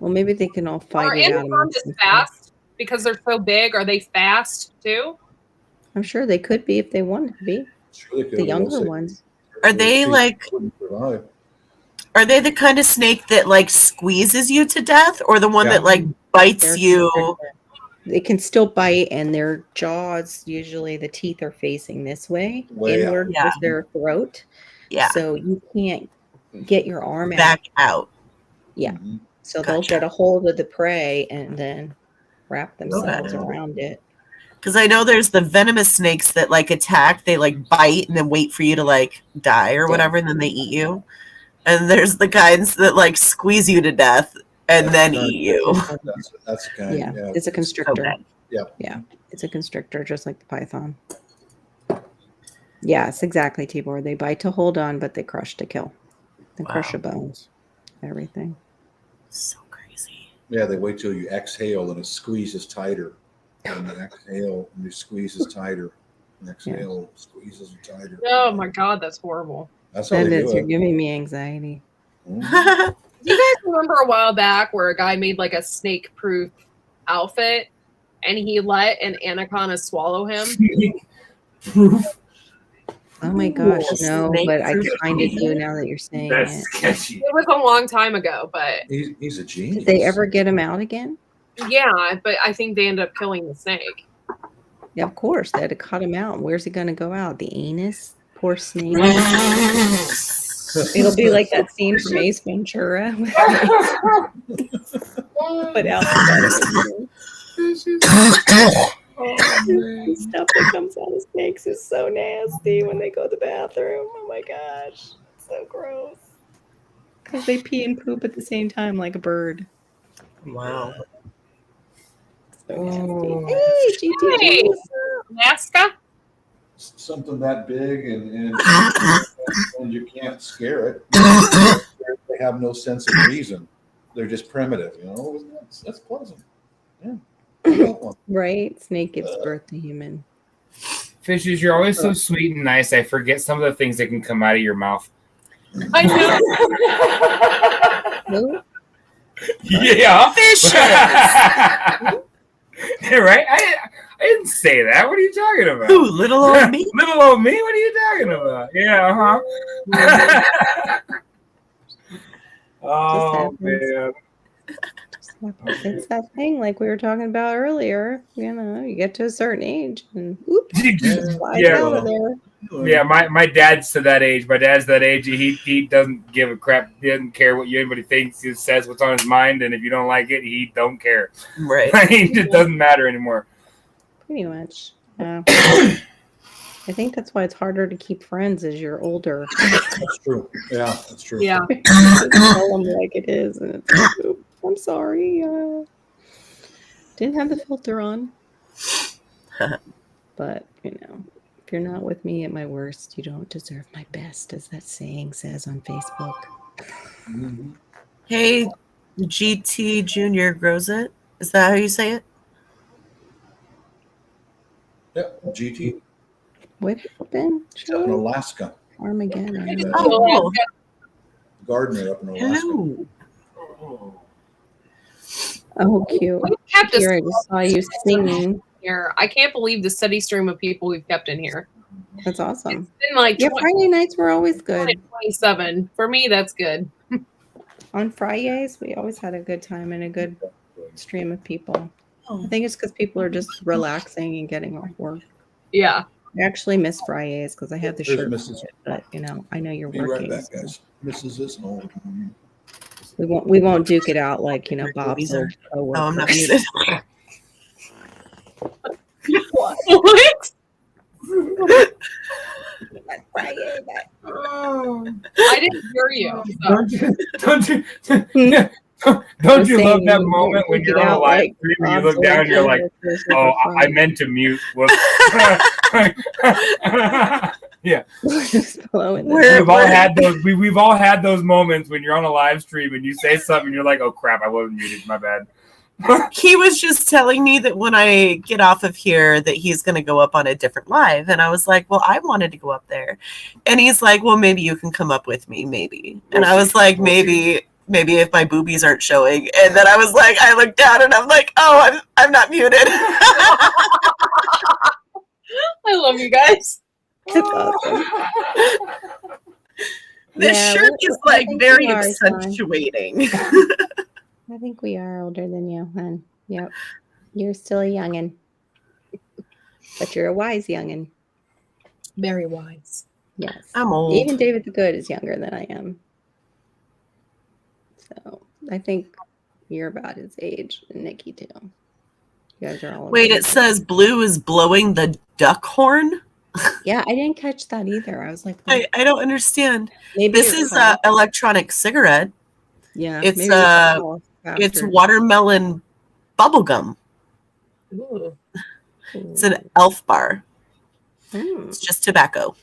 Well, maybe they can all fight Are it out. anacondas amongst themselves. fast because they're so big? Are they fast too? I'm sure they could be if they wanted to be. Sure they could, The but younger those things- ones. Are they like? wouldn't survive. Are they the kind of snake that like squeezes you to death, or the one Yeah. that like bites They're you? constrictor. They can still bite, and their jaws, usually the teeth are facing this way, Way out. inward Yeah. with their throat. Yeah, So you can't get your arm out. back out. Yeah. Mhm. So they'll Gotcha. get a hold of the prey and then wrap themselves Okay. around it. Because I know there's the venomous snakes that like attack. They like bite and then wait for you to like die or whatever, and then they eat you. And there's the kinds that like squeeze you to death and then That's eat you. That's the kind. Yeah, Yeah. it's a constrictor. Okay. Yeah, it's a constrictor, just like the python. Yes, exactly, Tibor. They bite to hold on, but they crush to kill. They crush Wow. your bones, everything. So crazy. Yeah, they wait till you exhale and it squeezes tighter. And you exhale and it squeezes tighter. And exhale, squeezes tighter. Oh my god, that's horrible. That's how That they is, do you're it. giving me anxiety. Do you guys remember a while back where a guy made like a snake proof outfit and he let an anaconda swallow him. Proof. Oh my gosh, Ooh, no, snake but I proof kind of demon? do now that you're saying That's it. sketchy. It was a long time ago, but He's a genius. Did they ever get him out again? yeah, but I think they ended up killing the snake. Yeah, of course. They had to cut him out. Where's he going to go out? The anus? Poor snake. It'll be like that scene from Ace Ventura. But out the stuff that comes out of snakes is so nasty when they go to the bathroom. Oh my gosh. So gross. Because they pee and poop at the same time like a bird. Wow. So nasty. Hey, GT. Hey, Alaska? Something that big and you can't scare it. They have no sense of reason. They're just primitive, you know. That's pleasant. Yeah. Right? Snake gives birth to human. Fishes, you're always so sweet and nice. I forget some of the things that can come out of your mouth. I know. Yeah. Fishes. Right? I didn't say that. What are you talking about? Who, little old me? Little old me? What are you talking about? Yeah, Oh, man. It's that thing like we were talking about earlier. You know, you get to a certain age and oops, flies out of there. Yeah, my dad's to that age. My dad's that age. He doesn't give a crap. He doesn't care what anybody thinks. He says what's on his mind, and if you don't like it, he don't care. Right. It doesn't matter anymore. Pretty much. I think that's why it's harder to keep friends as you're older. That's true. Yeah, that's true. Yeah. Tell them like it is, and it's like, "Oops, I'm sorry. Didn't have the filter on." But you know, if you're not with me at my worst, you don't deserve my best, as that saying says on Facebook. Mm-hmm. Hey, GT Junior grows it. Is that how you say it? Yeah, GT. What happened? It's up in Alaska. Armageddon. Oh. Gardener up in Alaska. Hello. Oh, cute. We've kept Here, I just saw you singing. here. I can't believe the steady stream of people we've kept in here. That's awesome. It's been like Yeah, Friday nights were always good. 27. For me, that's good. On Fridays, we always had a good time and a good stream of people. I think it's because people are just relaxing and getting off work. Yeah. I actually miss Fridays because I have the There's shirt, Mrs. but you know, I know you're Be working. right back, guys. Mrs. is home. We won't duke it out like you know Bob's old coworker. Oh, I'm not muted. What? I didn't hear you. Don't you love that moment when you're on a live stream and you look down and you're like, oh, I meant to mute. Whoops. Yeah. We've all had those moments when you're on a live stream and you say something and you're like, oh crap, I wasn't muted. My bad. He was just telling me that when I get off of here that he's going to go up on a different live. And I was like, well, I wanted to go up there. And he's like, well, maybe you can come up with me, maybe. And I was like, maybe if my boobies aren't showing. And then I was like, I looked down and I'm like, oh, I'm not muted. I love you guys. That's awesome. This shirt is like very accentuating. I think we are older than you, hon. Yep. You're still a youngin'. But you're a wise youngin'. Very wise. Yes. I'm old. Even David the Good is younger than I am. So I think you're about his age, and Nikki too. You guys are all Wait, it says Blue is blowing the duck horn? Yeah, I didn't catch that either. I was like, I don't understand. Maybe This it's is an electronic cigarette. Yeah. It's maybe it's watermelon bubblegum. Ooh. It's an elf bar. It's just tobacco.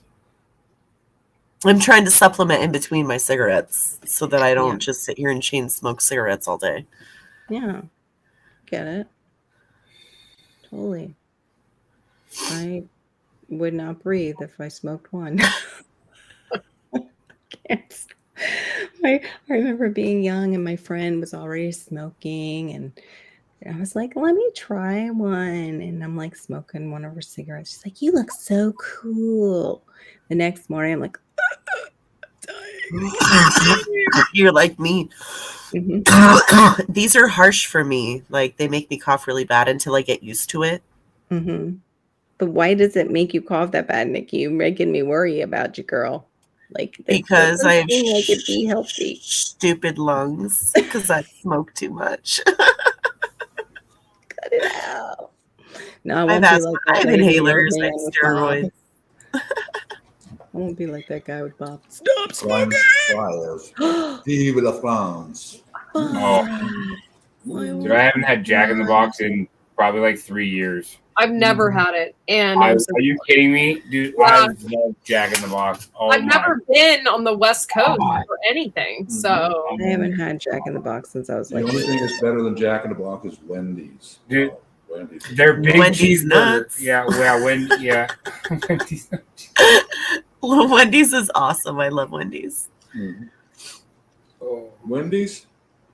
I'm trying to supplement in between my cigarettes so that I don't just sit here and chain smoke cigarettes all day. Yeah. Get it. Totally. I would not breathe if I smoked one. I remember being young and my friend was already smoking and And I was like, let me try one. And I'm like smoking one of her cigarettes. She's like, you look so cool. The next morning, I'm like, You're like me. Mm-hmm. These are harsh for me. Like they make me cough really bad until I get used to it. Mm-hmm. But why does it make you cough that bad, Nikki? You're making me worry about you, girl. Like Because I have like it be healthy. Stupid lungs because I smoke too much. Cut it out. No, I won't I be like have that lady inhalers, with I have Bob. steroids. I won't be like that guy with Bob. Stop Flying flyers. Vive la France. Oh. Dude, I haven't had Jack in the Box in probably like 3 years. I've never had it, and Are you kidding me, dude? Yeah. I love Jack in the Box. Oh I've my never been on the West Coast for anything, so I haven't had Jack in the Box since I was The like only 8. thing that's better than Jack in the Box is Wendy's. Dude, Wendy's. they're big Wendy's cheeseburger. nuts. Yeah, yeah. Wendy's nuts. Wendy's is awesome. I love Wendy's. Mm-hmm. Oh, Wendy's?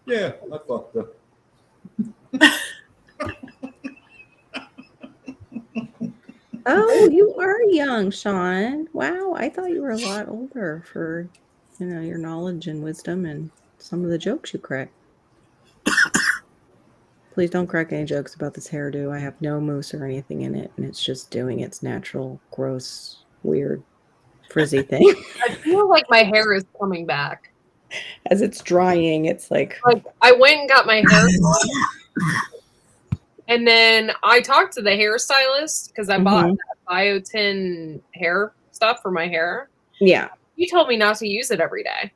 Yeah, I fucked up. Oh, you are young, Sean. Wow, I thought you were a lot older for, your knowledge and wisdom and some of the jokes you crack. Please don't crack any jokes about this hairdo. I have no mousse or anything in it, and it's just doing its natural, gross, weird, frizzy thing. I feel like my hair is coming back. As it's drying, it's like I went and got my hair done, and then I talked to the hairstylist because I bought that biotin hair stuff for my hair. Yeah. You told me not to use it every day.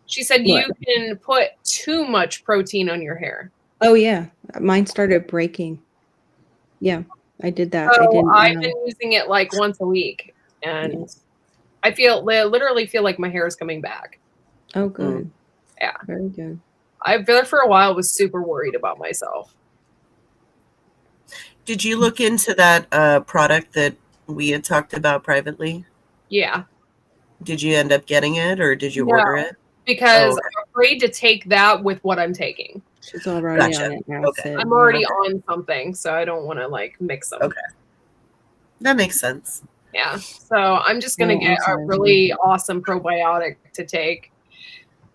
She said you can put too much protein on your hair. Oh yeah, mine started breaking. Yeah, I did that. So I've been using it like once a week, and I literally feel like my hair is coming back. Oh, good. Yeah, very good. I've been there for a while. Was super worried about myself. Did you look into that product that we had talked about privately? Yeah. Did you end up getting it, or did you order it? Because I'm afraid to take that with what I'm taking. She's already Gotcha. on it now. Okay. I'm already on something, so I don't want to like mix them. Okay. That makes sense. Yeah. So I'm just gonna get a really awesome probiotic to take.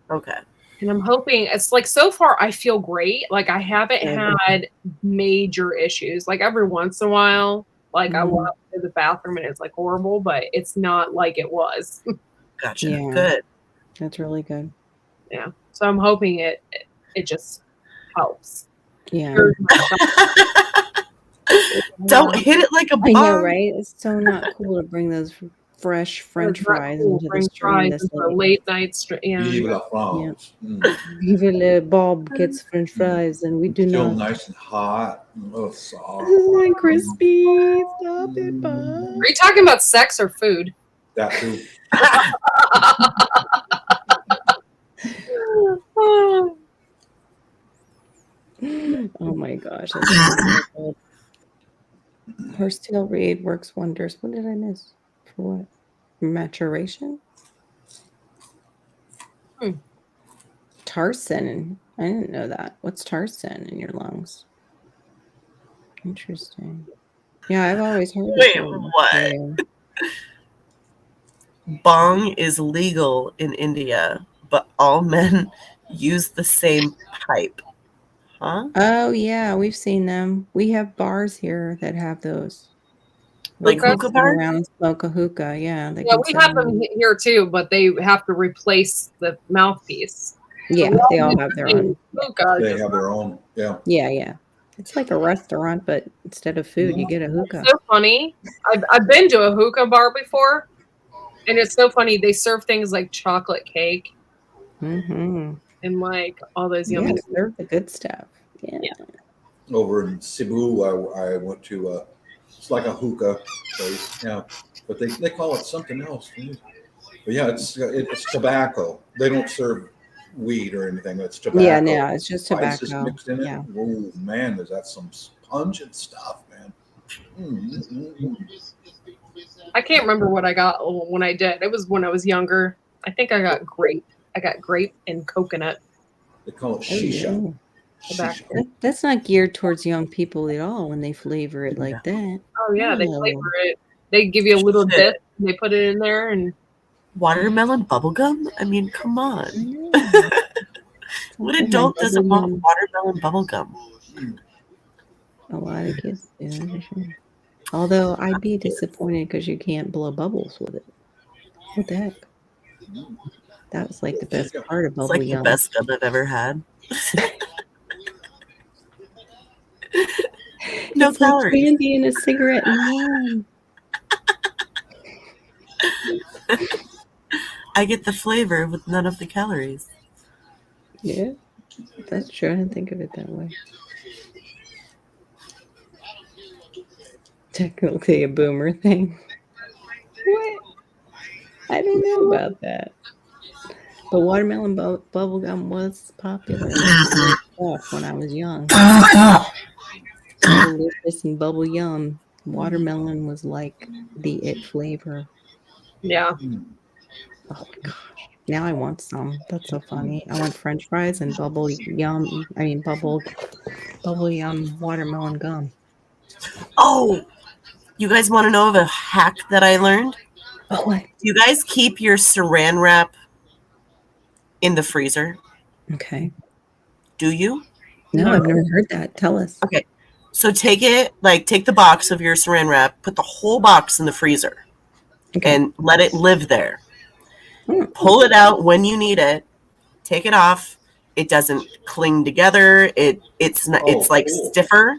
Okay. And I'm hoping it's like so far I feel great. Like I haven't had major issues. Like every once in a while, like I walk to the bathroom and it's like horrible, but it's not like it was. Gotcha. Yeah. Good. That's really good. Yeah. So I'm hoping it just helps. Yeah. Don't hit it like a bomb. I know, right? It's so not cool to bring those fresh French fries into the stream. This late night stream. Vive la France. Vive le Bob gets French fries, and we do Still not. nice and hot. Oh, soft. Oh, crispy. Stop it, Bob. Are you talking about sex or food? That too. Oh my gosh. That's so good. Horsetail Reed works wonders. What did I miss? For what? Maturation? Tarsin. I didn't know that. What's tarsin in your lungs? Interesting. Yeah, I've always heard Wait, of what? Bong is legal in India, but all men use the same pipe. Huh? Oh yeah, we've seen them. We have bars here that have those. Like Where you hookah sit bars? around and smoke a hookah. Yeah, they Yeah, can we sit have around. them here too, but they have to replace the mouthpiece. Yeah, So they all have their own. Hookah, They just- have their own. Yeah. Yeah. It's like a restaurant, but instead of food, you get a hookah. It's so funny. I've been to a hookah bar before, and it's so funny. They serve things like chocolate cake Mm-hmm. and like all those Yeah, yummy. they're the good stuff. Yeah. Over in Cebu, I went to it's like a hookah place. Yeah, but they call it something else. But yeah, it's tobacco. They don't serve weed or anything. It's tobacco. Yeah, no, it's just Spices tobacco. mixed in it. Yeah. Oh man, is that some pungent stuff, man? I can't remember what I got when I did. It was when I was younger. I think I got grape. I got grape and coconut. They call it shisha. That's not geared towards young people at all when they flavor it like that. Oh yeah, they No. flavor it. They give you a little bit. They put it in there and Watermelon bubblegum? I mean, come on. What Something adult like doesn't want bubblegum. watermelon bubblegum? A lot of kids do. For sure. Although I'd be disappointed because you can't blow bubbles with it. What the heck? That was like the best part of It's bubble like the yum. best gum I've ever had. No It's like calories. candy and a cigarette in one. I get the flavor with none of the calories. Yeah, that's true. I didn't think of it that way. Technically a boomer thing. What? I don't know about that. But watermelon bubble gum was popular stuff when I was young. Delicious and bubble yum. Watermelon was like the it flavor. yeah. Oh my gosh. Now I want some. That's so funny. I want French fries and bubble yum. I mean bubble yum watermelon gum. Oh, you guys want to know of a hack that I learned? Oh, what? Do you guys keep your saran wrap in the freezer? Okay. Do you? No, I've never heard that. Tell us. Okay. So take the box of your saran wrap, put the whole box in the freezer, and let it live there. Pull it out when you need it. Take it off. It doesn't cling together. It's like stiffer.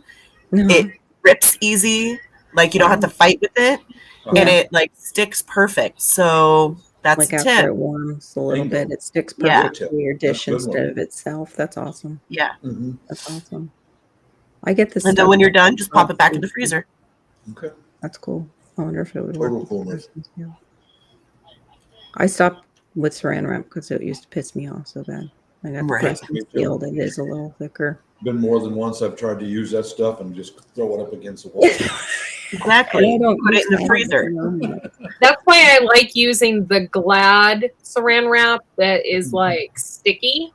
It rips easy. Like you don't have to fight with it, and it like sticks perfect. So that's like a after tip. it warms a little bit, it sticks Yeah. perfect to your dish instead of itself. That's awesome. Yeah. That's awesome. I get this. And then when you're done, just pop it back in the freezer. Okay. That's cool. I wonder if it would Total work. coolness. I stopped with saran wrap because it used to piss me off so bad. I got the Right. pressed and sealed. It is a little thicker. Been more than once I've tried to use that stuff and just throw it up against the wall. Exactly. I don't Put it in the use freezer. That's why I like using the Glad saran wrap that is like sticky.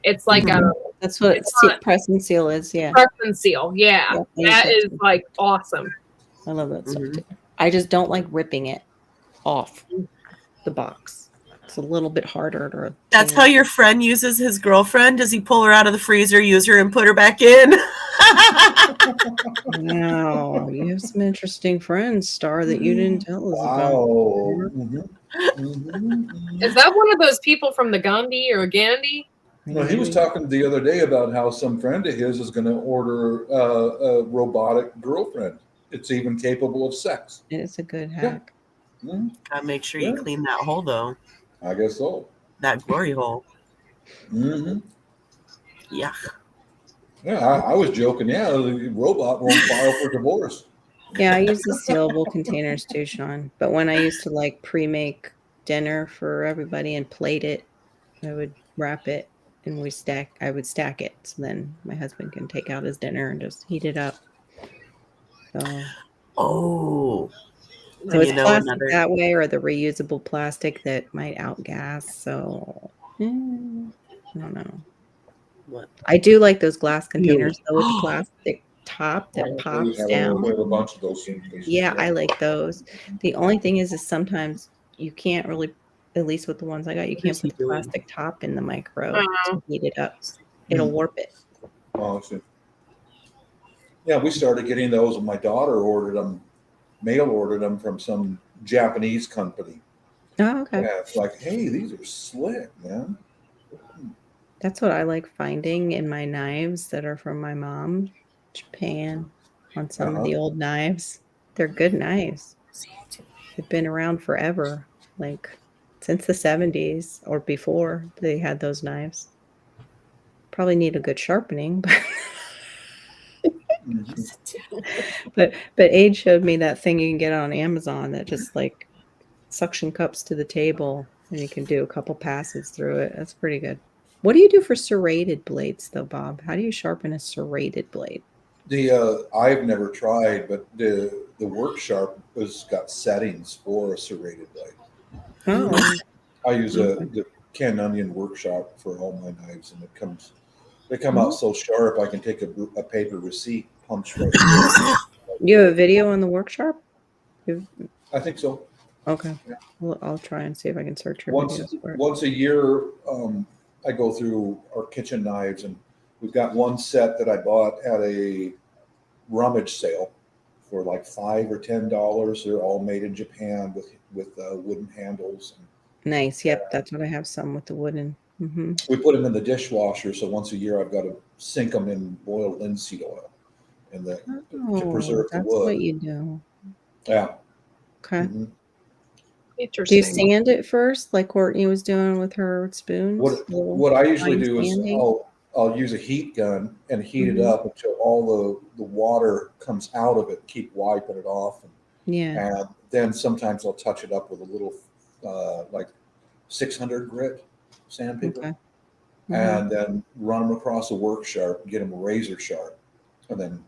It's like That's what it's not press and seal is. Yeah. press and seal. Yeah, Yeah, that I use is like awesome. I love that stuff too. I just don't like ripping it off the box. It's a little bit harder to. That's how your friend uses his girlfriend. Does he pull her out of the freezer, use her, and put her back in? Wow, you have some interesting friends, Star, that you didn't tell us about. Is that one of those people from the Gandhi or Gandhi? Well, he was talking the other day about how some friend of his is going to order a robotic girlfriend. It's even capable of sex. It's a good hack. Gotta make sure you clean that hole, though. I guess so. That glory hole. Mm-hmm. Yeah. Yeah, I was joking. Yeah, the robot won't file for divorce. Yeah, I use the sealable containers too, Sean. But when I used to like pre-make dinner for everybody and plate it, I would wrap it and I would stack it. So then my husband can take out his dinner and just heat it up. So it's plastic that way, or the reusable plastic that might outgas. So I don't know. What? I do like those glass containers though with the plastic top that pops down. We have a bunch of those things. Yeah, I like those. The only thing is sometimes you can't really, at least with the ones I got, you can't put the plastic top in the micro to heat it up. It'll warp it. Oh, I see. Yeah, we started getting those, and my daughter mail ordered them from some Japanese company. Oh, okay. Yeah, it's like, hey, these are slick, man. That's what I like finding in my knives that are from my mom, Japan, on some of the old knives. They're good knives. They've been around forever, like since the 70s or before they had those knives. Probably need a good sharpening, but Aid showed me that thing you can get on Amazon that just like suction cups to the table and you can do a couple passes through it. That's pretty good. What do you do for serrated blades though, Bob? How do you sharpen a serrated blade? I've never tried, but the work sharp has got settings for a serrated blade. Oh. I use the Ken Onion workshop for all my knives, and it comes They come out so sharp, I can take a paper receipt, punch right through. You have a video on the work sharp? I think so. Okay. Well, I'll try and see if I can search your Once videos for it. once a year, I go through our kitchen knives, and we've got one set that I bought at a rummage sale for like $5 or $10. They're all made in Japan with wooden handles. Nice. Yep, that's what I have. Some with the wooden. Mm-hmm. We put them in the dishwasher, so once a year I've got to sink them in boiled linseed oil, and to preserve the That's wood. what you do. Yeah. Okay. Mhm. Do you Interesting. sand it first, like Courtney was doing with her spoons? What I usually fine do is sanding? I'll use a heat gun and heat it Mhm. up until all the water comes out of it. Keep wiping it off, Yeah. and then sometimes I'll touch it up with a little like 600 grit sandpaper, Okay. and then run them across a work sharp, get them razor sharp, and then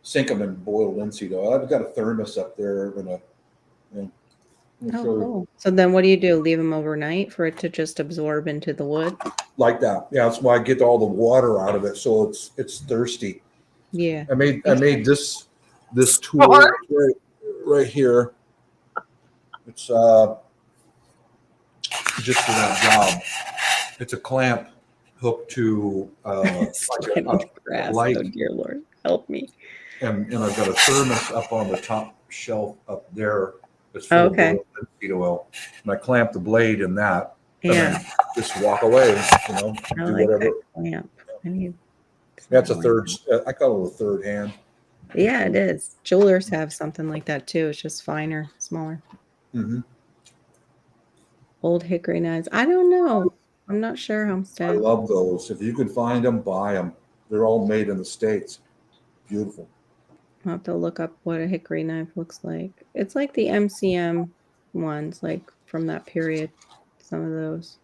sink them in boiled linseed oil. I've got a thermos up there and a. Oh, cool. So then what do you do? Leave them overnight for it to just absorb into the wood? Like that. Yeah, that's why I get all the water out of it, so it's thirsty. Yeah. I made this tool right here. It's just for that job. It's a clamp hooked to Slide on the grass. light, Oh dear Lord, help me. and I've got a thermos up on the top shelf up there. It's full of boiled linseed oil, and I clamp the blade in that. And then just walk away. Do whatever. That clamp. That's a third. I call it a third hand. Yeah, it is. Jewelers have something like that too. It's just finer, smaller. Mm-hmm. Old hickory knives. I don't know. I'm not sure, I Homestead. love those. If you can find them, buy them. They're all made in the States. Beautiful. I'll have to look up what a hickory knife looks like. It's like the MCM ones, like from that period. Some of those.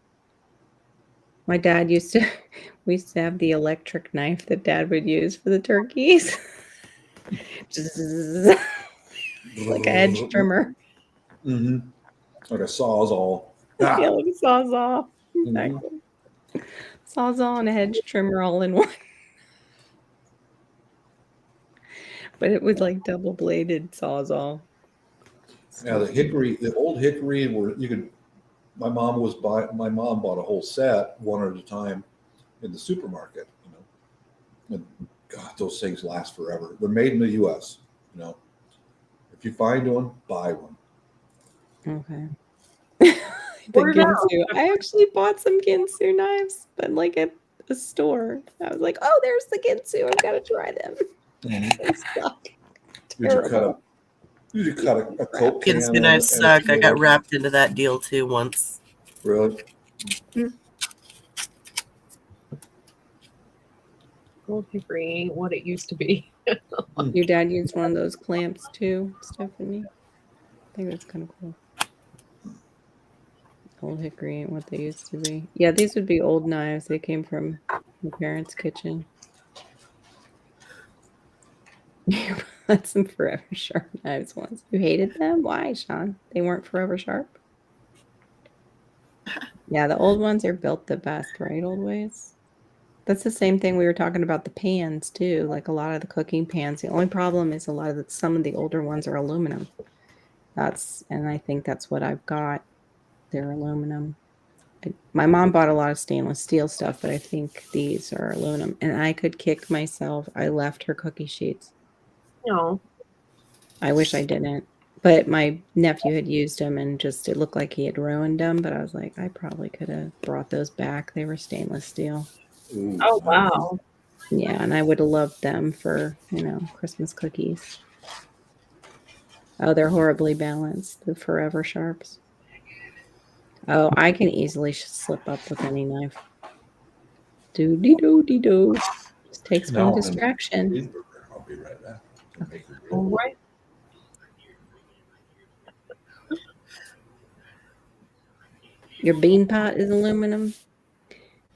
My dad we used to have the electric knife that Dad would use for the turkeys. Like a hedge trimmer. Mm-hmm. Like a sawzall. Yeah, like a sawzall. Exactly. Sawzall and a hedge trimmer all in one. But it was like double bladed sawzall. Yeah, the old hickory were you could. My mom bought a whole set, one at a time, in the supermarket. And God, those things last forever. They're made in the U.S. If you find one, buy one. Okay. The Ginsu. I actually bought some Ginsu knives, but like at a store. I was like, oh, there's the Ginsu. I've got to try them. They suck. Did you cut a Coke can? Ginsu knives suck. I got wrapped into that deal too once. Really? Old hickory ain't what it used to be. Your dad used one of those clamps too, Stephanie. I think that's kind of cool. Old hickory ain't what they used to be. Yeah, these would be old knives. They came from my parents' kitchen. You bought some Forever Sharp knives once. You hated them? Why, Sean? They weren't Forever Sharp? Yeah, the old ones are built the best, right? Old ways. That's the same thing we were talking about the pans too. Like a lot of the cooking pans. The only problem is some of the older ones are aluminum. And I think that's what I've got. They're aluminum. My mom bought a lot of stainless steel stuff, but I think these are aluminum. And I could kick myself. I left her cookie sheets. No. I wish I didn't. But my nephew had used them and it looked like he had ruined them. But I was like, I probably could have brought those back. They were stainless steel. Ooh, oh, wow. Yeah, and I would have loved them for, Christmas cookies. Oh, they're horribly balanced. The Forever Sharps. Oh, I can easily slip up with any knife. Do-dee-do-dee-do. Just takes one distraction. I'll be right back. All right. Your bean pot is aluminum.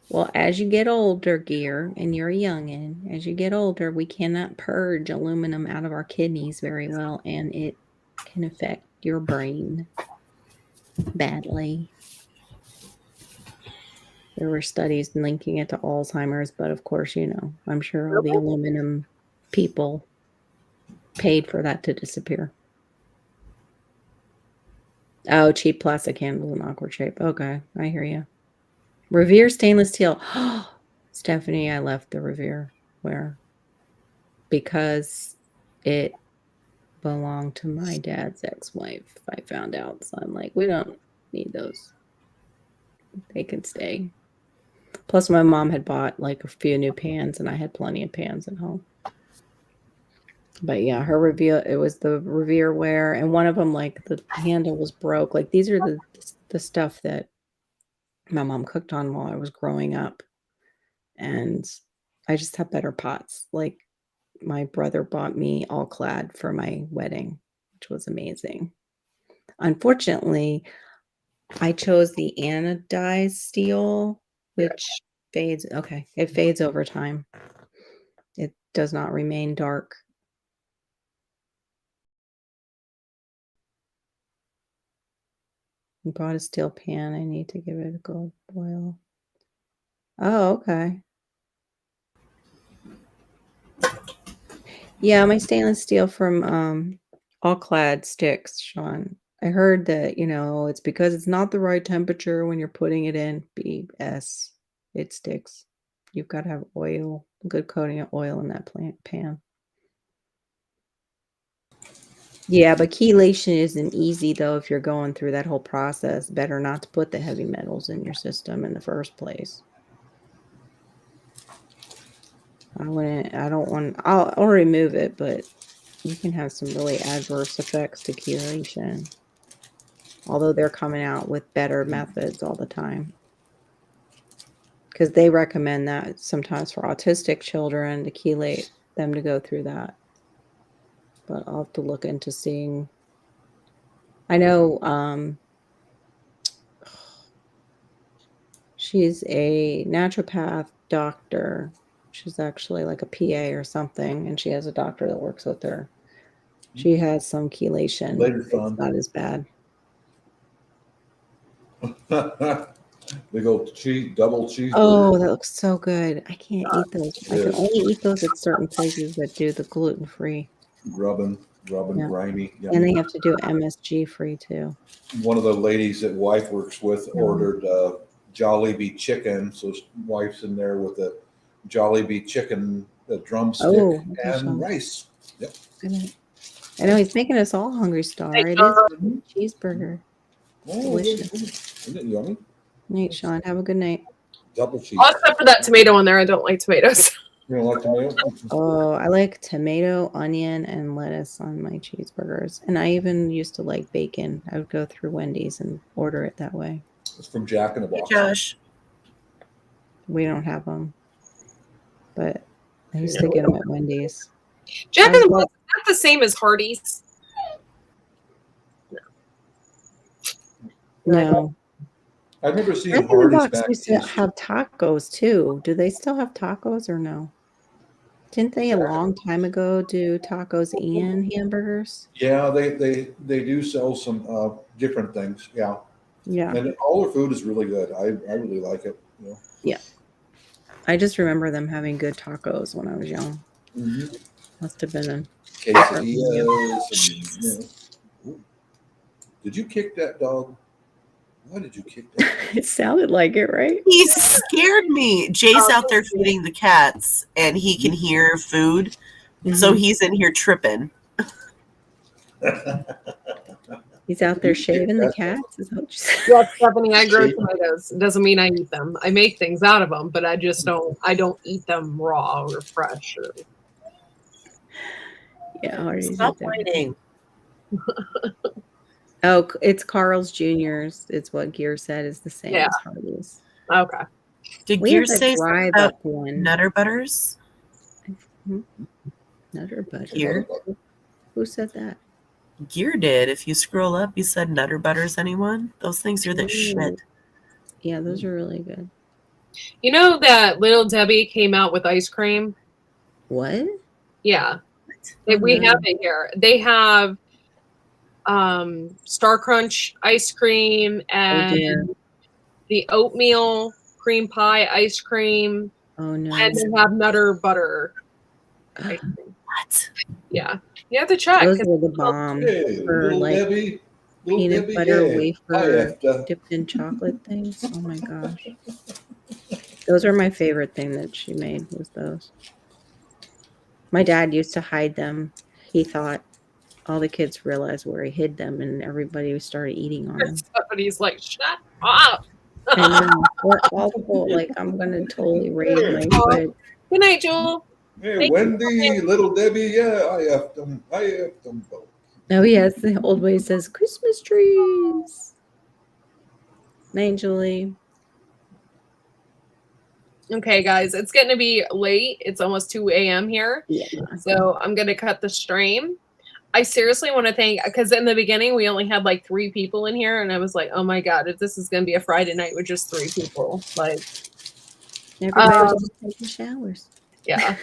Well, as you get older, Gear, and you're a youngin', as you get older, we cannot purge aluminum out of our kidneys very well, and it can affect your brain badly. There were studies linking it to Alzheimer's, but of course, I'm sure all the aluminum people paid for that to disappear. Oh, cheap plastic handles in awkward shape. Okay, I hear you. Revere stainless steel. Stephanie, I left the Revere ware because it belonged to my dad's ex-wife. I found out, so I'm like, we don't need those. They can stay. Plus, my mom had bought like a few new pans, and I had plenty of pans at home. But yeah, her Revere, it was the Revere ware, and one of them, like the handle was broke. Like these are the stuff that my mom cooked on while I was growing up, and I just have better pots. Like my brother bought me All Clad for my wedding, which was amazing. Unfortunately, I chose the anodized steel, which fades. Okay, it fades over time. It does not remain dark. I bought a steel pan. I need to give it a gold boil. Oh, okay. Yeah, my stainless steel from All Clad sticks, Sean. I heard that, it's because it's not the right temperature when you're putting it in. BS. It sticks. You've got to have oil, a good coating of oil in that pan. Yeah, but chelation isn't easy, though, if you're going through that whole process. Better not to put the heavy metals in your system in the first place. I'll remove it, but you can have some really adverse effects to chelation. Although they're coming out with better methods all the time. Because they recommend that sometimes for autistic children to chelate them to go through that. But I'll have to look into seeing. I know she's a naturopath doctor. She's actually like a PA or something, and she has a doctor that works with her. She has some chelation. Later, it's fun. not as bad. Big old cheese, double cheese. Oh, that looks so good. I can't eat those. I can only eat those at certain places that do the gluten-free. Grubbin, grimy. Yummy. And they have to do MSG free too. One of the ladies that wife works with ordered Jollibee chicken. So wife's in there with a Jollibee chicken, a drumstick, and rice. Yep. I know he's making us all hungry, Star. It is a cheeseburger. Delicious. Isn't it yummy? Nate, Sean, have a good night. Double cheese. Oh, except for that tomato on there. I don't like tomatoes. You don't like tomato? Oh, I like tomato, onion, and lettuce on my cheeseburgers. And I even used to like bacon. I would go through Wendy's and order it that way. It's from Jack in the Box. Hey, Josh. We don't have them. But I used to get them at Wendy's. Jack in the Box is not the same as Hardee's. No. I remember seeing Jack in the Hardee's Box back used to have tacos too. Do they still have tacos or no? Didn't they a long time ago do tacos and hamburgers? Yeah, they do sell some different things. Yeah. Yeah. And all their food is really good. I really like it. You know? Yeah. I just remember them having good tacos when I was young. Mm-hmm. Must have been a Quesadillas. And, Ooh. Did you kick that dog? Why did you kick that dog? It sounded like it, right? He scared me. Jay's out there feeding the cats, and he can hear food, so he's in here tripping. He's out there shaving the cats. Is that what you said? Yes, Stephanie, I grow tomatoes. It doesn't mean I eat them. I make things out of them, but I just don't. I don't eat them raw or fresh. Or... Yeah, Stop whining. Oh, it's Carl's Jr.'s. It's what Gear said is the same as Hardee's. Okay. Did We Gear have a say drive something up about one. Nutter Butters? Nutter Butters. Gear? Who said that? Gear did. If you scroll up, you said Nutter Butters. Anyone? Those things are the shit. Yeah, those are really good. You know that Little Debbie came out with ice cream? What? Yeah. We have it here. They have Star Crunch ice cream and the oatmeal cream pie ice cream. Oh no. And they have Nutter butter ice cream. What? Yeah. You have to check. Those were the bomb. Hey, For little like Debbie. Little peanut Debbie, butter yeah. wafer Hi, dipped in chocolate things. Oh my gosh. Those are my favorite thing that she made, was those. My dad used to hide them. He thought all the kids realized where he hid them, and everybody started eating on them. Somebody's like, shut up. I know. We're awful. Like, I'm going to totally raise my foot. Good night, Joel. Hey, Wendy, little Debbie, yeah, I have them both. Oh, yes. The old way says Christmas trees. Night, Julie. Okay, guys, it's getting to be late. It's almost 2 a.m. here. Yeah. So I'm going to cut the stream. I seriously want to thank, because in the beginning, we only had like 3 people in here. And I was like, oh my God, if this is going to be a Friday night with just 3 people, like. Everybody's taking showers. Yeah.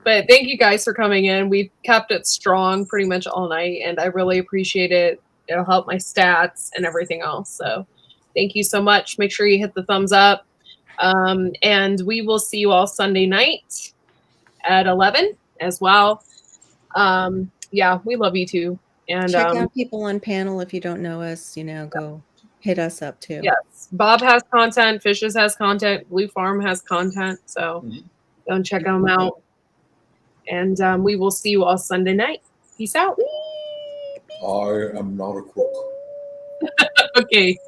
But thank you guys for coming in. We've kept it strong pretty much all night, and I really appreciate it. It'll help my stats and everything else. So thank you so much. Make sure you hit the thumbs up. And we will see you all Sunday night at 11 as well. Yeah, we love you too. And check out people on panel. If you don't know us, go hit us up too. Yes. Bob has content. Fishes has content. Blue Farm has content. So go and check them out. And we will see you all Sunday night. Peace out. I am not a crook. Okay.